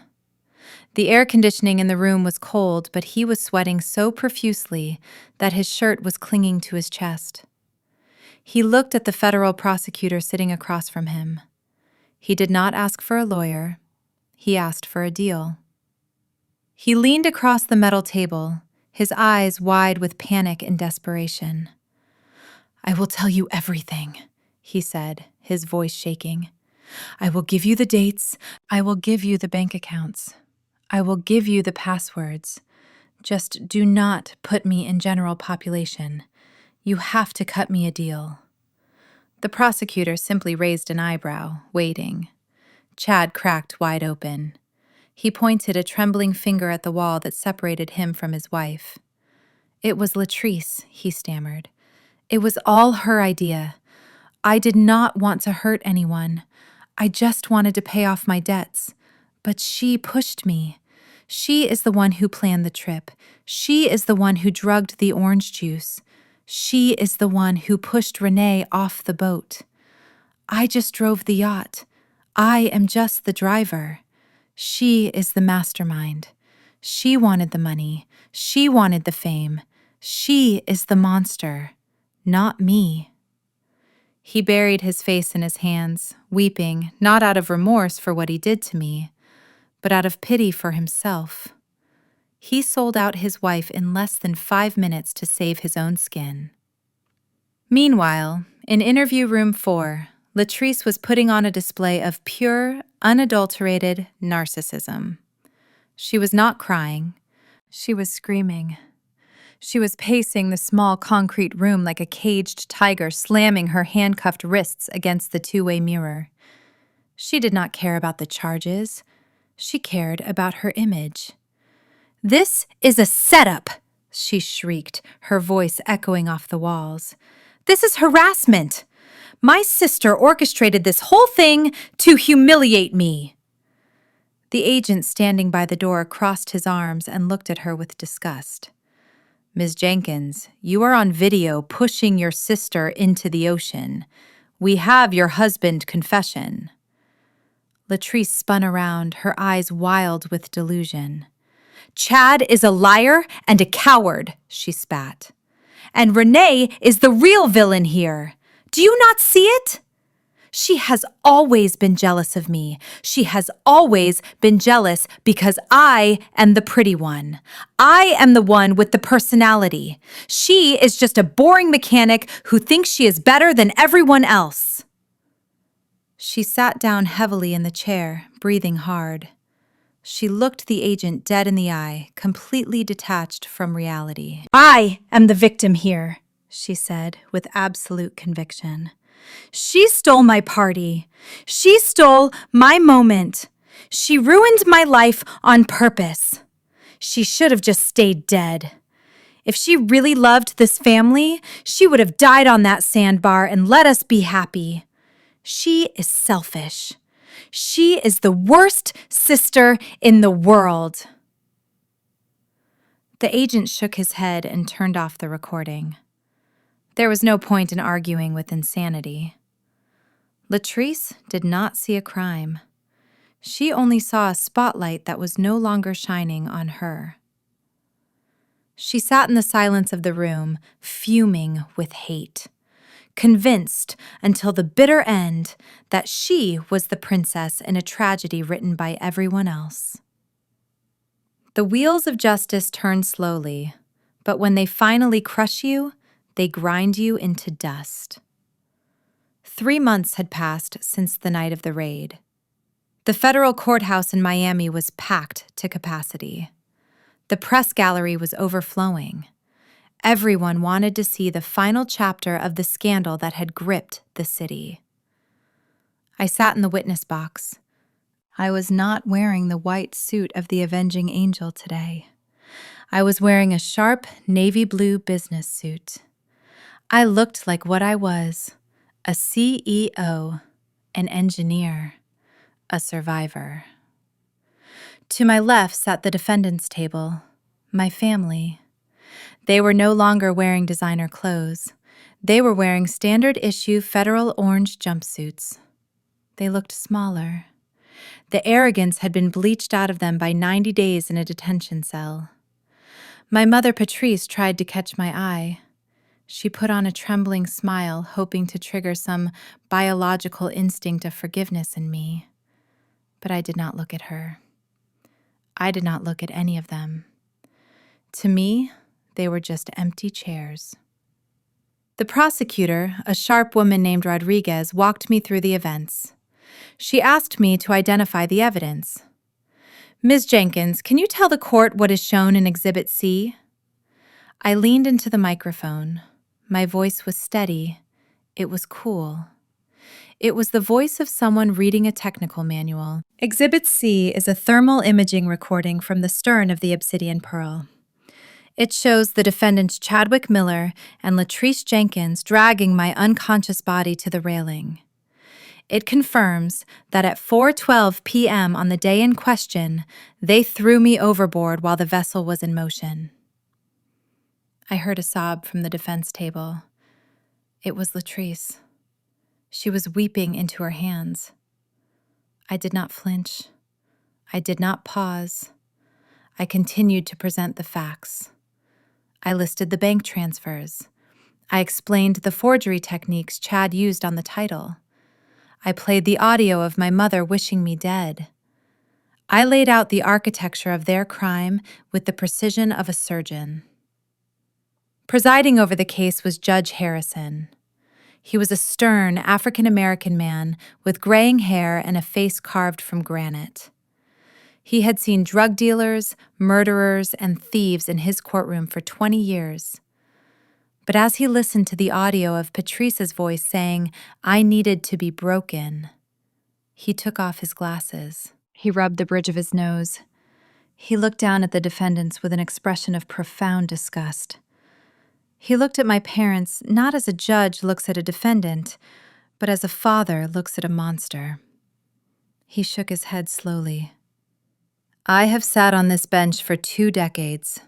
The air conditioning in the room was cold, but he was sweating so profusely that his shirt was clinging to his chest. He looked at the federal prosecutor sitting across from him. He did not ask for a lawyer. He asked for a deal. He leaned across the metal table, his eyes wide with panic and desperation. "I will tell you everything," he said, his voice shaking. "I will give you the dates. I will give you the bank accounts. I will give you the passwords. Just do not put me in general population. You have to cut me a deal." The prosecutor simply raised an eyebrow, waiting. Chad cracked wide open. He pointed a trembling finger at the wall that separated him from his wife. "It was Latrice," he stammered. "It was all her idea. I did not want to hurt anyone. I just wanted to pay off my debts. But she pushed me. She is the one who planned the trip. She is the one who drugged the orange juice. She is the one who pushed Renee off the boat. I just drove the yacht. I am just the driver. She is the mastermind. She wanted the money. She wanted the fame. She is the monster, not me." He buried his face in his hands, weeping, not out of remorse for what he did to me, but out of pity for himself. He sold out his wife in less than 5 minutes to save his own skin. Meanwhile, in interview room 4, Latrice was putting on a display of pure, unadulterated narcissism. She was not crying. She was screaming. She was pacing the small concrete room like a caged tiger, slamming her handcuffed wrists against the two-way mirror. She did not care about the charges. She cared about her image. "This is a setup," she shrieked, her voice echoing off the walls. "This is harassment. My sister orchestrated this whole thing to humiliate me." The agent standing by the door crossed his arms and looked at her with disgust. Ms. Jenkins, you are on video pushing your sister into the ocean. We have your husband confession. Latrice spun around, her eyes wild with delusion. Chad is a liar and a coward, she spat. And Renee is the real villain here. Do you not see it? She has always been jealous of me. She has always been jealous because I am the pretty one. I am the one with the personality. She is just a boring mechanic who thinks she is better than everyone else. She sat down heavily in the chair, breathing hard. She looked the agent dead in the eye, completely detached from reality. I am the victim here, she said with absolute conviction. She stole my party. She stole my moment. She ruined my life on purpose. She should have just stayed dead. If she really loved this family, she would have died on that sandbar and let us be happy. She is selfish. She is the worst sister in the world. The agent shook his head and turned off the recording. There was no point in arguing with insanity. Latrice did not see a crime. She only saw a spotlight that was no longer shining on her. She sat in the silence of the room, fuming with hate, convinced until the bitter end that she was the princess in a tragedy written by everyone else. The wheels of justice turn slowly, but when they finally crush you, they grind you into dust. 3 months had passed since the night of the raid. The federal courthouse in Miami was packed to capacity. The press gallery was overflowing. Everyone wanted to see the final chapter of the scandal that had gripped the city. I sat in the witness box. I was not wearing the white suit of the avenging angel today. I was wearing a sharp navy blue business suit. I looked like what I was, a CEO, an engineer, a survivor. To my left sat the defendant's table, my family. They were no longer wearing designer clothes. They were wearing standard-issue federal orange jumpsuits. They looked smaller. The arrogance had been bleached out of them by 90 days in a detention cell. My mother, Patrice, tried to catch my eye. She put on a trembling smile, hoping to trigger some biological instinct of forgiveness in me. But I did not look at her. I did not look at any of them. To me, they were just empty chairs. The prosecutor, a sharp woman named Rodriguez, walked me through the events. She asked me to identify the evidence. Ms. Jenkins, can you tell the court what is shown in Exhibit C? I leaned into the microphone. My voice was steady. It was cool. It was the voice of someone reading a technical manual. Exhibit C is a thermal imaging recording from the stern of the Obsidian Pearl. It shows the defendants Chadwick Miller and Latrice Jenkins dragging my unconscious body to the railing. It confirms that at 4:12 p.m. on the day in question, they threw me overboard while the vessel was in motion. I heard a sob from the defense table. It was Latrice. She was weeping into her hands. I did not flinch. I did not pause. I continued to present the facts. I listed the bank transfers. I explained the forgery techniques Chad used on the title. I played the audio of my mother wishing me dead. I laid out the architecture of their crime with the precision of a surgeon. Presiding over the case was Judge Harrison. He was a stern African-American man with graying hair and a face carved from granite. He had seen drug dealers, murderers, and thieves in his courtroom for 20 years. But as he listened to the audio of Patrice's voice saying, "I needed to be broken," he took off his glasses. He rubbed the bridge of his nose. He looked down at the defendants with an expression of profound disgust. He looked at my parents not as a judge looks at a defendant, but as a father looks at a monster. He shook his head slowly. "I have sat on this bench for 2 decades,"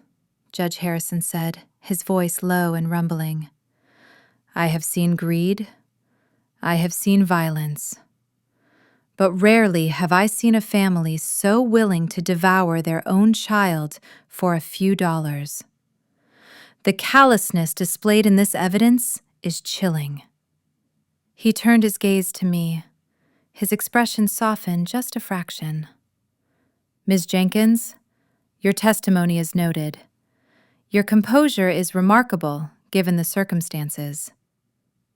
Judge Harrison said, his voice low and rumbling. I have seen greed. I have seen violence. But rarely have I seen a family so willing to devour their own child for a few dollars. The callousness displayed in this evidence is chilling. He turned his gaze to me. His expression softened just a fraction. Ms. Jenkins, your testimony is noted. Your composure is remarkable, given the circumstances.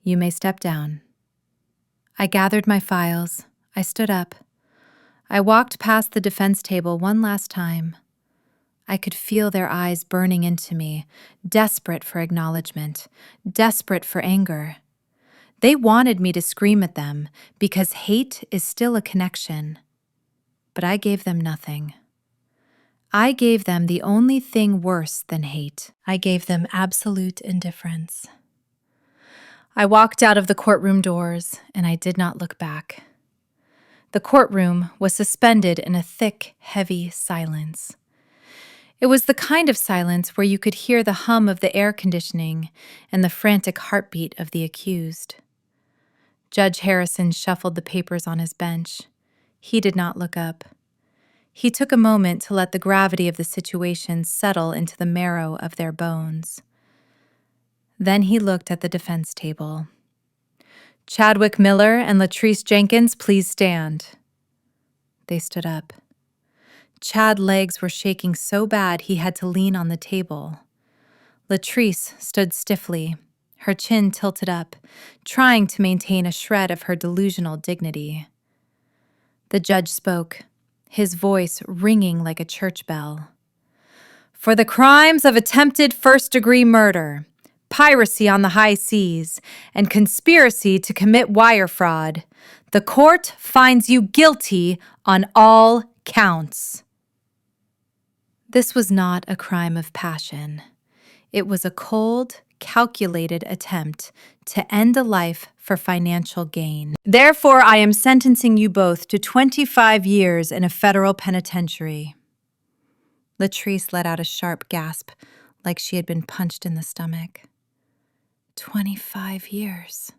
You may step down. I gathered my files. I stood up. I walked past the defense table one last time. I could feel their eyes burning into me, desperate for acknowledgement, desperate for anger. They wanted me to scream at them because hate is still a connection. But I gave them nothing. I gave them the only thing worse than hate. I gave them absolute indifference. I walked out of the courtroom doors, and I did not look back. The courtroom was suspended in a thick, heavy silence. It was the kind of silence where you could hear the hum of the air conditioning and the frantic heartbeat of the accused. Judge Harrison shuffled the papers on his bench. He did not look up. He took a moment to let the gravity of the situation settle into the marrow of their bones. Then he looked at the defense table. Chadwick Miller and Latrice Jenkins, please stand. They stood up. Chad's legs were shaking so bad he had to lean on the table. Latrice stood stiffly, her chin tilted up, trying to maintain a shred of her delusional dignity. The judge spoke, his voice ringing like a church bell. For the crimes of attempted first-degree murder, piracy on the high seas, and conspiracy to commit wire fraud, the court finds you guilty on all counts. This was not a crime of passion. It was a cold, calculated attempt to end a life for financial gain. Therefore, I am sentencing you both to 25 years in a federal penitentiary. Latrice let out a sharp gasp, like she had been punched in the stomach. 25 years.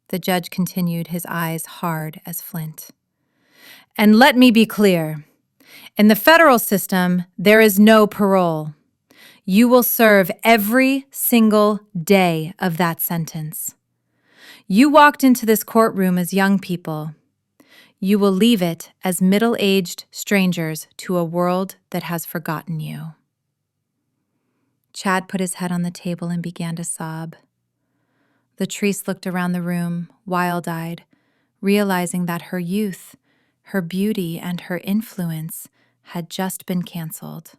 The judge continued, his eyes hard as flint. And let me be clear. In the federal system, there is no parole. You will serve every single day of that sentence. You walked into this courtroom as young people. You will leave it as middle-aged strangers to a world that has forgotten you. Chad put his head on the table and began to sob. Latrice looked around the room, wild-eyed, realizing that her youth, her beauty, and her influence had just been canceled.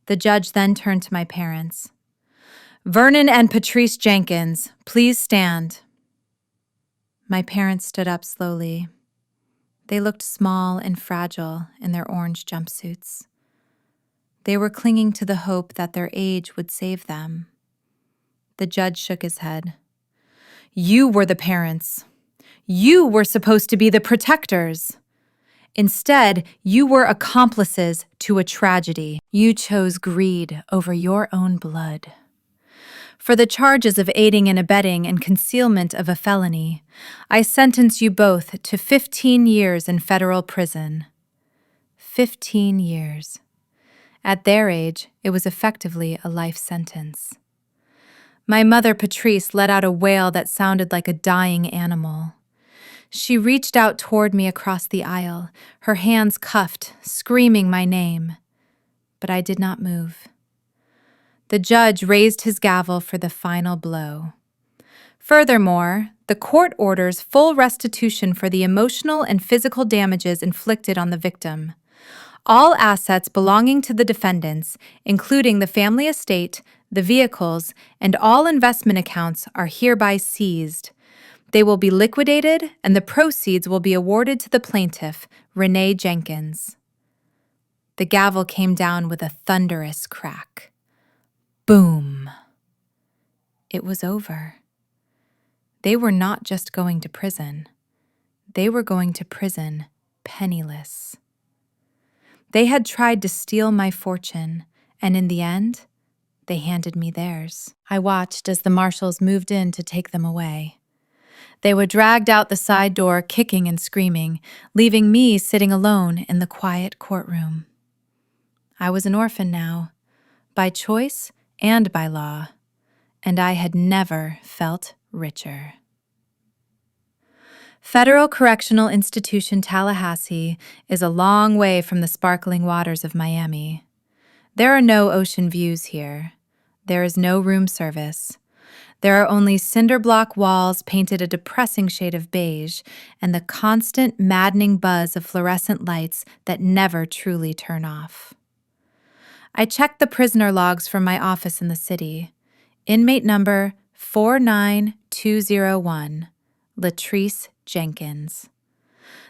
The judge then turned to my parents. Vernon and Patrice Jenkins, please stand. My parents stood up slowly. They looked small and fragile in their orange jumpsuits. They were clinging to the hope that their age would save them. The judge shook his head. You were the parents. You were supposed to be the protectors. Instead, you were accomplices to a tragedy. You chose greed over your own blood. For the charges of aiding and abetting and concealment of a felony, I sentence you both to 15 years in federal prison. 15 years. At their age, it was effectively a life sentence. My mother, Patrice, let out a wail that sounded like a dying animal. She reached out toward me across the aisle, her hands cuffed, screaming my name. But I did not move. The judge raised his gavel for the final blow. Furthermore, the court orders full restitution for the emotional and physical damages inflicted on the victim. All assets belonging to the defendants, including the family estate, the vehicles, and all investment accounts, are hereby seized. They will be liquidated, and the proceeds will be awarded to the plaintiff, Renee Jenkins. The gavel came down with a thunderous crack. Boom! It was over. They were not just going to prison. They were going to prison penniless. They had tried to steal my fortune, and in the end, They handed me theirs. I watched as the marshals moved in to take them away. They were dragged out the side door, kicking and screaming, leaving me sitting alone in the quiet courtroom. I was an orphan now, by choice and by law, and I had never felt richer. Federal Correctional Institution Tallahassee is a long way from the sparkling waters of Miami. There are no ocean views here. There is no room service. There are only cinder block walls painted a depressing shade of beige and the constant, maddening buzz of fluorescent lights that never truly turn off. I checked the prisoner logs from my office in the city. Inmate number 49201, Latrice Jenkins.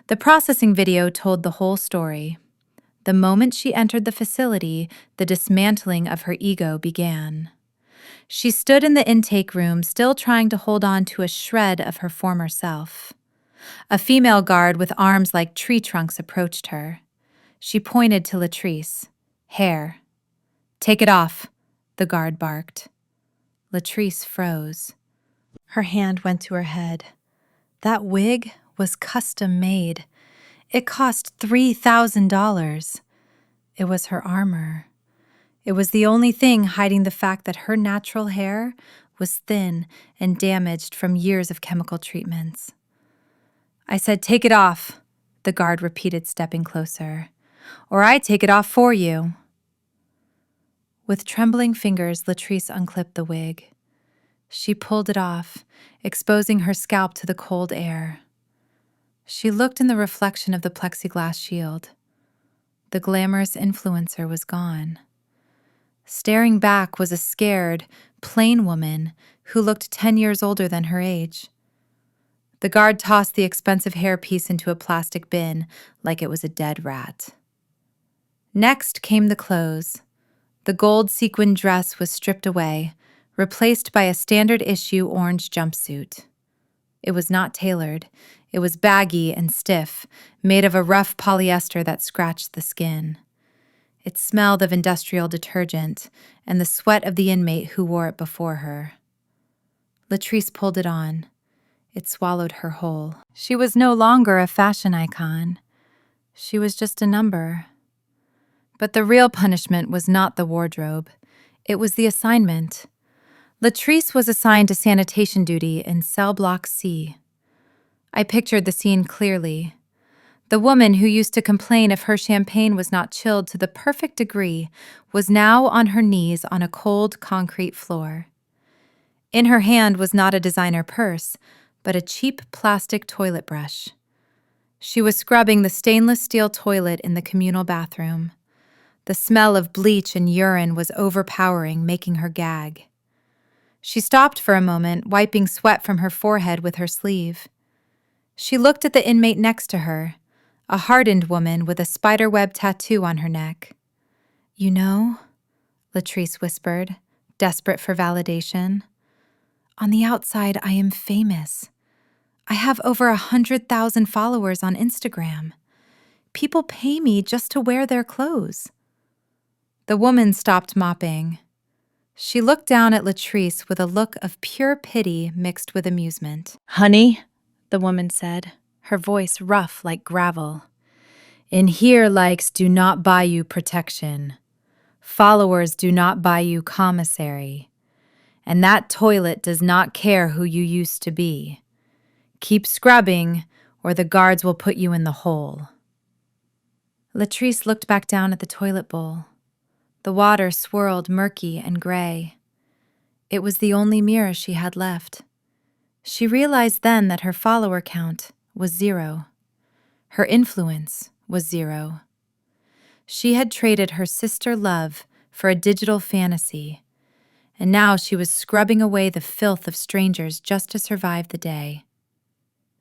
The processing video told the whole story. The moment she entered the facility, the dismantling of her ego began. She stood in the intake room, still trying to hold on to a shred of her former self. A female guard with arms like tree trunks approached her. She pointed to Latrice. Hair. "Take it off," the guard barked. Latrice froze. Her hand went to her head. That wig was custom made. It cost $3,000. It was her armor. It was the only thing hiding the fact that her natural hair was thin and damaged from years of chemical treatments. I said, "Take it off," the guard repeated, stepping closer. "Or I take it off for you." With trembling fingers, Latrice unclipped the wig. She pulled it off, exposing her scalp to the cold air. She looked in the reflection of the plexiglass shield. The glamorous influencer was gone. Staring back was a scared, plain woman who looked 10 years older than her age. The guard tossed the expensive hairpiece into a plastic bin like it was a dead rat. Next came the clothes. The gold sequin dress was stripped away, replaced by a standard-issue orange jumpsuit. It was not tailored. It was baggy and stiff, made of a rough polyester that scratched the skin. It smelled of industrial detergent and the sweat of the inmate who wore it before her. Latrice pulled it on. It swallowed her whole. She was no longer a fashion icon. She was just a number. But the real punishment was not the wardrobe. It was the assignment. Latrice was assigned to sanitation duty in cell block C. I pictured the scene clearly. The woman who used to complain if her champagne was not chilled to the perfect degree was now on her knees on a cold concrete floor. In her hand was not a designer purse, but a cheap plastic toilet brush. She was scrubbing the stainless steel toilet in the communal bathroom. The smell of bleach and urine was overpowering, making her gag. She stopped for a moment, wiping sweat from her forehead with her sleeve. She looked at the inmate next to her, a hardened woman with a spiderweb tattoo on her neck. "You know," Latrice whispered, desperate for validation, "on the outside I am famous. I have over 100,000 followers on Instagram. People pay me just to wear their clothes." The woman stopped mopping. She looked down at Latrice with a look of pure pity mixed with amusement. "Honey," the woman said, her voice rough like gravel, "in here likes do not buy you protection. Followers do not buy you commissary. And that toilet does not care who you used to be. Keep scrubbing, or the guards will put you in the hole." Latrice looked back down at the toilet bowl. The water swirled murky and gray. It was the only mirror she had left. She realized then that her follower count was 0. Her influence was 0. She had traded her sister love for a digital fantasy, and now she was scrubbing away the filth of strangers just to survive the day.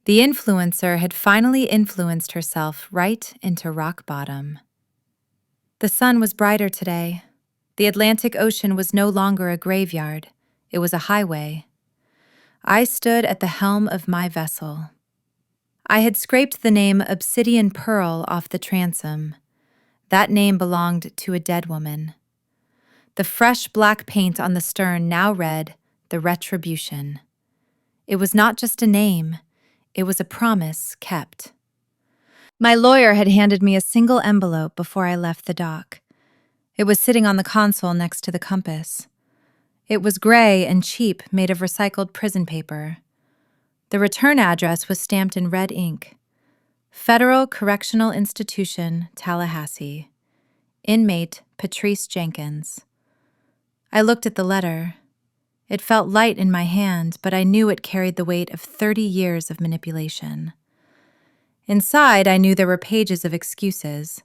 The influencer had finally influenced herself right into rock bottom. The sun was brighter today. The Atlantic Ocean was no longer a graveyard. It was a highway. I stood at the helm of my vessel. I had scraped the name Obsidian Pearl off the transom. That name belonged to a dead woman. The fresh black paint on the stern now read, "The Retribution." It was not just a name, it was a promise kept. My lawyer had handed me a single envelope before I left the dock. It was sitting on the console next to the compass. It was gray and cheap, made of recycled prison paper. The return address was stamped in red ink. Federal Correctional Institution, Tallahassee. Inmate Patrice Jenkins. I looked at the letter. It felt light in my hand, but I knew it carried the weight of 30 years of manipulation. Inside, I knew there were pages of excuses,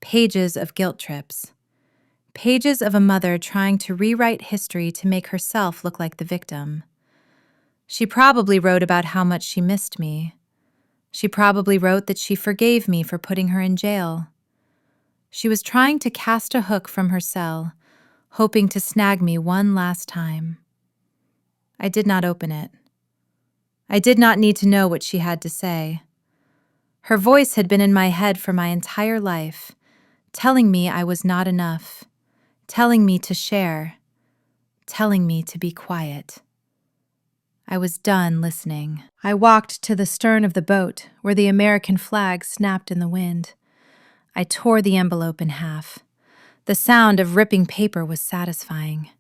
pages of guilt trips, pages of a mother trying to rewrite history to make herself look like the victim. She probably wrote about how much she missed me. She probably wrote that she forgave me for putting her in jail. She was trying to cast a hook from her cell, hoping to snag me one last time. I did not open it. I did not need to know what she had to say. Her voice had been in my head for my entire life, telling me I was not enough, telling me to share, telling me to be quiet. I was done listening. I walked to the stern of the boat, where the American flag snapped in the wind. I tore the envelope in half. The sound of ripping paper was satisfying.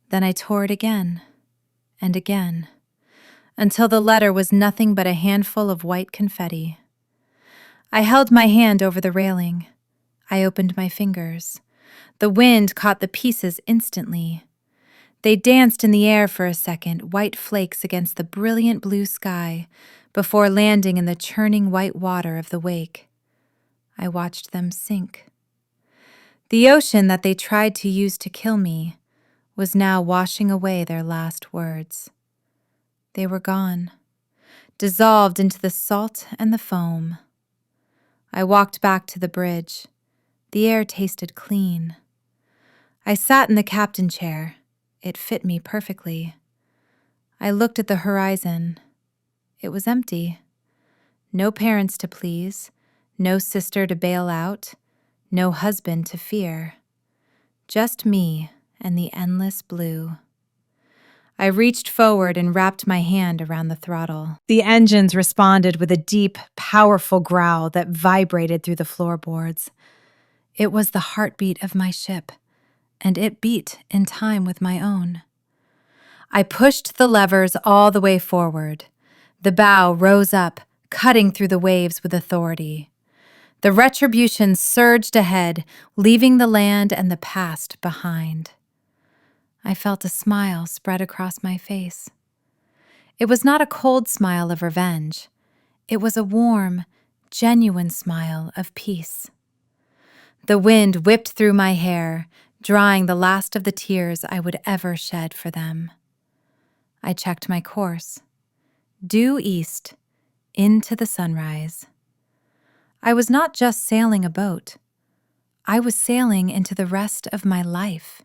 Then I tore it again, and again, until the letter was nothing but a handful of white confetti. I held my hand over the railing. I opened my fingers. The wind caught the pieces instantly. They danced in the air for a second, white flakes against the brilliant blue sky, before landing in the churning white water of the wake. I watched them sink. The ocean that they tried to use to kill me was now washing away their last words. They were gone, dissolved into the salt and the foam. I walked back to the bridge. The air tasted clean. I sat in the captain chair. It fit me perfectly. I looked at the horizon. It was empty. No parents to please, no sister to bail out, no husband to fear. Just me and the endless blue. I reached forward and wrapped my hand around the throttle. The engines responded with a deep, powerful growl that vibrated through the floorboards. It was the heartbeat of my ship, and it beat in time with my own. I pushed the levers all the way forward. The bow rose up, cutting through the waves with authority. The Retribution surged ahead, leaving the land and the past behind. I felt a smile spread across my face. It was not a cold smile of revenge. It was a warm, genuine smile of peace. The wind whipped through my hair, drying the last of the tears I would ever shed for them. I checked my course. Due east, into the sunrise. I was not just sailing a boat. I was sailing into the rest of my life.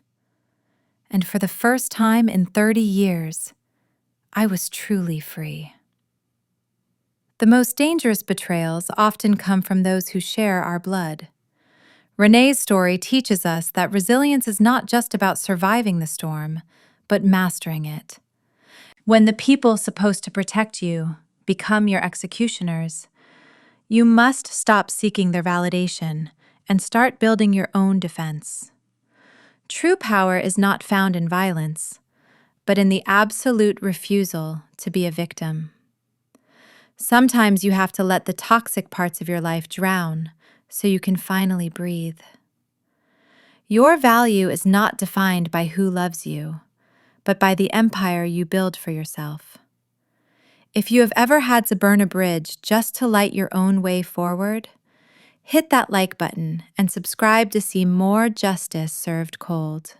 And for the first time in 30 years, I was truly free. The most dangerous betrayals often come from those who share our blood. Renee's story teaches us that resilience is not just about surviving the storm, but mastering it. When the people supposed to protect you become your executioners, you must stop seeking their validation and start building your own defense. True power is not found in violence, but in the absolute refusal to be a victim. Sometimes you have to let the toxic parts of your life drown so you can finally breathe. Your value is not defined by who loves you, but by the empire you build for yourself. If you have ever had to burn a bridge just to light your own way forward, hit that like button and subscribe to see more justice served cold.